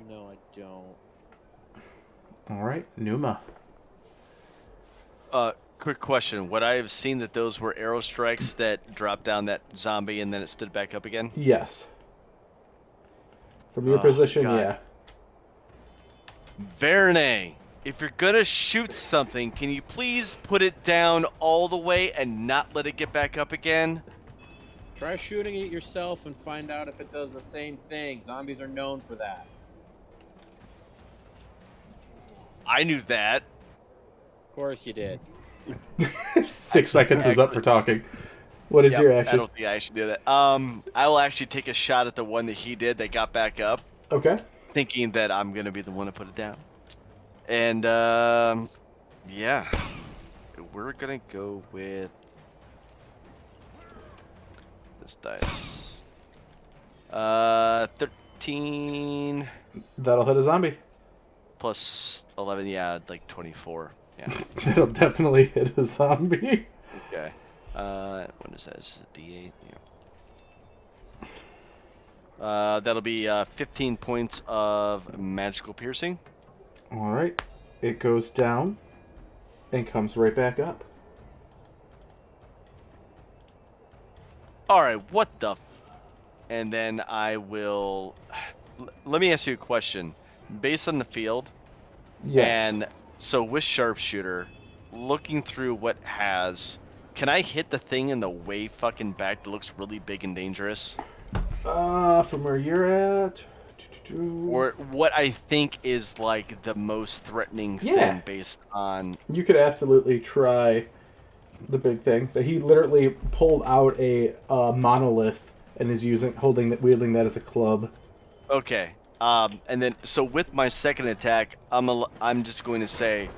No, I don't. Alright, Numa. Quick question. Would I have seen that those were arrow strikes that dropped down that zombie and then it stood back up again? Yes. From your Oh, position, God. yeah. Vernay, if you're gonna shoot something, can you please put it down all the way and not let it get back up again? Try shooting it yourself and find out if it does the same thing. Zombies are known for that. I knew that. Of course you did. 6 seconds is up for talking. What is Yep, your I action? don't think I actually do that. I will actually take a shot at the one that he did that got back up, Okay. thinking that I'm gonna be the one to put it down. And yeah, we're gonna go with this dice. 13 That'll hit a zombie. plus 11, yeah, like 24. Yeah. That'll definitely hit a zombie. Okay. What is that? Is it D8? Yeah. That'll be 15 points of magical piercing. Alright. It goes down and comes right back up. Alright, what the and then I will let me ask you a question. Based on the field, Yes. and so with sharpshooter, looking through what it has, can I hit the thing in the way fucking back that looks really big and dangerous? From where you're at... Or what I think is like the most threatening Yeah. thing based on... You could absolutely try the big thing. That he literally pulled out a monolith and is wielding that as a club. Okay. And then, so with my second attack, I'm just going to say,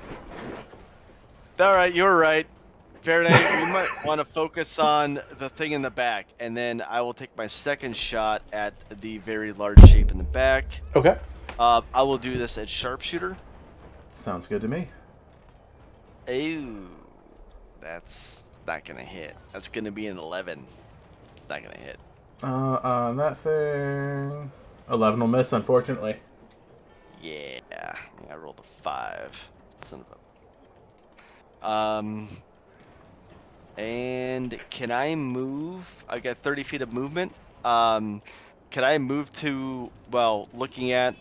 alright, you're right. Faraday, we might want to focus on the thing in the back. And then I will take my second shot at the very large shape in the back. Okay. I will do this at sharpshooter. Sounds good to me. Ooh, that's not going to hit. That's going to be an 11. It's not going to hit. On that thing... 11 will miss, unfortunately. Yeah, I rolled a 5. Son of a... And can I move? I got 30 feet of movement. Can I move to, well, looking at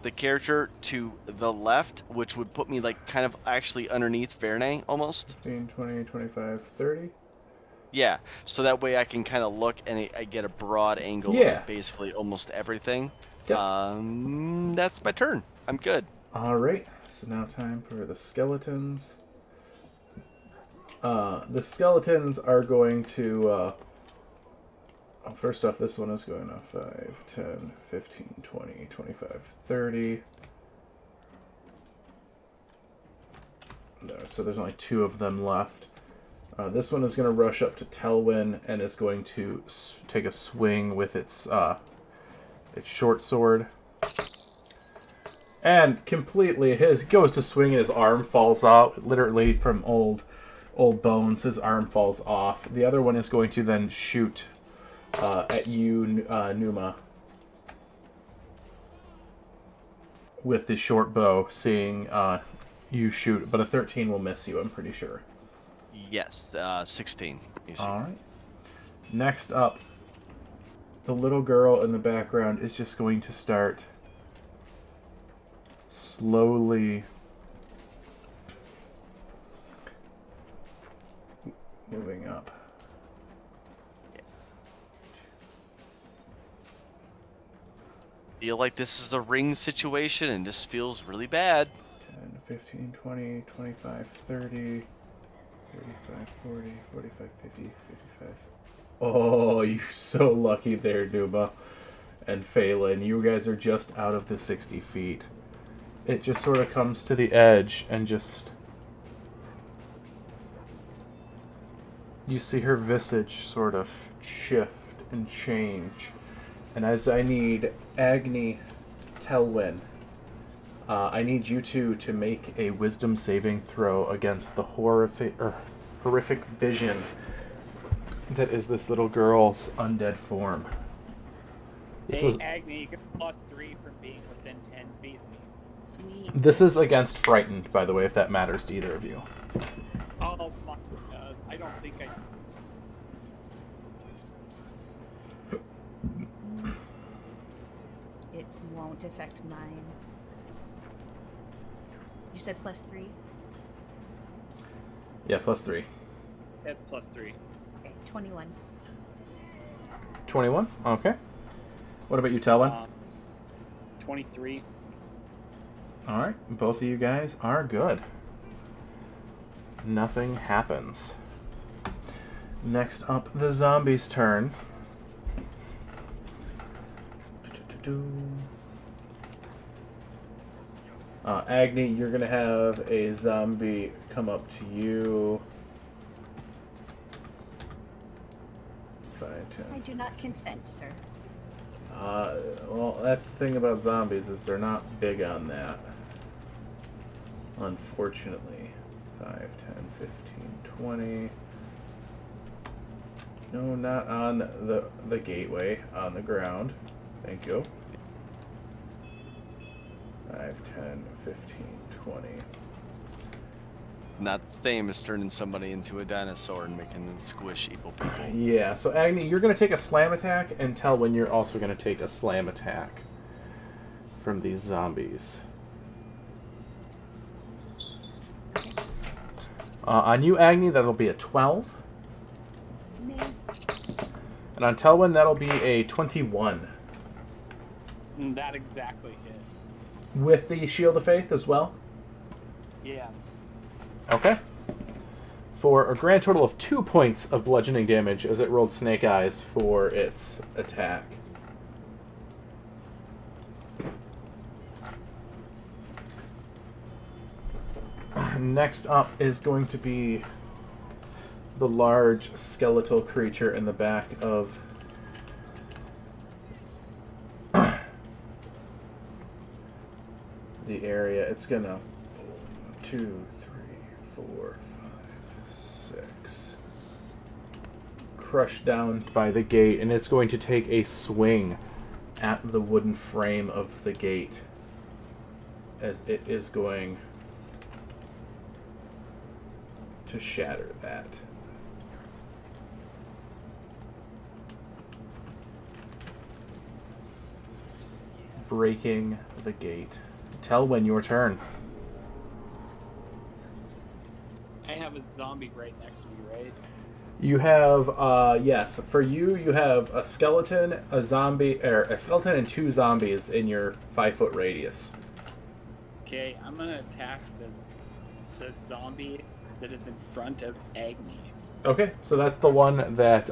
the character to the left, which would put me like kind of actually underneath Vernay almost? 15, 20, 25, 30. Yeah, so that way I can kind of look and I get a broad angle Yeah. of basically almost everything. Yep. That's my turn. I'm good. Alright, so now time for the skeletons. The skeletons are going to... first off, this one is going off 5, 10, 15, 20, 25, 30. No, so there's only 2 of them left. This one is going to rush up to Telwyn and is going to take a swing with its short sword. And completely, his goes to swing and his arm falls out, literally from old bones. His arm falls off. The other one is going to then shoot at you, Numa, with the short bow, seeing you shoot. But a 13 will miss you, I'm pretty sure. Yes, 16. All right. Next up, the little girl in the background is just going to start slowly moving up. Feel like this is a ring situation, and this feels really bad. 10, 15, 20, 25, 30, 35, 40, 45, 50, 55. Oh, you're so lucky there, Numa and Phelan. You guys are just out of the 60 feet. It just sort of comes to the edge and just... You see her visage sort of shift and change. And as I need Agni, Telwyn, I need you two to make a wisdom saving throw against the horrific vision that is this little girl's undead form. Agni, you get +3 from being within 10 feet of me. Sweet. This is against frightened, by the way, if that matters to either of you. Oh my goodness, I don't think I... It won't affect mine. You said +3? Yeah, +3. That's +3. Okay, 21. 21? Okay. What about you, Telwyn? 23. Alright, both of you guys are good. Nothing happens. Next up, the zombie's turn. Agni, you're going to have a zombie come up to you. 5, 10. I do not consent, sir. Well, that's the thing about zombies, is they're not big on that. Unfortunately. 5, 10, 15, 20. No, not on the gateway, on the ground. Thank you. 5, 10, 15, 20. Not the same as turning somebody into a dinosaur and making them squish evil people. Yeah, so Agni, you're going to take a slam attack, and Telwyn, you're also going to take a slam attack from these zombies. On you, Agni, that'll be a 12. Miss. And on Telwyn, that'll be a 21. That exactly hit. With the Shield of Faith as well? Yeah. Okay. For a grand total of 2 points of bludgeoning damage as it rolled Snake Eyes for its attack. Next up is going to be the large skeletal creature in the back of the area. It's gonna 2, 3, 4, 5, 6 crushed down by the gate, and it's going to take a swing at the wooden frame of the gate as it is going to shatter that. Breaking the gate. Telwyn, your turn. I have a zombie right next to me, right? You have, yes, for you, you have a skeleton, a zombie, or a skeleton and 2 zombies in your 5-foot radius. Okay, I'm gonna attack the zombie that is in front of Agni. Okay, so that's the one that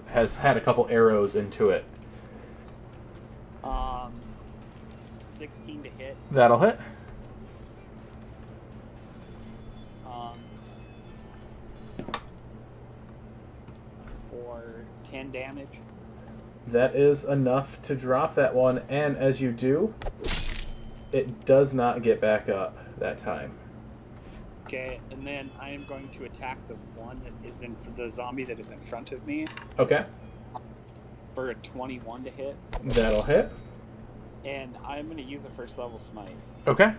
has had a couple arrows into it. 16 to hit. That'll hit. For 10 damage. That is enough to drop that one, and as you do, It does not get back up that time. Okay, and then I am going to attack the one that is the zombie that is in front of me Okay. for a 21 to hit, That'll hit. and I'm going to use a first level smite. Okay.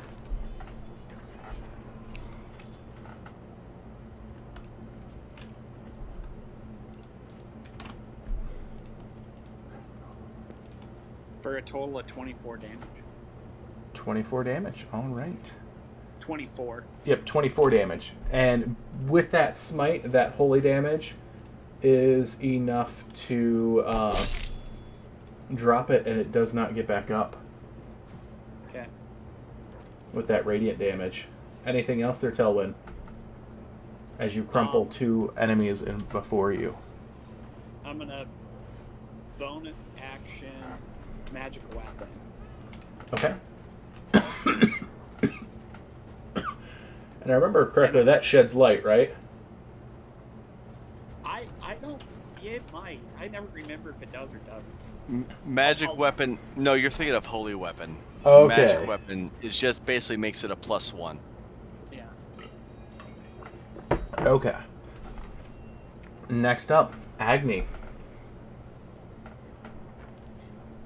For a total of 24 damage. 24 damage. All right. 24. Yep, 24 damage. And with that smite, that holy damage is enough to drop it, and it does not get back up Okay. with that radiant damage. Anything else there, Telwyn? As you crumple two enemies in before you. I'm going to bonus action magic weapon. Okay. And I remember correctly, that sheds light, right? I don't. It might. I never remember if it does or doesn't. Magic weapon. No, you're thinking of holy weapon. Okay. Magic weapon is just basically makes it a +1. Yeah. Okay. Next up, Agni.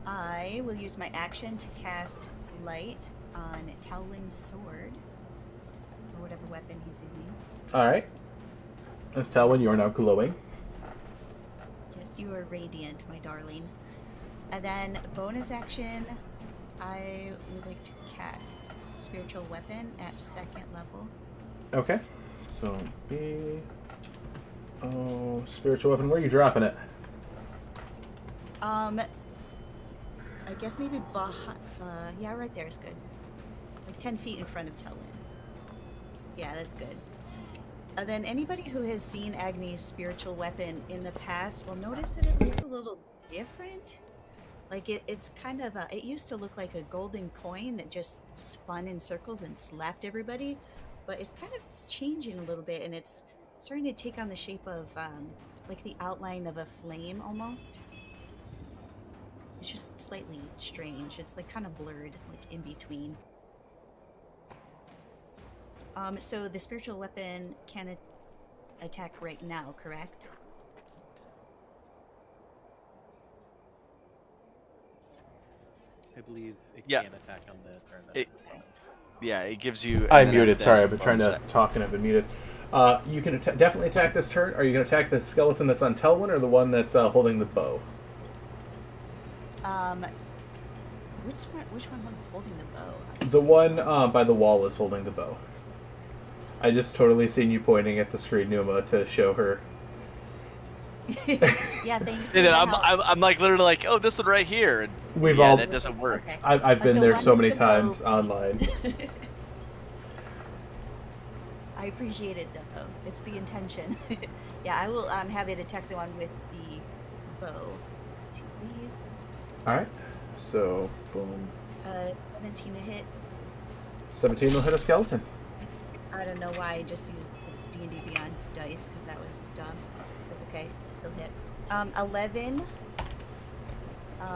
I will use my action to cast light on Talwyn's sword, or whatever weapon he's using. All right. Let's tell when you are now glowing. Yes, you are radiant, my darling. And then bonus action, I would like to cast spiritual weapon at 2nd level. Okay. So spiritual weapon. Where are you dropping it? I guess maybe behind. Yeah, right there is good. Like 10 feet in front of Telwyn. Yeah, that's good. Then anybody who has seen Agni's spiritual weapon in the past will notice that it looks a little different. Like it's kind of it used to look like a golden coin that just spun in circles and slapped everybody, but it's kind of changing a little bit, and it's starting to take on the shape of like the outline of a flame almost. It's just slightly strange. It's like kind of blurred, like in between. So the spiritual weapon can attack right now, correct? I believe it Yeah. can attack on the turn. Yeah, it gives you. I'm and then muted. after that, Sorry, you I've been trying to bonus talk and I've been muted. You can definitely attack this turn. Are you going to attack the skeleton that's on Telwyn or the one that's holding the bow? Which one was holding the bow? The one by the wall is holding the bow. I just totally seen you pointing at the screen, Numa, to show her. Yeah, thanks. And then I'm like literally like, oh, this one right here. And We've yeah, all. that doesn't work. Okay. I've been The there one so with many the bow, times please. online. I appreciate it though. It's the intention. Yeah, I will have it attack the one with the bow. 2, please. All right. So, boom. 17 to hit. 17 will hit a skeleton. I don't know why I just used the D&D Beyond dice, because that was dumb. It's okay. It still hit. 11.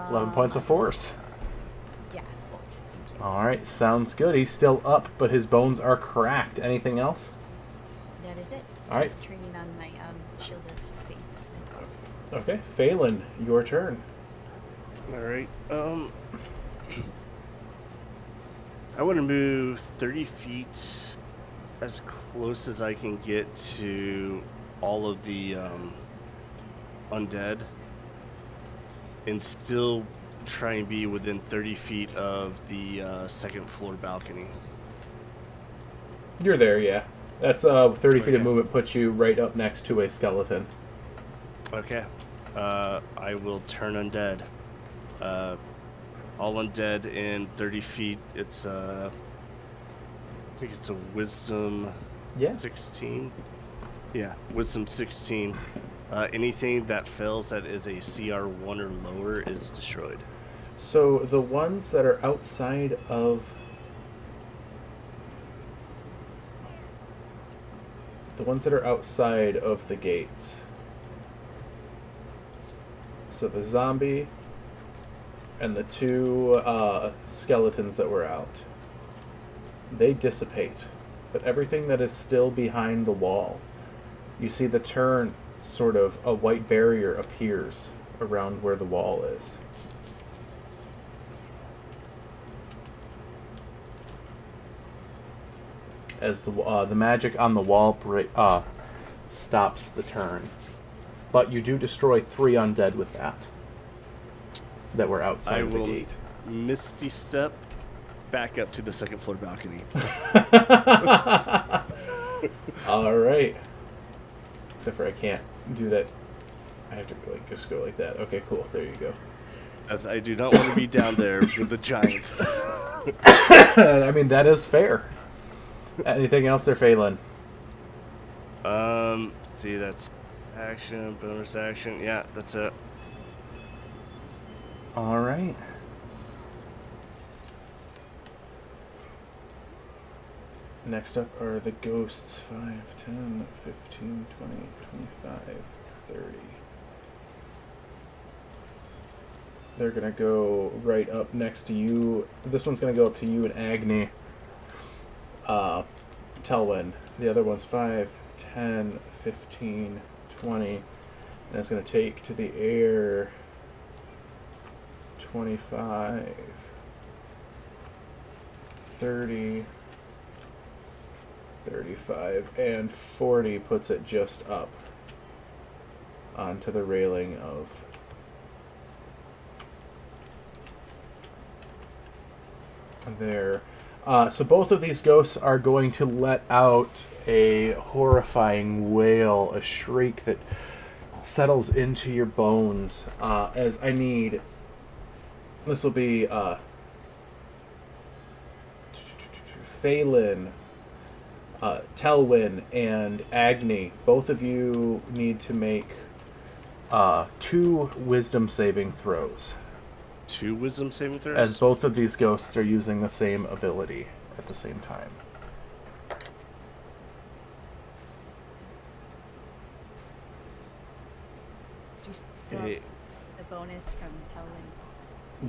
11 points of force. Yeah, force. Thank you. All right, sounds good. He's still up, but his bones are cracked. Anything else? That is it. All right. I'm training on my shield of faith as well. Okay, Phelan, your turn. All right. I want to move 30 feet as close as I can get to all of the undead, and still try and be within 30 feet of the 2nd floor balcony. You're there, yeah. That's 30 feet of Okay. movement puts you right up next to a skeleton. Okay. I will turn undead. All undead in 30 feet. It's I think it's a wisdom Yeah. 16. Yeah, wisdom 16. Anything that fails that is a CR 1 or lower is destroyed. So the ones that are outside of the gates. So the zombie and the two skeletons that were out. they dissipate. But everything that is still behind the wall, you see the turn, sort of a white barrier appears around where the wall is. As the magic on the wall stops the turn. But you do destroy 3 undead with that were outside I of the will gate. misty step back up to the second floor balcony. All right. Except for I can't do that. I have to just go like that. Okay, cool. There you go. As I do not want to be down there with the giants. I mean, that is fair. Anything else there, Phelan? See, that's action, bonus action. Yeah, that's it. All right. Next up are the ghosts. 5, 10, 15, 20, 25, 30. They're going to go right up next to you. This one's going to go up to you and Agni. Telwyn. The other one's 5, 10, 15, 20. And it's going to take to the air 25, 30, 35, and 40 puts it just up onto the railing of there. So both of these ghosts are going to let out a horrifying wail, a shriek that settles into your bones. As I need, this will be Phelan, Telwyn, and Agni. Both of you need to make 2 wisdom saving throws. 2 wisdom saving throws? As both of these ghosts are using the same ability at the same time. Just Hey. the bonus from Telwyn's.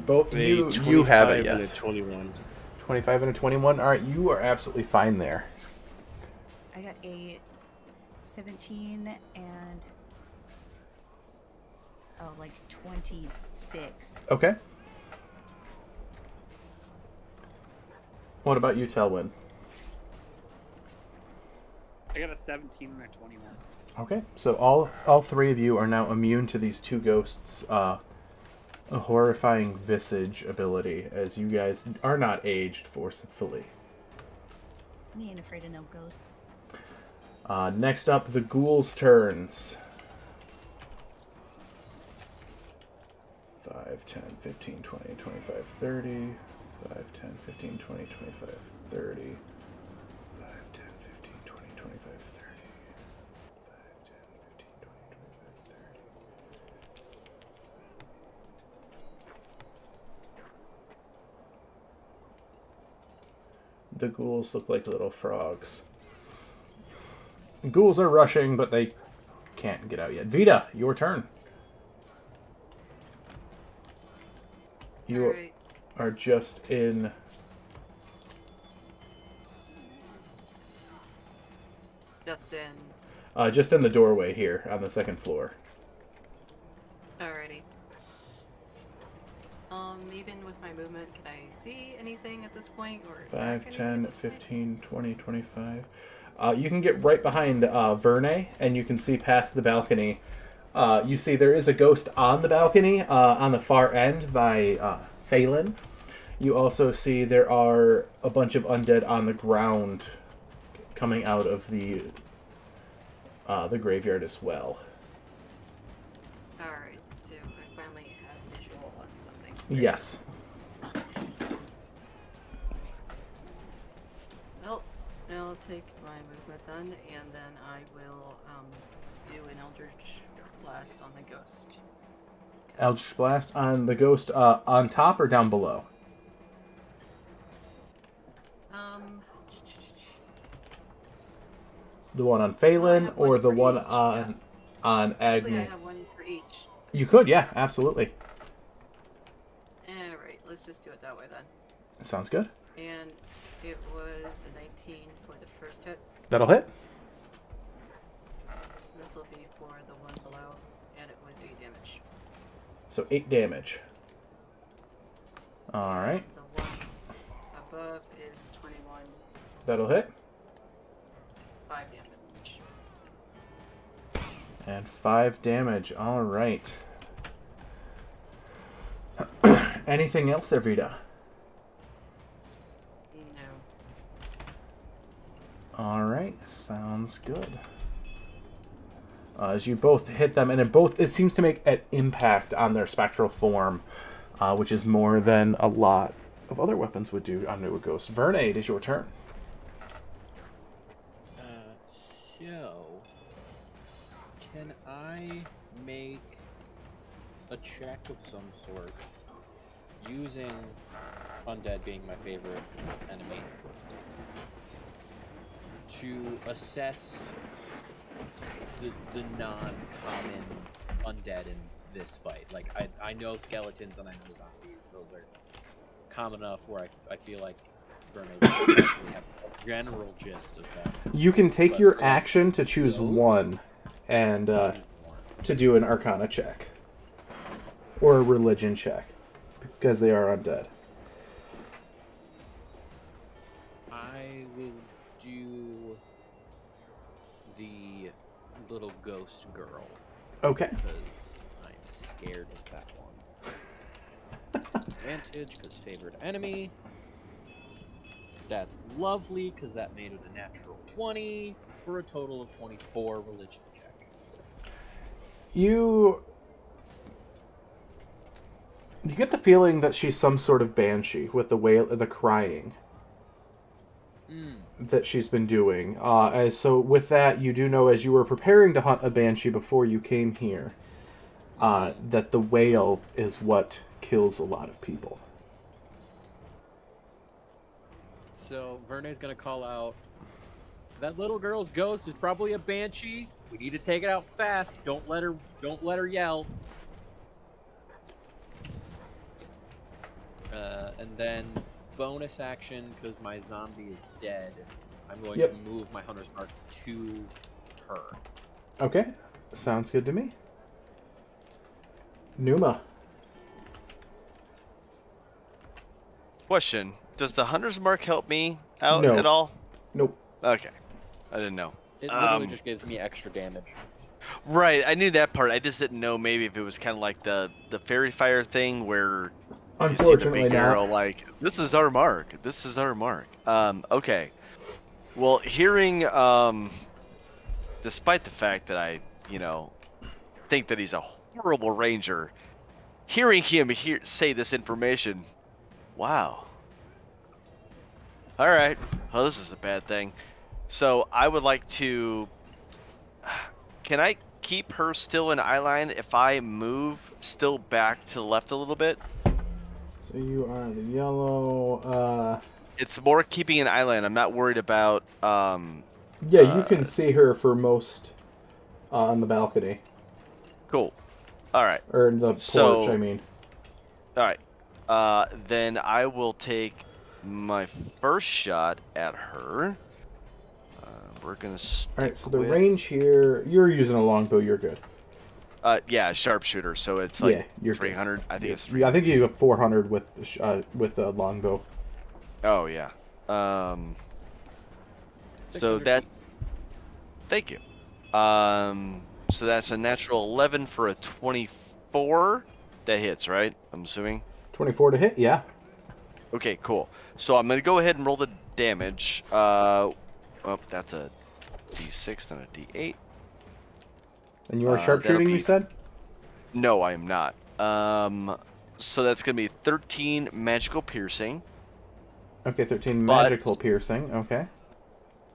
Both A you have it, 25 and yes. a 21. 25 and a 21. All right, you are absolutely fine there. I got a 17 and like 26. Okay. What about you, Telwyn? I got a 17 and a 21. Okay, so all 3 of you are now immune to these 2 ghosts' a horrifying visage ability, as you guys are not aged forcefully. I ain't afraid of no ghosts. Next up, the ghouls' turns. 5, 10, 15, 20, 25, 30. 5, 10, 15, 20, 25, 30. 5, 10, 15, 20, 25, 30. 5, 10, 15, 20, 25, 30. The ghouls look like little frogs. Ghouls are rushing, but they can't get out yet. Vita, your turn. You Alright. are just in... just in the doorway here on the second floor. Alrighty. Even with my movement, can I see anything at this point? Or 5, attack 10, anything at this point? 15, 20, 25. You can get right behind Verne, and you can see past the balcony. You see there is a ghost on the balcony on the far end by Phelan. You also see there are a bunch of undead on the ground coming out of the graveyard as well. Alright, so I finally have visual on something. Yes. Well, I'll take my movement then, and then I will do an Eldritch Blast on the ghost. Eldritch Blast on the ghost on top or down below? The one on Phelan or one the for one each, on Actually, I Agni? have one for each. You could, yeah, absolutely. Alright, let's just do it that way then. Sounds good. And It was a 19 for the first hit. That'll hit. This will be for the one below, and it was 8 damage. So 8 damage. All right. The one above is 21, That'll hit. 5 damage. And 5 damage. All right. Anything else there, Vita? No. All right. Sounds good. As you both hit them, and it seems to make an impact on their spectral form, which is more than a lot of other weapons would do on New Ghost. Verne, it is your turn. So, can I make a check of some sort using undead being my favorite enemy to assess the non-common undead in this fight? Like, I know skeletons and I know zombies. Those are common enough where I feel like Burn would probably have a general gist of them. You can take But your for, like, action to choose those, one and choose one. to do an Arcana check. Or a religion check. Because they are undead. I will do the little ghost girl Okay. because I'm scared of that one. Advantage because favored enemy. That's lovely because that made it a natural 20 for a total of 24 religion check. You get the feeling that she's some sort of banshee with the crying that she's been doing. So with that, you do know as you were preparing to hunt a banshee before you came here, that the wail is what kills a lot of people. So Verne's gonna call out, that little girl's ghost is probably a banshee. We need to take it out fast. Don't let her yell. And then bonus action, because my zombie is dead, I'm going to move my hunter's mark to her. Okay, sounds good to me. Numa. Question: does the hunter's mark help me out No. at all? Nope. Okay, I didn't know. It literally just gives me extra damage. Right, I knew that part. I just didn't know maybe if it was kind of like the fairy fire thing where you see the Unfortunately big not. arrow like, this is our mark. This is our mark. Okay. Well, hearing despite the fact that I, think that he's a horrible ranger, hearing him say this information, wow. All right. Well, this is a bad thing. So I would like to. Can I keep her still in eyeline if I move still back to the left a little bit? So you are the yellow. It's more keeping an eyeline. I'm not worried about. Yeah, you can see her for most on the balcony. Cool. All right. Or the porch, I mean. All right. Then I will take my first shot at her. We're gonna stick Alright, so the with, range here, you're using a longbow, you're good. yeah, sharpshooter. So it's like Yeah, you're 300. I think it's I 300. think you have 400 with a longbow. Oh yeah. So 600 that. feet. Thank you. So that's a natural 11 for a 24. That hits, right? I'm assuming. 24 to hit, yeah. Okay, cool. So I'm gonna go ahead and roll the damage. Oh, that's a D6 and a D8. And you are that'll sharpshooting, be- you said? No, I am not. So that's gonna be 13 magical piercing, Okay, 13 But- magical piercing, okay.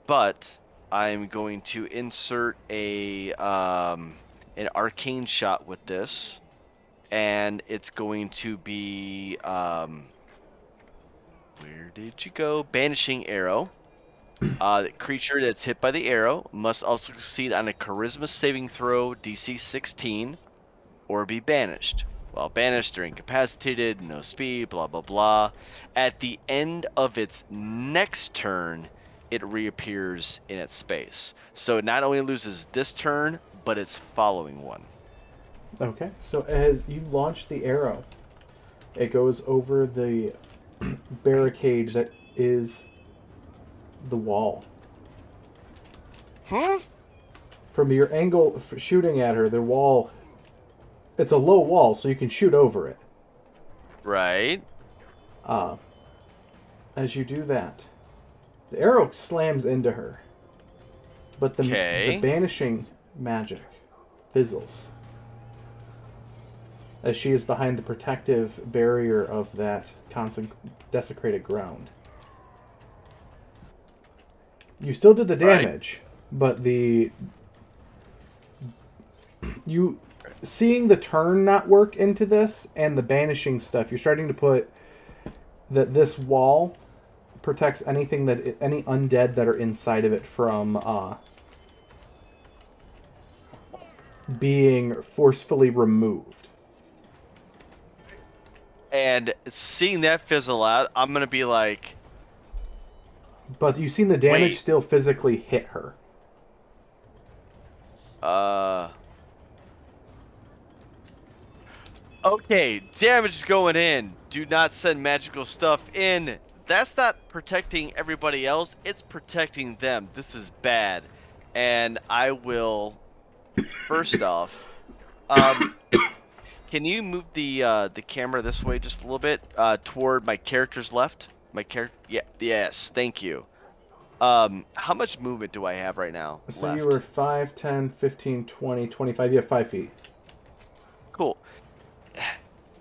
but I'm going to insert an arcane shot with this, and it's going to be where did you go? Banishing arrow. The creature that's hit by the arrow must also succeed on a charisma saving throw DC 16 or be banished. While banished or incapacitated, no speed, blah, blah, blah. At the end of its next turn, it reappears in its space. So it not only loses this turn, but its following one. Okay, so as you launch the arrow, it goes over the barricade that is the wall. From your angle shooting at her, the wall, it's a low wall, so you can shoot over it. Right. As you do that, the arrow slams into her, but the banishing magic fizzles as she is behind the protective barrier of that desecrated ground. You still did the damage, but seeing the turn not work into this and the banishing stuff, you're starting to put that this wall protects any undead that are inside of it from being forcefully removed. And seeing that fizzle out, I'm going to be like... But you've seen the damage still physically hit her. Okay, damage is going in. Do not send magical stuff in. That's not protecting everybody else. It's protecting them. This is bad. And I will... First off... Can you move the camera this way just a little bit toward my character's left? Yes, thank you. How much movement do I have right now? So left? You were 5, 10, 15, 20, 25. You have 5 feet. Cool.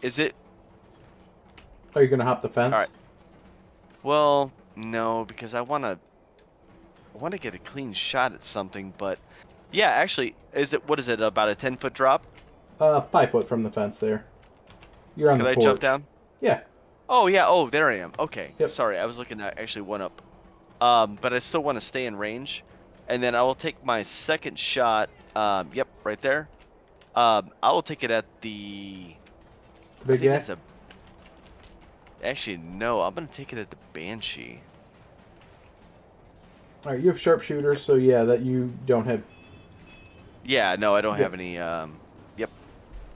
Is it... Are you going to hop the fence? All right. Well, no, because I want to get a clean shot at something, but... Yeah, actually, what is it, about a 10-foot drop? 5 foot from the fence there. You're on the porch. Could I jump down? Yeah. Oh, yeah. Oh, there I am. Okay. Yep. Sorry, I was looking at actually one up. But I still want to stay in range. And then I will take my second shot. Yep, right there. I will take it at the... Big guy? Actually, no. I'm going to take it at the Banshee. Alright, you have sharpshooters, so yeah, that you don't have... Yeah, no, I don't have any... Yep.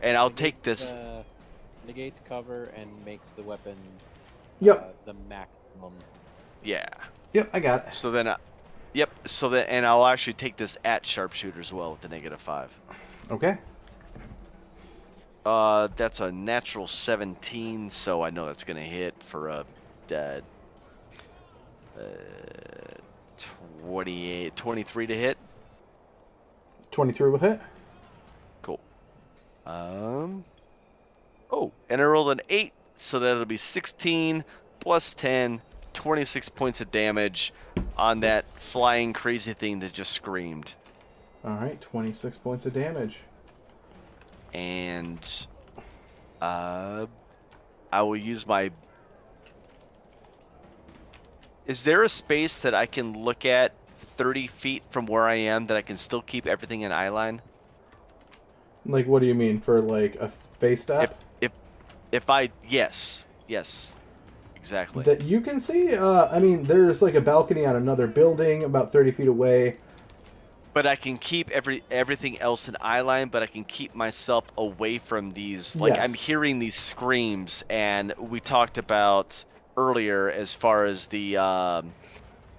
And I'll take this... Negates cover and makes the weapon the maximum. Yeah. Yep, I got it. So then... Yep, and I'll actually take this at sharpshooter as well with the -5. Okay. That's a natural 17, so I know that's going to hit for a 23 to hit. 23 will hit. Cool. Oh, and I rolled an 8, so that'll be 16 plus 10, 26 points of damage on that flying crazy thing that just screamed. Alright, 26 points of damage. And I will use my... Is there a space that I can look at 30 feet from where I am that I can still keep everything in eye line? Like, what do you mean? For, like, a face step? If I... Yes, exactly. That you can see? I mean, there's, like, a balcony on another building about 30 feet away. But I can keep everything else in eye line, but I can keep myself away from these. Like, Yes. I'm hearing these screams, and we talked about earlier as far as the...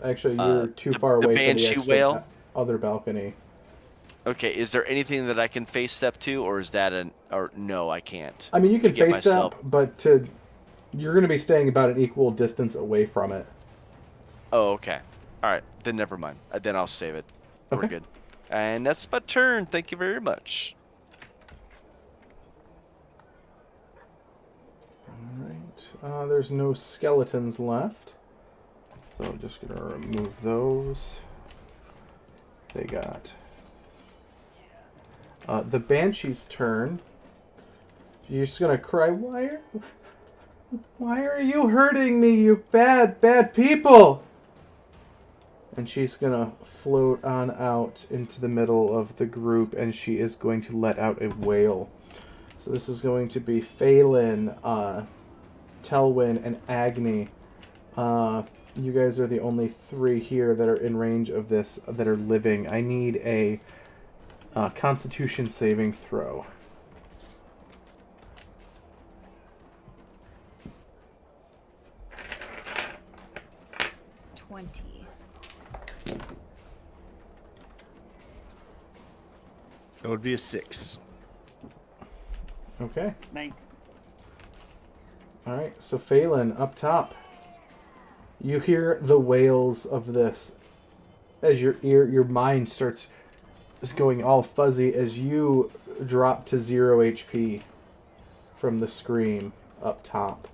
Actually, you're too far away the for the Banshee extra whale? Other balcony. Okay, is there anything that I can face step to, or is that or no, I can't? I mean, you can get face step, but you're going to be staying about an equal distance away from it. Oh, okay. All right, then never mind. Then I'll save it. Okay. We're good. And that's my turn. Thank you very much. Alright. There's no skeletons left. So I'm just going to remove those. They got... the Banshee's turn. You're just going to cry, Why are you hurting me, you bad people? And she's going to float on out into the middle of the group, and she is going to let out a wail. So this is going to be Phelan, Telwyn, and Agni. You guys are the only 3 here that are in range of this that are living. I need a Constitution saving throw. 20. That would be a 6. Okay. 19. All right. So Phelan, up top. You hear the wails of this as your mind starts going all fuzzy as you drop to 0 HP from the scream up top.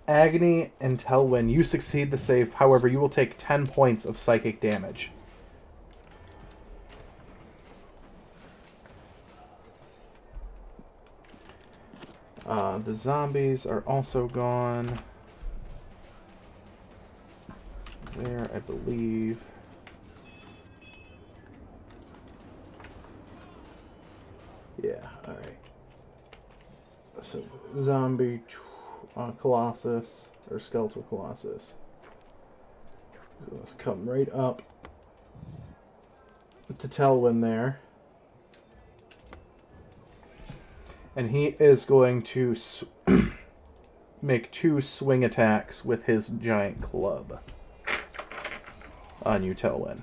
Agni and Telwyn, you succeed the save. However, you will take 10 points of psychic damage. The zombies are also gone. There, I believe. Yeah, alright. So, zombie Colossus, or skeletal Colossus. So let's come right up to Telwyn there. And he is going to make 2 swing attacks with his giant club on you, Telwyn.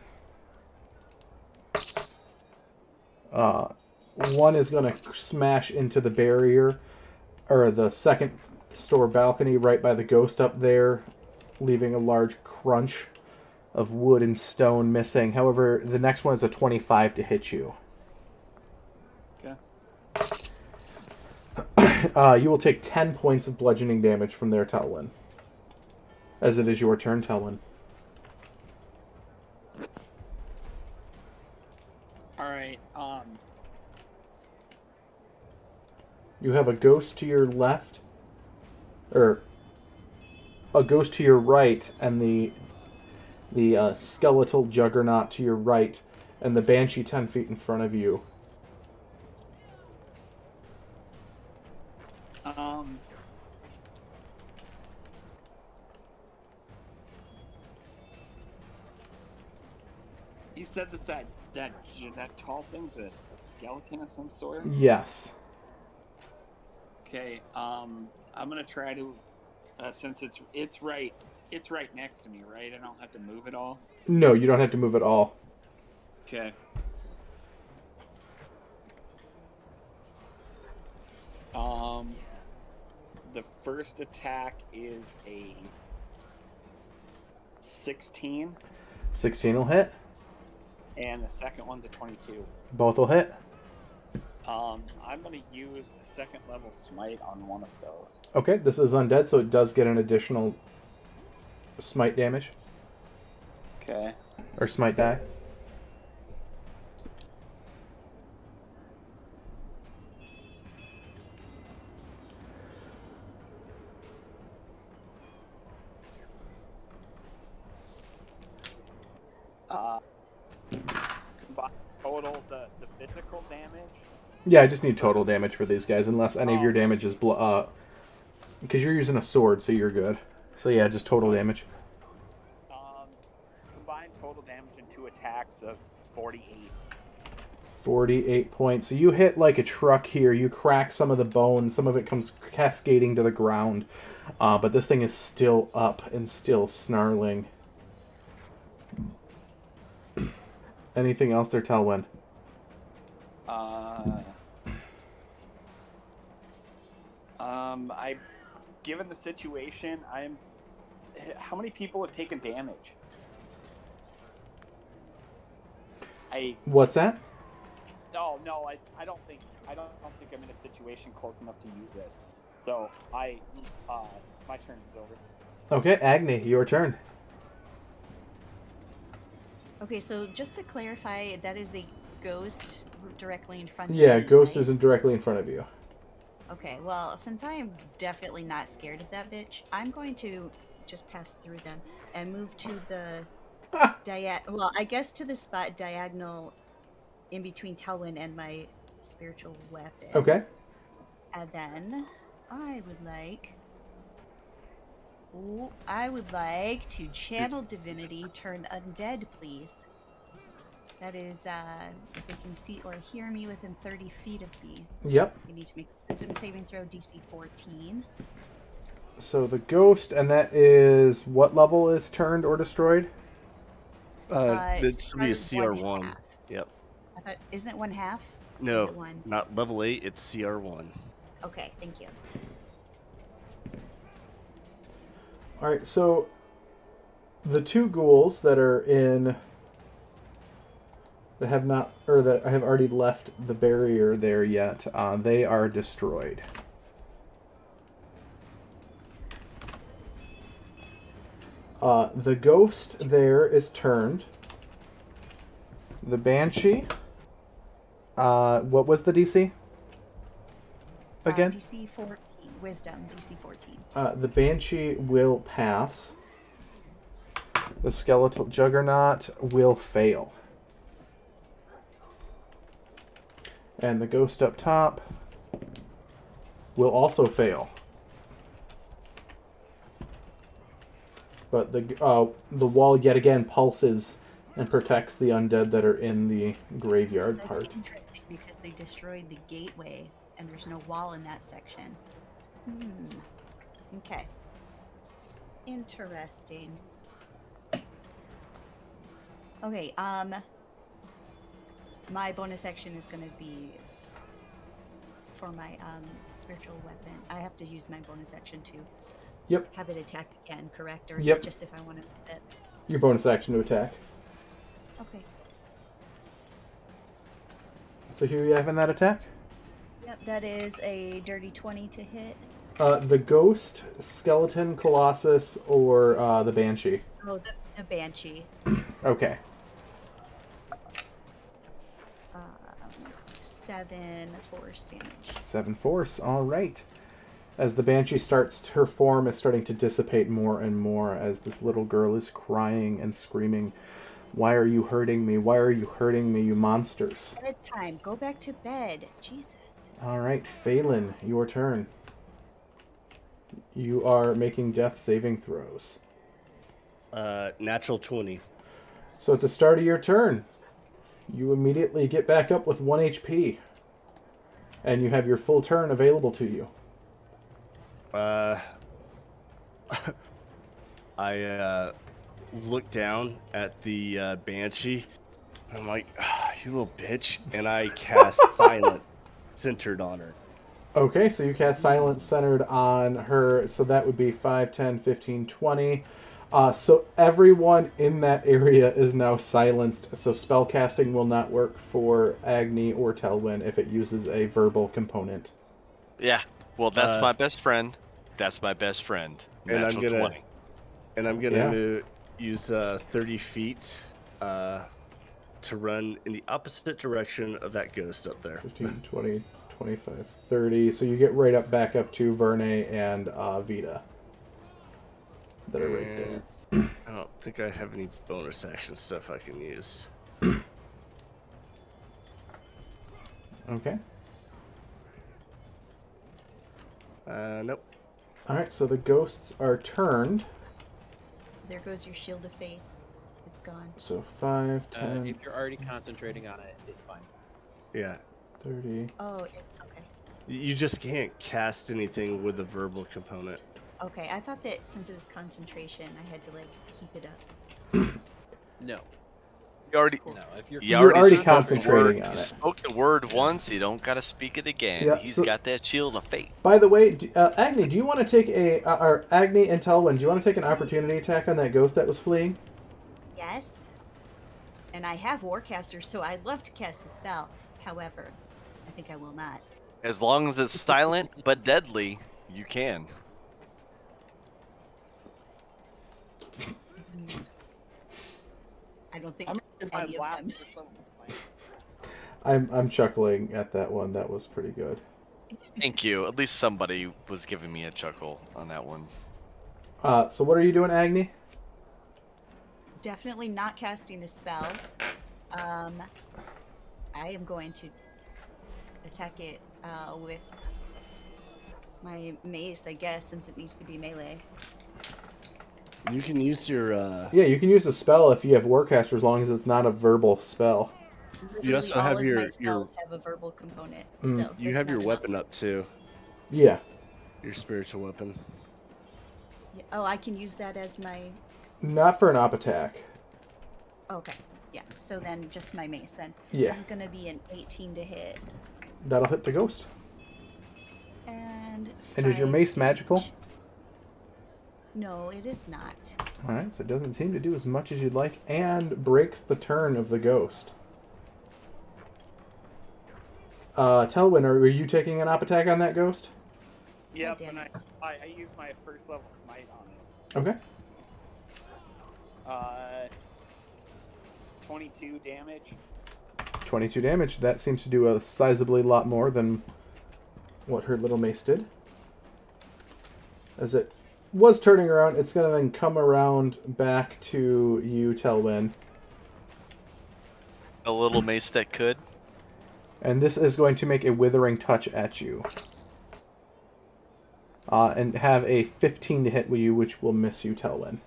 One is going to smash into the barrier, or the second store balcony right by the ghost up there, leaving a large crunch of wood and stone missing. However, the next one is a 25 to hit you. You will take 10 points of bludgeoning damage from there, Telwyn. As it is your turn, Telwyn. Alright, You have a ghost to your left, or a ghost to your right, and the skeletal juggernaut to your right, and the banshee 10 feet in front of you. You said that tall thing's a skeleton of some sort? Yes. Okay, I'm gonna try to, since it's right next to me, right? I don't have to move at all? No, you don't have to move at all. Okay. The first attack is a 16. 16 will hit. And the second one's a 22. Both will hit. I'm going to use a second level smite on one of those. Okay, this is undead, so it does get an additional smite damage. Okay. Or smite die. Total the physical damage. Yeah, I just need total damage for these guys, unless any of your damage is because you're using a sword, so you're good. So yeah, just total damage. Combined total damage in 2 attacks of 48. 48 points. So you hit like a truck here. You crack some of the bones. Some of it comes cascading to the ground. But this thing is still up and still snarling. Anything else there, Telwyn? Given the situation, how many people have taken damage? What's that? No, I don't think I'm in a situation close enough to use this. So my turn is over. Okay, Agni, your turn. Okay, so just to clarify, that is a ghost directly in front of Yeah, me, ghost right? isn't directly in front of you. Okay, well, since I am definitely not scared of that bitch, I'm going to just pass through them and move to the I guess to the spot diagonal in between Telwyn and my spiritual weapon. Okay. And then I would like. Ooh, I would like to channel divinity, turn undead, please. That is, if they can see or hear me within 30 feet of me. Yep. You need to make a wisdom saving throw, DC 14. So the ghost, and that is what level is turned or destroyed? This will be a started CR1. 1/2. Yep. I thought, isn't it 1/2? Is No, it 1? not level 8. It's CR1. Okay, thank you. All right. So the two ghouls that are in that have not, or that have already left the barrier there yet, they are destroyed. The ghost there is turned. The banshee. What was the DC? Again? DC 14. Wisdom, DC 14. The banshee will pass. The skeletal juggernaut will fail. And the ghost up top will also fail. But the wall yet again pulses and protects the undead that are in the graveyard That's part. interesting because they destroyed the gateway and there's no wall in that section. Okay. Interesting. Okay, my bonus action is going to be for my spiritual weapon. I have to use my bonus action to Yep. have it attack again, correct? Or is Yep. it just if I want to hit it? Your bonus action to attack. Okay. So here you have in that attack. Yep, that is a dirty 20 to hit. The ghost, skeleton, colossus, or the banshee. Oh, the banshee. Okay. 7 force damage. 7 force. All right. As the banshee starts, her form is starting to dissipate more and more as this little girl is crying and screaming, "Why are you hurting me? Why are you hurting me, you monsters?" Bedtime. Go back to bed. Jesus. All right, Phelan, your turn. You are making death saving throws. Natural 20. So at the start of your turn, you immediately get back up with 1 HP. And you have your full turn available to you. I look down at the banshee. I'm like, you little bitch. And I cast Silent centered on her. Okay, so you cast Silence centered on her. So that would be 5, 10, 15, 20. So everyone in that area is now silenced. So spellcasting will not work for Agni or Telwyn if it uses a verbal component. Yeah. Well, that's my best friend. That's my best friend. And I'm Natural gonna 20. and I'm gonna use 30 feet to run in the opposite direction of that ghost up there. 15, 20, 25, 30. So you get right up back up to Verne and Vita. That are right there. I don't think I have any bonus action stuff I can use. Okay. Nope. Alright, so the ghosts are turned. There goes your shield of faith. It's gone. So 5, 10, If you're already concentrating on it, it's fine. Yeah. 30. Oh, it's okay. You just can't cast anything with a verbal component. Okay, I thought that since it was concentration, I had to like keep it up. No. You already, No, if you're you You're already spoke concentrating the word. on You it. spoke the word once, you don't gotta speak it again. Yeah, He's so- got that shield of faith. By the way, Agni, do you want to take or Agni and Telwyn, do you want to take an opportunity attack on that ghost that was fleeing? Yes. And I have Warcaster, so I'd love to cast a spell. However, I think I will not. As long as it's silent but deadly, you can. I don't think I'm just any of laughing them. for someone. I'm chuckling at that one. That was pretty good. Thank you. At least somebody was giving me a chuckle on that one. So what are you doing, Agni? Definitely not casting a spell. I am going to attack it with my mace, I guess, since it needs to be melee. You can use your. Yeah, you can use a spell if you have Warcaster, as long as it's not a verbal spell. You Literally also all have of your my spells have a verbal component, Mm. so you that's have your not enough. weapon up too. Yeah. Your spiritual weapon. Yeah, oh, I can use that as my. Not for an op attack. Okay, yeah. So then just my mace. Then Yeah. this is gonna be an 18 to hit, That'll hit the ghost. and. And is your 5 mace damage. magical? No, it is not. Alright, so it doesn't seem to do as much as you'd like, and breaks the turn of the ghost. Telwyn, are you taking an op attack on that ghost? Yep, damn and it. I use my first level smite on it. Okay. 22 damage. 22 damage. That seems to do a sizably lot more than what her little mace did. As it was turning around, it's going to then come around back to you, Telwyn. A little mace that could. And this is going to make a withering touch at you. And have a 15 to hit with you, which will miss you, Telwyn.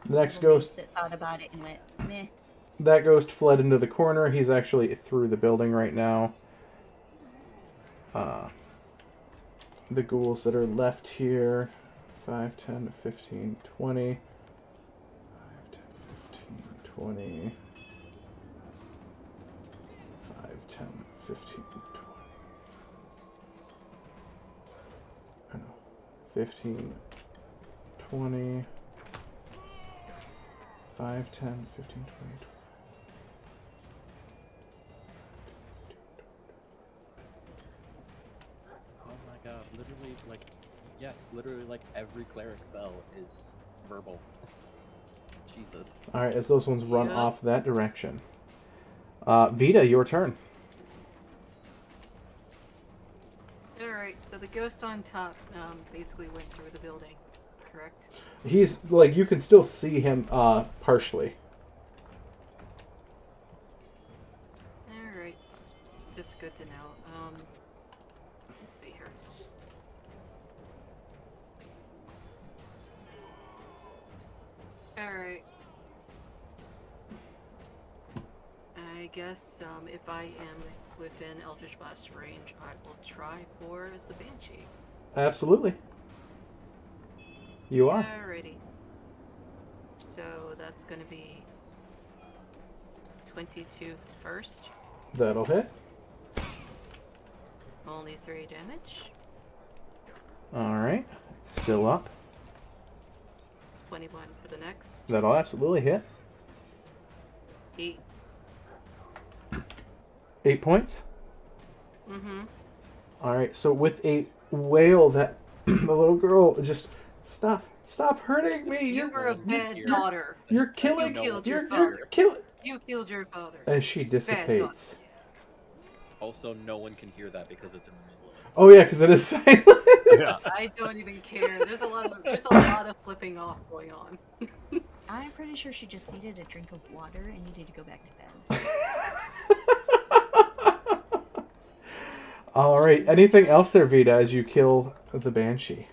The next Little mace ghost, that thought about it and went meh. that ghost fled into the corner. He's actually through the building right now. The ghouls that are left here, 5, 10, 15, 20. 5, 10, 15, 20. 5, 10, 15, 20. I know. 15, 20. 5, 10, 15, 20. Oh my god, literally, literally, every cleric spell is verbal. Jesus. Alright, as those ones run Yep. off that direction. Vita, your turn. Alright, so the ghost on top basically went through the building, correct? He's, you can still see him, partially. Alright. Just good to know. Let's see here. Alright. I guess if I am within Eldritch Blast range, I will try for the Banshee. Absolutely. You are. Alrighty. So that's gonna be 22 first. That'll hit. Only 3 damage. Alright. Still up. 21 for the next. That'll absolutely hit. 8. 8 points. Mm-hmm. Alright, so with a wail that the little girl just stop hurting me. You were a bad daughter. You're killing You killed you're your father. killing You killed your father. as she dissipates. Also, no one can hear that because it's in the middle of Oh yeah, because it is silent. Yes. I don't even care. There's a lot of flipping off going on. I'm pretty sure she just needed a drink of water and needed to go back to bed. Alright, anything else there, Vita, as you kill the Banshee?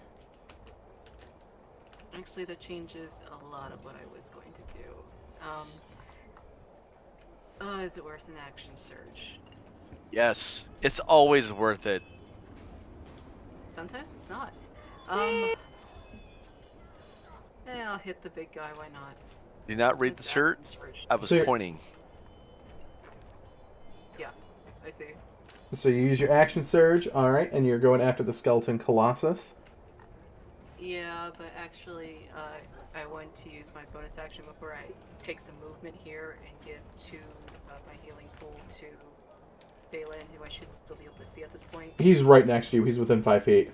Actually, that changes a lot of what I was going to do. Is it worth an action surge? Yes, it's always worth it. Sometimes it's not. I'll hit the big guy. Why not? Do you not read the Let's add shirt? some surge. I was So you're- pointing. Yeah, I see. So you use your action surge, alright, and you're going after the skeleton Colossus. Yeah, but actually, I want to use my bonus action before I take some movement here and give to my healing pool to Valen, who I should still be able to see at this point. He's right next to you. He's within 5 feet.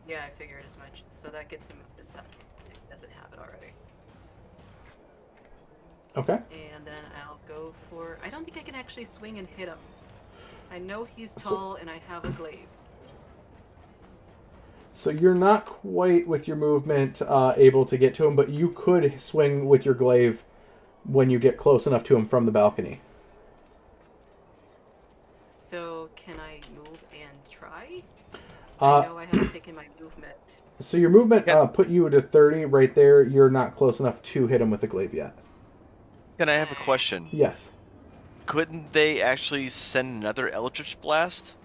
Yeah, I figured as much. So that gets him to 7. If he doesn't have it already. Okay. And then I'll go for... I don't think I can actually swing and hit him. I know he's So- tall and I have a glaive. So you're not quite with your movement able to get to him, but you could swing with your glaive when you get close enough to him from the balcony. So can I move and try? I Uh, know I haven't taken my movement. so your movement Yeah. put you to 30 right there. You're not close enough to hit him with the glaive yet. Can I have a question? Yes. Couldn't they actually send another Eldritch Blast?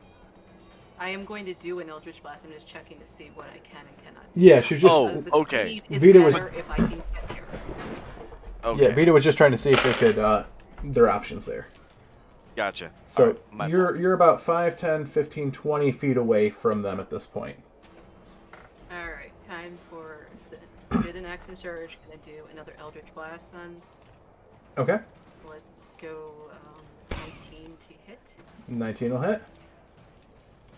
I am going to do an Eldritch Blast. I'm just checking to see what I can and cannot do. Yeah, she's just. Oh, The okay. speed is Vita was- better if I can get there. Okay. Yeah, Vita was just trying to see if they could. Their options there. Gotcha. So Alright, my fault. you're about 5, 10, 15, 20 feet away from them at this point. Alright, time for the did an action surge. Gonna do another Eldritch Blast then. Okay. Let's go 19 to hit. 19 will hit.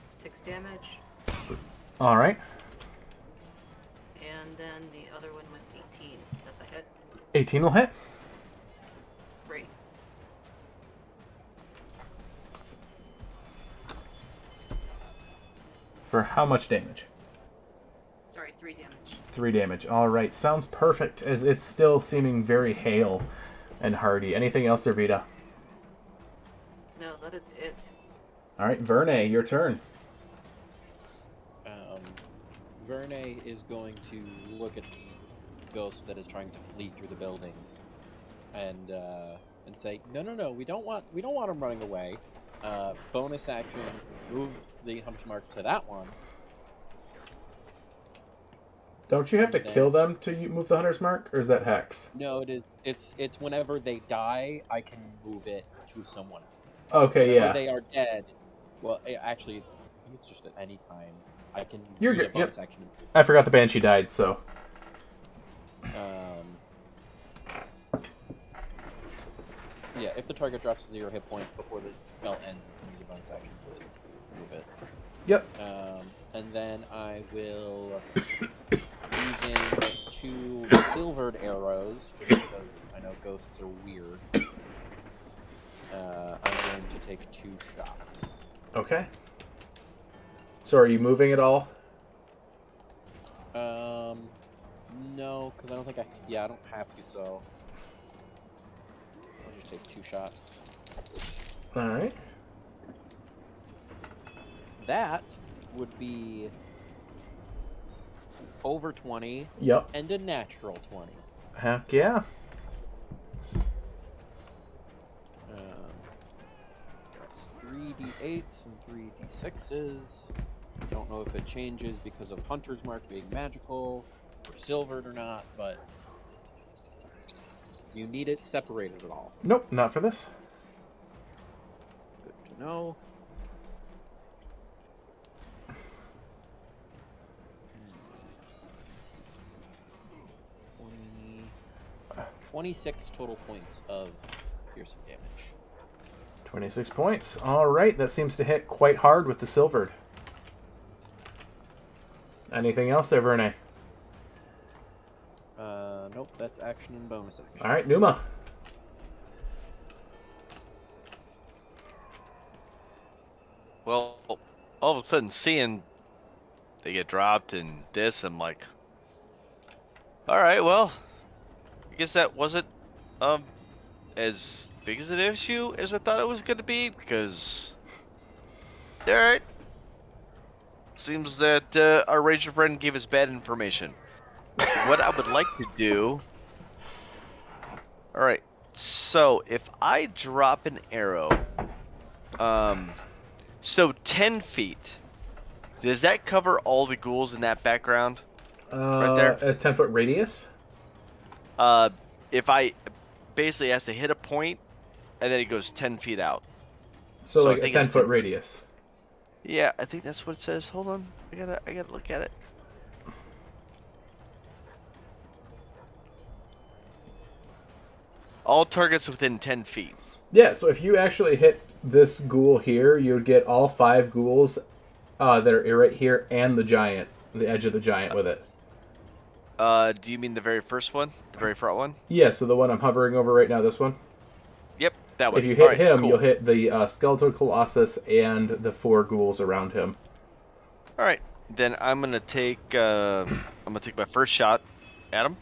6 damage. All right. And then the other one was 18. Does that hit? 18 will hit. Great. For how much damage? Sorry, 3 damage. 3 damage. All right. Sounds perfect, as it's still seeming very hale and hardy. Anything else there, Vita? No, that is it. All right, Verne, your turn. Verne is going to look at the ghost that is trying to flee through the building, and say, no, we don't want him running away. Bonus action, move the hunter's mark to that one. Don't you have to And then- kill them to move the hunter's mark, or is that hex? No, it's whenever they die, I can move it to someone else. Okay, Whenever yeah. they are dead, well, actually, I think it's just at any time. I can You're use a good, yep. bonus action. I forgot the Banshee died, so. Yeah, if the target drops to 0 hit points before the spell ends, you can use a bonus action to move it. Yep. And then I will, using 2 silvered arrows, just because I know ghosts are weird, I'm going to take 2 shots. Okay. So are you moving at all? No, because I don't think I don't have to, so I'll just take 2 shots. All right. That would be over 20 Yep. and a natural 20. Heck yeah. That's 3d8s and 3d6s. Don't know if it changes because of Hunter's Mark being magical or silvered or not, but you need it separated at all. Nope, not for this. Good to know. 26 total points of piercing damage. 26 points. All right, that seems to hit quite hard with the silvered. Anything else there, Verne? Nope, that's action and bonus action. All right, Numa. Well, all of a sudden, seeing they get dropped and this, I'm like, all right, well, I guess that wasn't as big as an issue as I thought it was going to be, because, all right, seems that our ranger friend gave us bad information. What I would like to do, all right, so if I drop an arrow, so 10 feet, does that cover all the ghouls in that background? Right there? A 10-foot radius? If I basically has to hit a point, and then it goes 10 feet out. So So I like a think it's 10-foot 10. radius. Yeah, I think that's what it says. Hold on, I gotta look at it. All targets within 10 feet. Yeah, so if you actually hit this ghoul here, you would get all 5 ghouls that are right here and the giant, the edge of the giant with it. Do you mean the very first one? The very front one? Yeah, so the one I'm hovering over right now, this one. Yep, that one. If you hit Alright, him, cool. you'll hit the skeletal Colossus and the 4 ghouls around him. Alright, then I'm gonna take my first shot at him.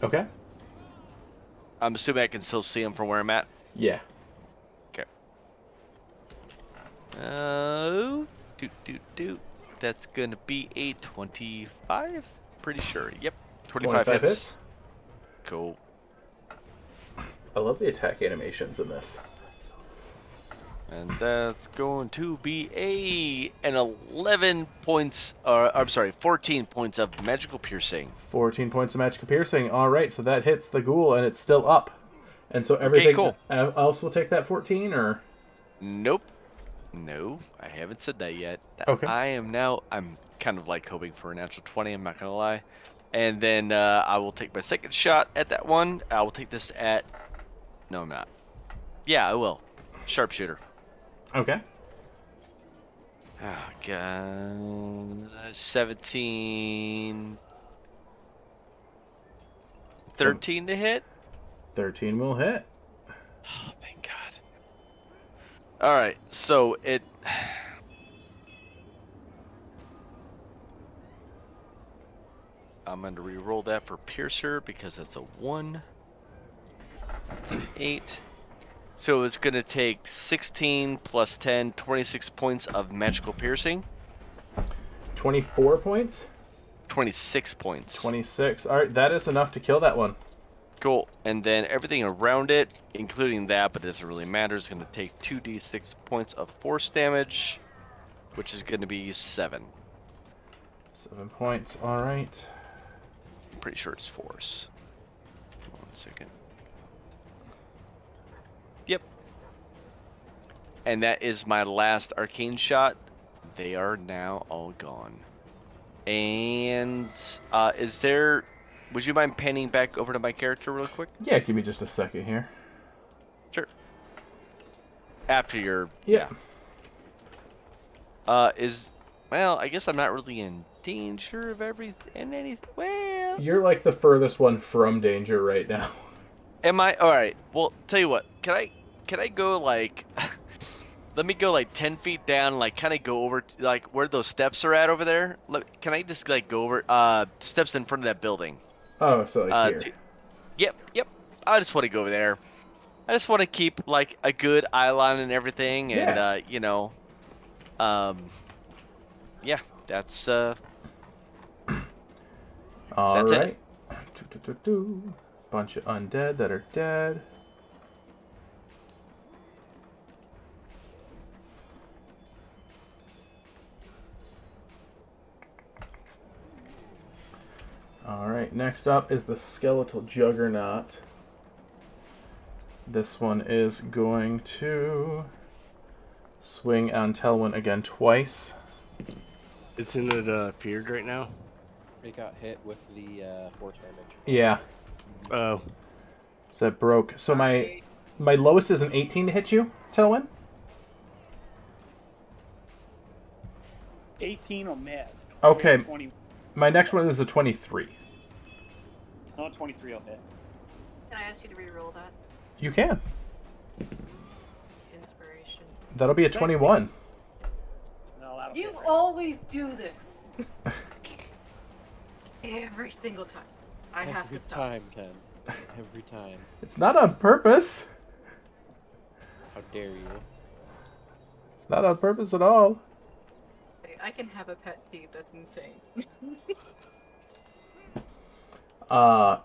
Okay? I'm assuming I can still see him from where I'm at. Yeah. Okay. Doot. That's gonna be a 25. Pretty sure. Yep. 25 25 hits. hits. Cool. I love the attack animations in this. And that's going to be an 11 points, I'm sorry, 14 points of magical piercing. 14 points of magical piercing. All right, so that hits the ghoul, and it's still up. And so everything cool. else will take that 14, or? Nope. No, I haven't said that yet. Okay. I'm kind of like hoping for a natural 20, I'm not going to lie. And then I will take my second shot at that one. I will take this at... No, I'm not. Yeah, I will. Sharpshooter. Okay. Oh, God. 17... 13 to hit? 13 will hit. Oh, thank God. Alright, so it... I'm going to re-roll that for Piercer because that's a 1. That's an 8. So it's going to take 16 plus 10, 26 points of magical piercing. 24 points? 26 points. 26. All right, that is enough to kill that one. Cool. And then everything around it, including that, but it doesn't really matter, is going to take 2d6 points of force damage, which is going to be 7. 7 points. All right. I'm pretty sure it's force. 1 second. Yep. And that is my last arcane shot. They are now all gone. And is there... Would you mind panning back over to my character real quick? Yeah, give me just a second here. Sure. After your... Yeah. Well, I guess I'm not really in danger of anything. Well... You're like the furthest one from danger right now. Am I? Alright, well, tell you what. Can I go, like... Let me go, like, 10 feet down, like, kind of go over, like, where those steps are at over there? Can I just, like, go over, steps in front of that building? Oh, so like here. Yep. I just want to go over there. I just want to keep, like, a good eye line and everything, and, Yeah. Yeah, that's, All that's right. it. Bunch of undead that are dead. Alright, next up is the skeletal juggernaut. This one is going to swing on Telwyn again twice. Isn't it feared right now? It got hit with the force damage. Yeah, Oh, so that broke. So my lowest is an 18 to hit you, Telwyn? 18 will miss. Okay. 20, My next one is a 23. 23 will hit. Can I ask you to re-roll that? You can. Inspiration. That'll be a 21. No, that'll You hit. always do this. Every single time. I have to Every stop. time, Ken. Every time. It's not on purpose. How dare you? It's not on purpose at all. I can have a pet peeve that's insane. All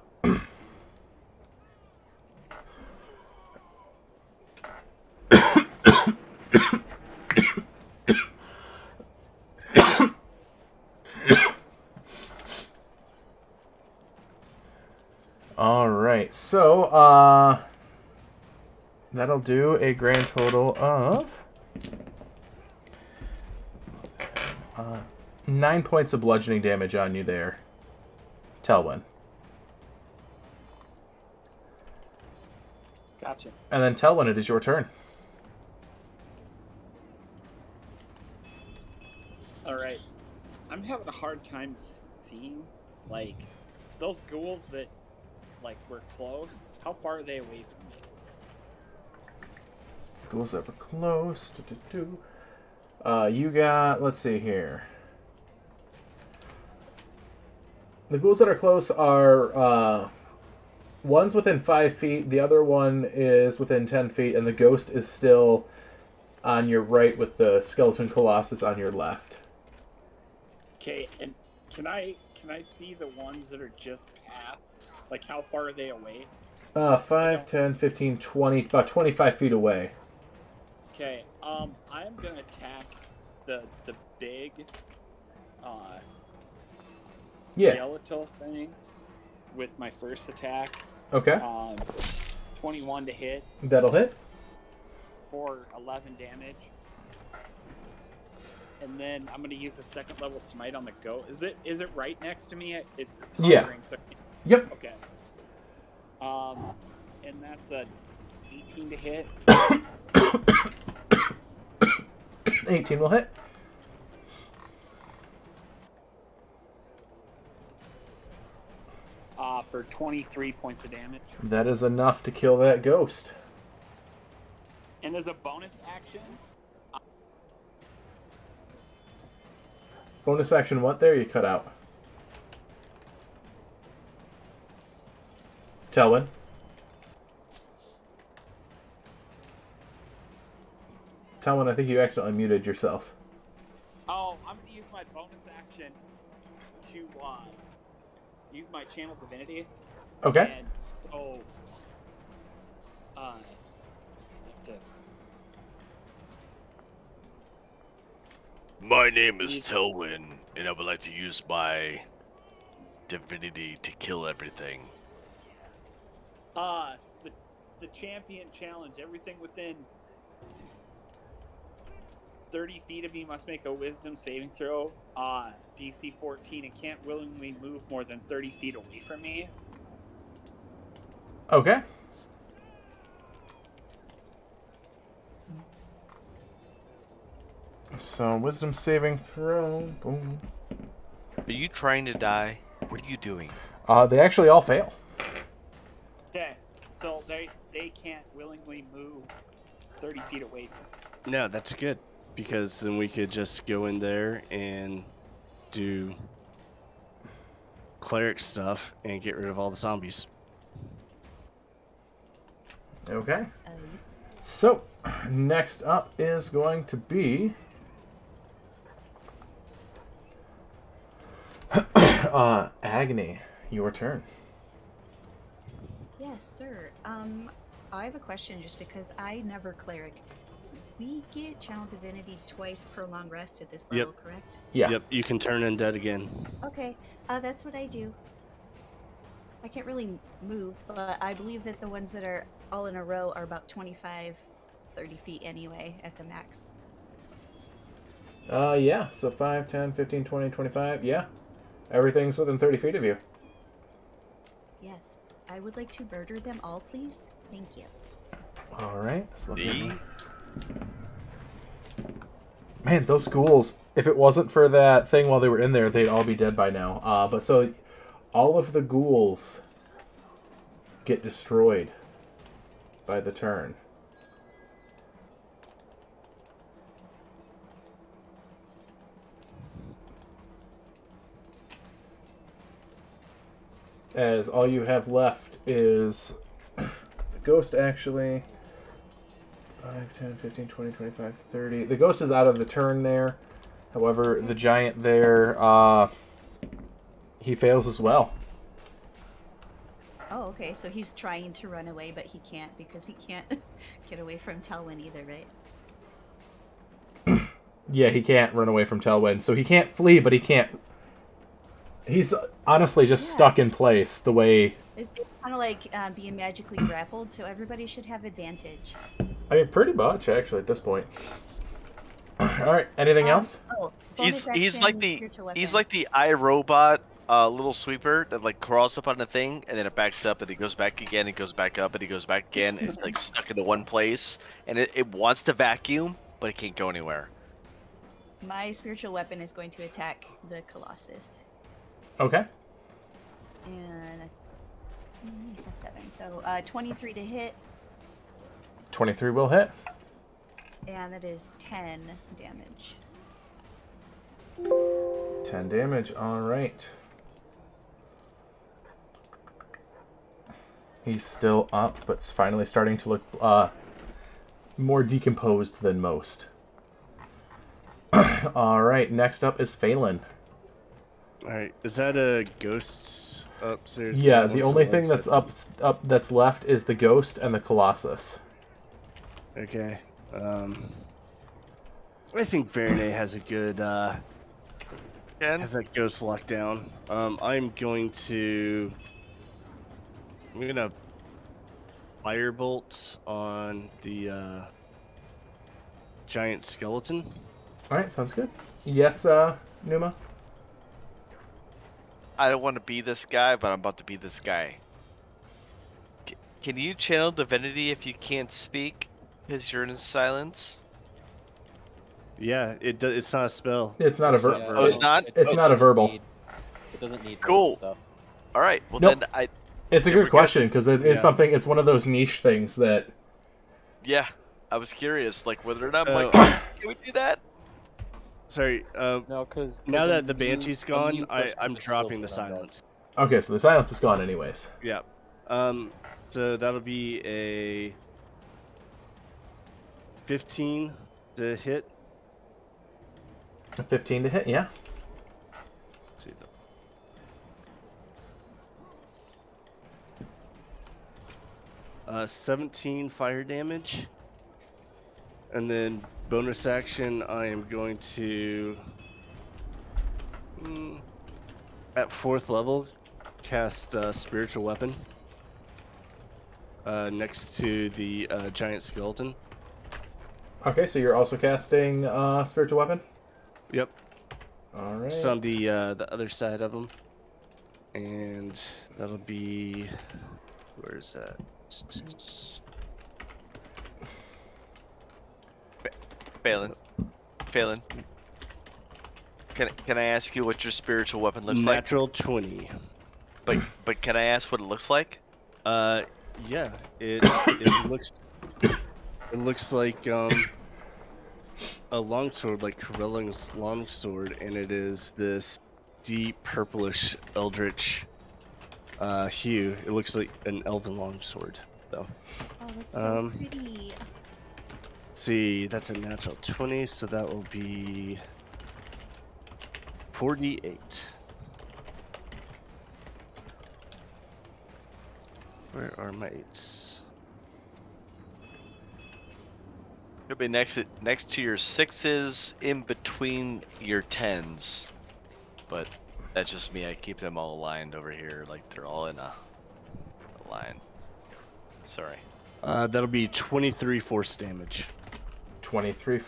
right, so that'll do a grand total of 9 points of bludgeoning damage on you there, Telwyn. Gotcha. And then Telwyn, it is your turn. All right. I'm having a hard time seeing, like, those ghouls that, like, were close. How far are they away from me? Ghouls that were close. You got, let's see here. The ghouls that are close are, one's within 5 feet, the other one is within 10 feet, and the ghost is still on your right with the skeleton Colossus on your left. Okay, and can I see the ones that are just past? Like, how far are they away? 5, 10, 15, 20, about 25 feet away. Okay, I'm gonna attack the big Yeah. skeletal thing with my first attack. Okay. 21 to hit That'll hit. for 11 damage. And then I'm gonna use the second level smite on the goat. Is it right next to me? It's Yeah. hovering, so Yep. okay. And that's a 18 to hit. 18 will hit. For 23 points of damage. That is enough to kill that ghost. And as a bonus action, Bonus action what there? You cut out. Telwyn. Telwyn, I think you accidentally muted yourself. I'm gonna use my bonus action to use my channel divinity. Okay. And so, I have to. My name is Telwyn, and I would like to use my divinity to kill everything. The champion challenge. Everything within 30 feet of me must make a wisdom saving throw. DC 14 and can't willingly move more than 30 feet away from me. Okay. So, wisdom saving throw. Boom. Are you trying to die? What are you doing? They actually all fail. Okay, so they can't willingly move 30 feet away from me. No, that's good. Because then we could just go in there and do cleric stuff and get rid of all the zombies. Okay. So, next up is going to be... Agni, your turn. Yes, sir. I have a question just because I never cleric. We get channel divinity twice per long rest at this level, correct? Yeah. Yep, you can turn undead again. Okay, that's what I do. I can't really move, but I believe that the ones that are all in a row are about 25, 30 feet anyway at the max. Yeah. So 5, 10, 15, 20, 25. Yeah. Everything's within 30 feet of you. Yes. I would like to murder them all, please. Thank you. All right. So Me? man, those ghouls, if it wasn't for that thing while they were in there, they'd all be dead by now. But so all of the ghouls get destroyed by the turn. As all you have left is the ghost actually. 5, 10, 15, 20, 25, 30. The ghost is out of the turn there. However, the giant there, he fails as well. Oh, okay. So he's trying to run away, but he can't because he can't get away from Telwyn either, right? Yeah, he can't run away from Telwyn. So he can't flee, but he can't... He's honestly just stuck in place the way... It's kind of like being magically grappled, so everybody should have advantage. I mean, pretty much, actually, at this point. Alright, anything else? Oh, He's bonus like action, the spiritual he's weapon. like the iRobot little sweeper that like crawls up on the thing and then it backs up and he goes back again, it goes back up and he goes back again. It's like stuck into one place and it wants to vacuum, but it can't go anywhere. My spiritual weapon is going to attack the Colossus. Okay. And a 7. So 23 to hit, 23 will hit. and that is 10 damage. 10 damage, alright. He's still up, but it's finally starting to look more decomposed than most. All right, next up is Phelan. All right, is that a ghost upstairs? Yeah, That the one's only still thing that's upstairs? up that's left is the ghost and the Colossus. Okay. I think Verne has a good Ken? has that ghost locked down. I'm gonna firebolt on the giant skeleton. All right, sounds good. Yes, Numa. I don't want to be this guy, but I'm about to be this guy. Can you channel divinity if you can't speak? Because you're in silence? Yeah, it's not a spell. It's not a It's ver- Yeah, Oh, it's no, not? It's not a doesn't verbal. It doesn't need verbal Cool. stuff. Alright, well Nope. then It's a then good we're question because it is Yeah. something. It's one of those niche things that. Yeah, I was curious, like, whether or not I'm like, Uh, can we do that? Sorry. No, because Now that the banshee's gone, I'm still dropping the turn undead. silence. Okay, so the silence is gone anyways. Yeah. So that'll be a 15 to hit. A 15 to hit, yeah. Let's see. 17 fire damage. And then bonus action, I am going to, at 4th level, cast Spiritual Weapon next to the giant skeleton. Okay, so you're also casting spiritual weapon. Yep. All right. Just on the other side of them. And that'll be, where is that? Phelan. Can I ask you what your spiritual weapon looks Natural 20. like? But can I ask what it looks like? Yeah, it looks like a longsword, like Corellian's longsword, and it is this deep purplish eldritch hue. It looks like an elven longsword, though. Oh, that's so Um, pretty. See, that's a natural 20, so that will be 48. Where are my 8s? It'll be next to your 6s, in between your 10s. But that's just me. I keep them all aligned over here, like they're all in a line. Sorry. That'll be 23 force damage. 23. You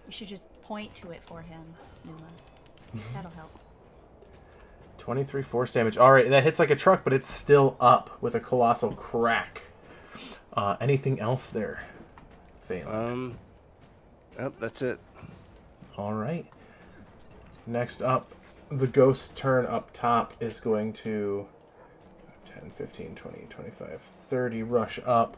should just point to it for him, Numa. That'll help. 23 force damage. All right, that hits like a truck, but it's still up with a colossal crack. Anything else there, Phelan? Yep, that's it. All right. Next up, the ghost turn up top is going to 10, 15, 20, 25, 30 rush up.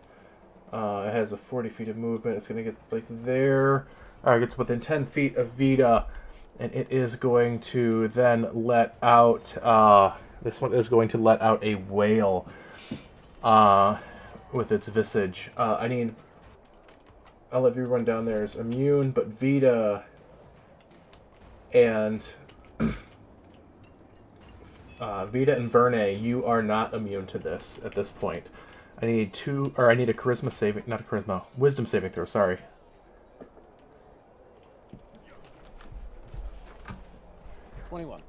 It has a 40 feet of movement. It's going to get like there. All right, it gets within 10 feet of Vita, and it is going to then let out. This one is going to let out a wail with its visage. I'll let everyone down there is immune, but Vita and Vita and Verne, you are not immune to this at this point. I need a charisma saving, not a charisma, wisdom saving throw. Sorry. 21.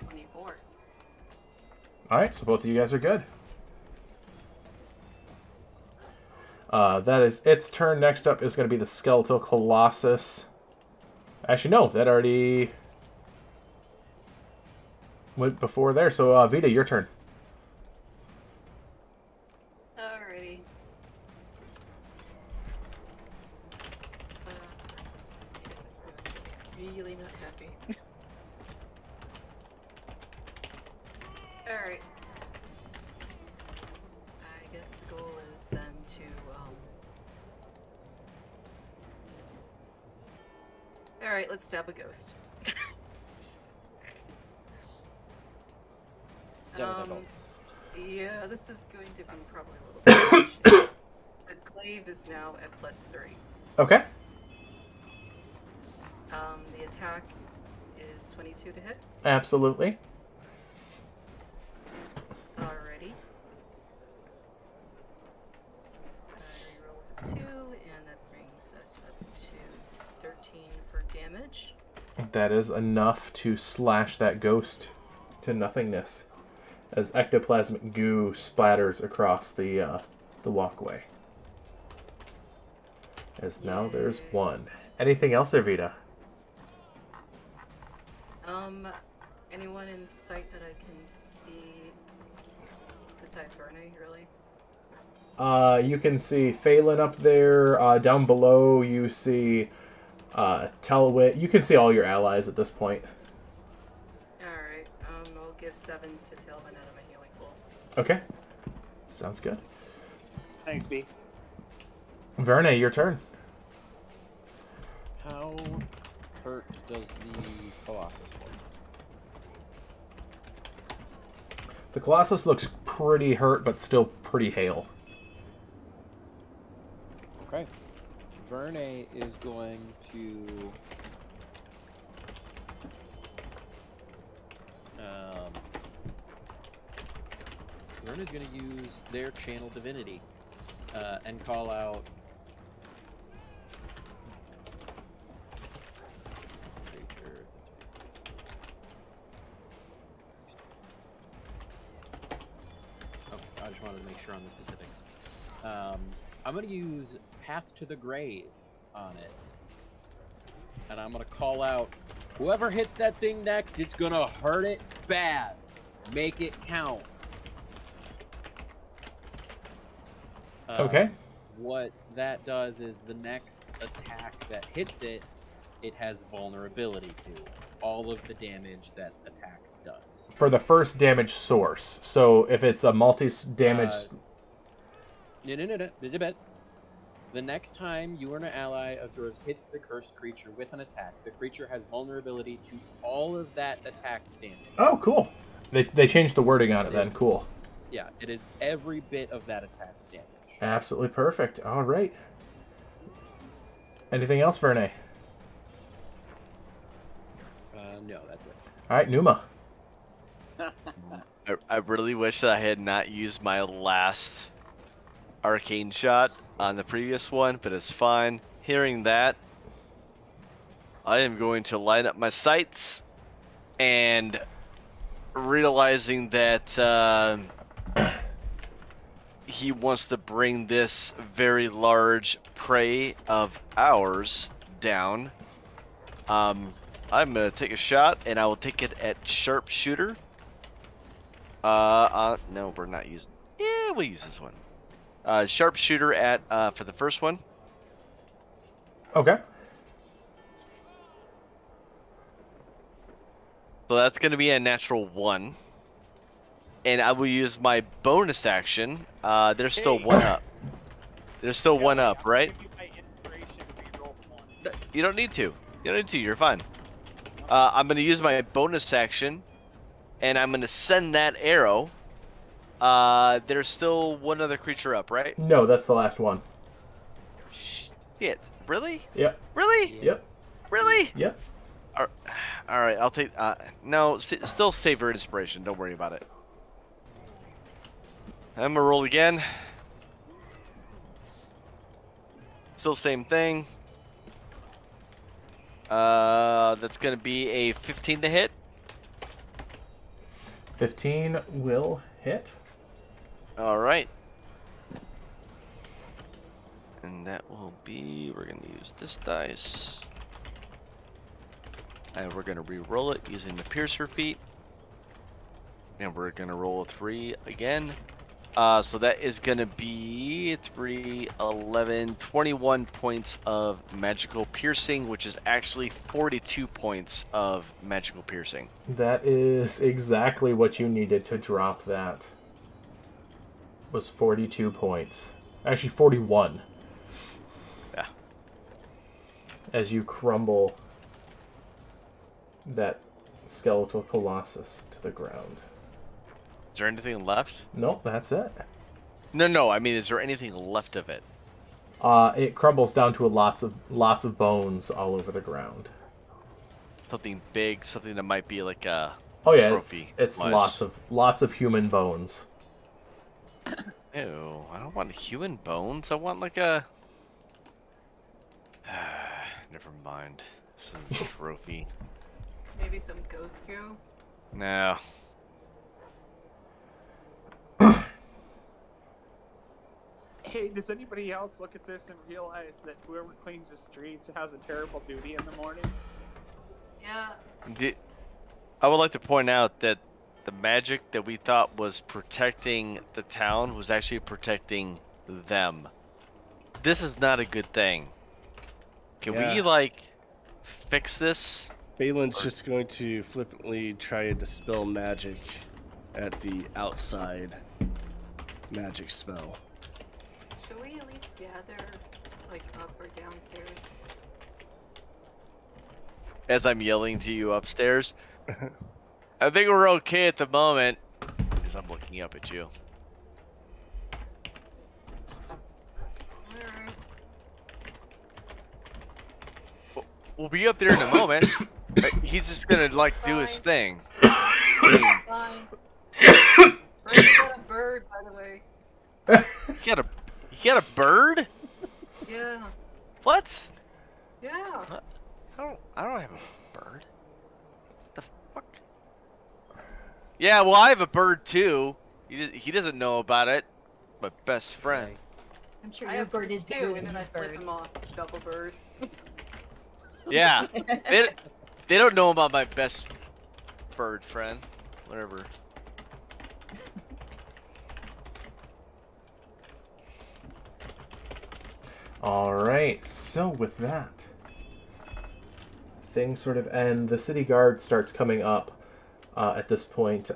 24. All right, so both of you guys are good. That is its turn. Next up is going to be the skeletal Colossus. Actually, no, that already went before there. So, Vita, your turn. Alrighty. Really not happy. Alright. I guess the goal is then to, Alright, let's stab a ghost. Done with Um, that ghost. Yeah, this is going to be probably a little bit anxious. The glaive is now at +3. Okay. The attack is 22 to hit. Absolutely. Alrighty. I reroll a 2, and that brings us up to 13 for damage. That is enough to slash that ghost to nothingness as ectoplasmic goo splatters across the walkway. As now there's Yay. one. Anything else, Evita? Anyone in sight that I can see besides Verne, really? You can see Phelan up there. Down below, you see Telwit. You can see all your allies at this point. Alright, I'll give 7 to Tailwind out of my healing pool. Okay. Sounds good. Thanks, B. Verne, your turn. How hurt does the Colossus look? The Colossus looks pretty hurt, but still pretty hale. Okay. Verne is going to Verne's going to use their channel divinity and call out creature. Oh, I just wanted to make sure on the specifics. I'm going to use Path to the Grave on it. And I'm going to call out, whoever hits that thing next, it's going to hurt it bad. Make it count. Okay. What that does is the next attack that hits it, it has vulnerability to. All of the damage that attack does. For the first damage source. So if it's a multi-damage... No. The next time you or an ally of yours hits the cursed creature with an attack, the creature has vulnerability to all of that attack's damage. Oh, cool. They changed the wording on it then. Cool. Yeah, it is every bit of that attack's damage. Absolutely perfect. All right. Anything else, Verne? No, that's it. All right, Numa. I really wish that I had not used my last arcane shot on the previous one, but it's fine. Hearing that, I am going to line up my sights and realizing that he wants to bring this very large prey of ours down. I'm going to take a shot, and I will take it at sharpshooter. No, we're not using... Yeah, we'll use this one. Sharpshooter at for the first one. Okay. So that's going to be a natural 1. And I will use my bonus action. There's still Hey. one up. There's still one Kelly, up, I'll right? give you my inspiration to reroll 1. You don't need to. You don't need to. You're fine. I'm going to use my bonus action, and I'm going to send that arrow. There's still one other creature up, right? No, that's the last one. Shit. Really? Yep. Really? Yep. Really? Yep. All right. I'll take. No, still save her inspiration. Don't worry about it. I'm gonna roll again. Still same thing. That's gonna be a 15 to hit. 15 will hit. All right. And that will be, we're gonna use this dice. And we're gonna re-roll it using the Piercer feat. And we're gonna roll a 3 again. So that is gonna be 3, 11, 21 points of magical piercing, which is actually 42 points of magical piercing. That is exactly what you needed to drop that. Was 42 points. Actually, 41. Yeah. As you crumble that skeletal colossus to the ground. Is there anything left? Nope, that's it. No. I mean, is there anything left of it? It crumbles down to lots of bones all over the ground. Something big, something that might be like a Oh yeah, trophy. it's wise. lots of human bones. Ew, I don't want human bones. I want like a. Never mind. This is a trophy. Maybe some ghost goo. No. Hey, does anybody else look at this and realize that whoever cleans the streets has a terrible duty in the morning? Yeah. I would like to point out that the magic that we thought was protecting the town was actually protecting them. This is not a good thing. Can we, like, fix this? Balin's just going to flippantly try to dispel magic at the outside magic spell. Should we at least gather, like, up or downstairs? As I'm yelling to you upstairs. I think we're okay at the moment. Because I'm looking up at you. Alright. We'll be up there in a moment. He's just gonna, like, do his thing. Fine. Brandon got a bird, by the way. You got a bird? Yeah. What? Yeah. I don't have a bird. What the fuck? Yeah, well, I have a bird too. He doesn't know about it. My best friend. I'm sure I your have bird birds is too, bigger and than then I his flip bird. him off. Double bird. Yeah. They don't know about my best bird friend. Whatever. Alright, so with that, things sort of end. The city guard starts coming up at this point,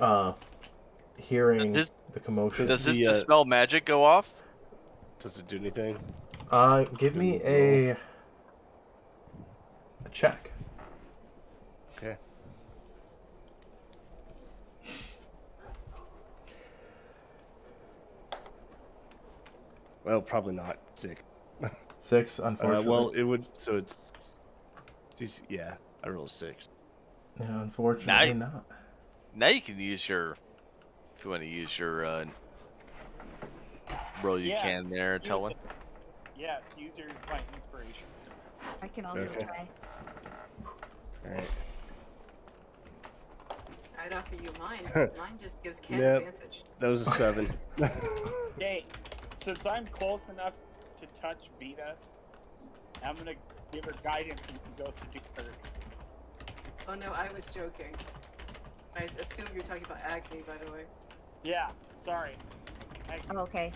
hearing the commotion. Does this dispel magic go off? Does it do anything? Give me a check. Okay. Well, probably not. 6. 6, unfortunately. Well, it would. So it's. Yeah, I rolled 6. Yeah, unfortunately not. Now you can use your. If you want to use your roll, you can there. Tell one. Yes, use your divine inspiration. I can also try. Alright. I'd offer you mine. Mine just gives Ken Yep. advantage. That was a 7. Hey, since I'm close enough to touch Vita, I'm gonna give her guidance and she goes to do perks. Oh no, I was joking. I assume you're talking about Agni, by the way. Yeah, sorry. Oh, okay.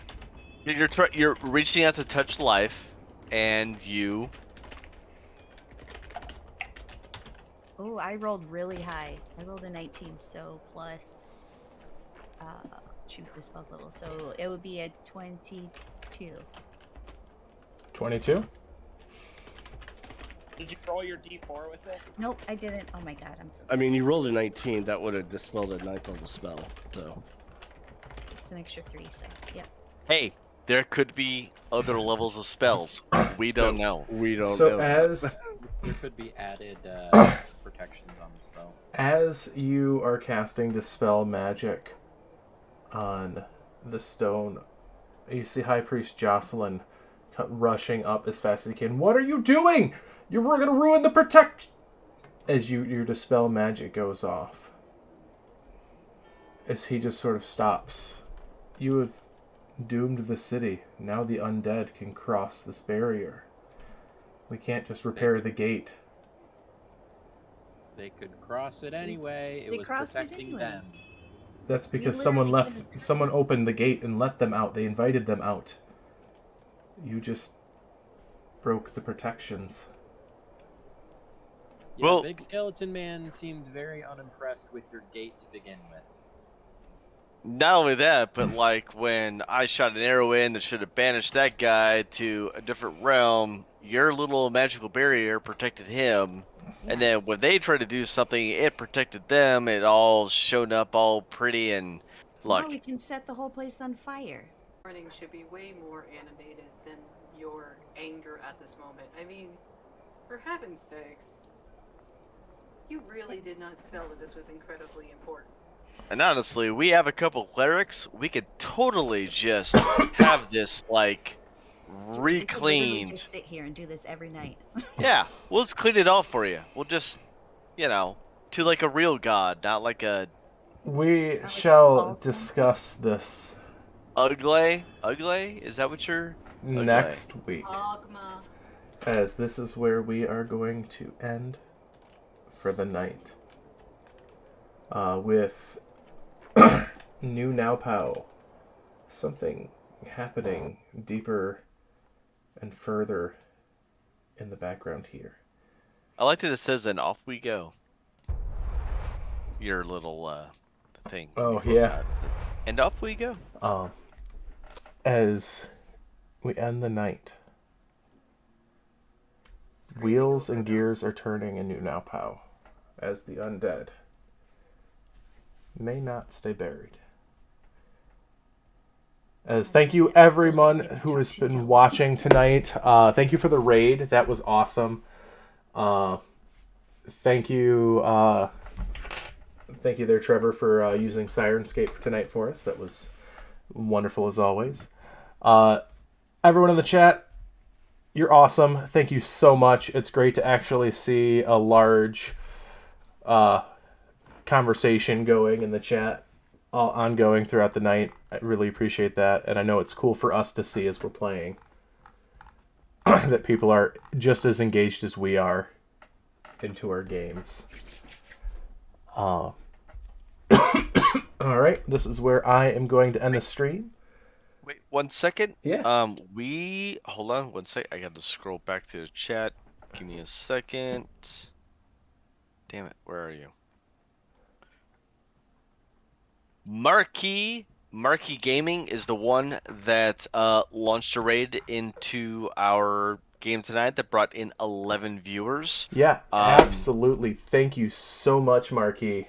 You're reaching out to touch life, and you. Oh, I rolled really high. I rolled a 19, so plus shoot the spell level. So it would be a 22. 22? Did you roll your D4 with it? Nope, I didn't. Oh my god, I'm so I mean, you rolled a 19. That would have dispelled a 9th level spell. So. it's an extra 3, so yep. Hey, there could be other levels of spells. We don't know. We don't So know. as There could be added protections on the spell. as you are casting Dispel Magic on the stone, you see High Priest Jocelyn rushing up as fast as he can. What are you doing? You were gonna ruin the protection. As your Dispel Magic goes off, as he just sort of stops. You have doomed the city. Now the undead can cross this barrier. We can't just repair the gate. They could cross it anyway. It They was crossed it protecting anyway. them. That's because literally someone opened the gate and let them out. They invited them out. You just broke the protections. Yeah, Well- Big Skeleton Man seemed very unimpressed with your gate to begin with. Not only that, but like when I shot an arrow in that should have banished that guy to a different realm, your little magical barrier protected him. And then when they tried to do something, it protected them. It all showed up all pretty and Now Look, we can set the whole place on fire. Morning should be way more animated than your anger at this moment. I mean, for heaven's sakes, you really did not sell that this was incredibly important. and honestly, we have a couple clerics. We could totally just have this like Dude, we could literally recleaned. just sit here and do this every night. Yeah, we'll just clean it all for you. We'll just, to like a real god, not like a We like shall balls. discuss this ugly. Ugly? Is that what you're? next week, Dogma. as this is where we are going to end for the night. With new NauPau. Something happening deeper and further in the background here. I like that it says, "And off we go." Your little thing. Oh, you close yeah. out. And off we go. As we end the night, wheels and gears are turning in new NauPau, as the undead may not stay buried. As thank you everyone who has been watching tonight. Thank you for the raid. That was awesome. Thank you there, Trevor, for using Sirenscape for tonight for us. That was wonderful as always. Everyone in the chat, you're awesome. Thank you so much. It's great to actually see a large conversation going in the chat, ongoing throughout the night. I really appreciate that, and I know it's cool for us to see as we're playing that people are just as engaged as we are into our games. All right, this is where I am going to end the stream. Wait 1 second. Yeah. Hold on 1 sec. I got to scroll back to the chat. Give me a second. Damn it, where are you? Marquee Gaming is the one that launched a raid into our game tonight that brought in 11 viewers. Yeah, absolutely. Thank you so much, Marquis.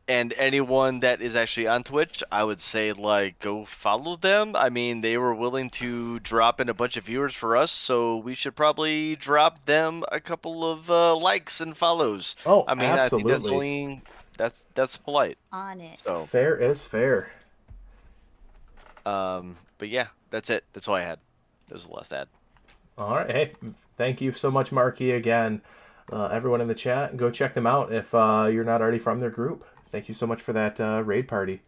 And anyone that is actually on Twitch, I would say, go follow them. I mean, they were willing to drop in a bunch of viewers for us, so we should probably drop them a couple of likes and follows. Oh, I mean, absolutely. I think that's polite. On it. So fair is fair. But yeah, that's it. That's all I had. That was the last ad. All right. Hey, thank you so much, Marquis, again. Everyone in the chat, go check them out if you're not already from their group. Thank you so much for that raid party.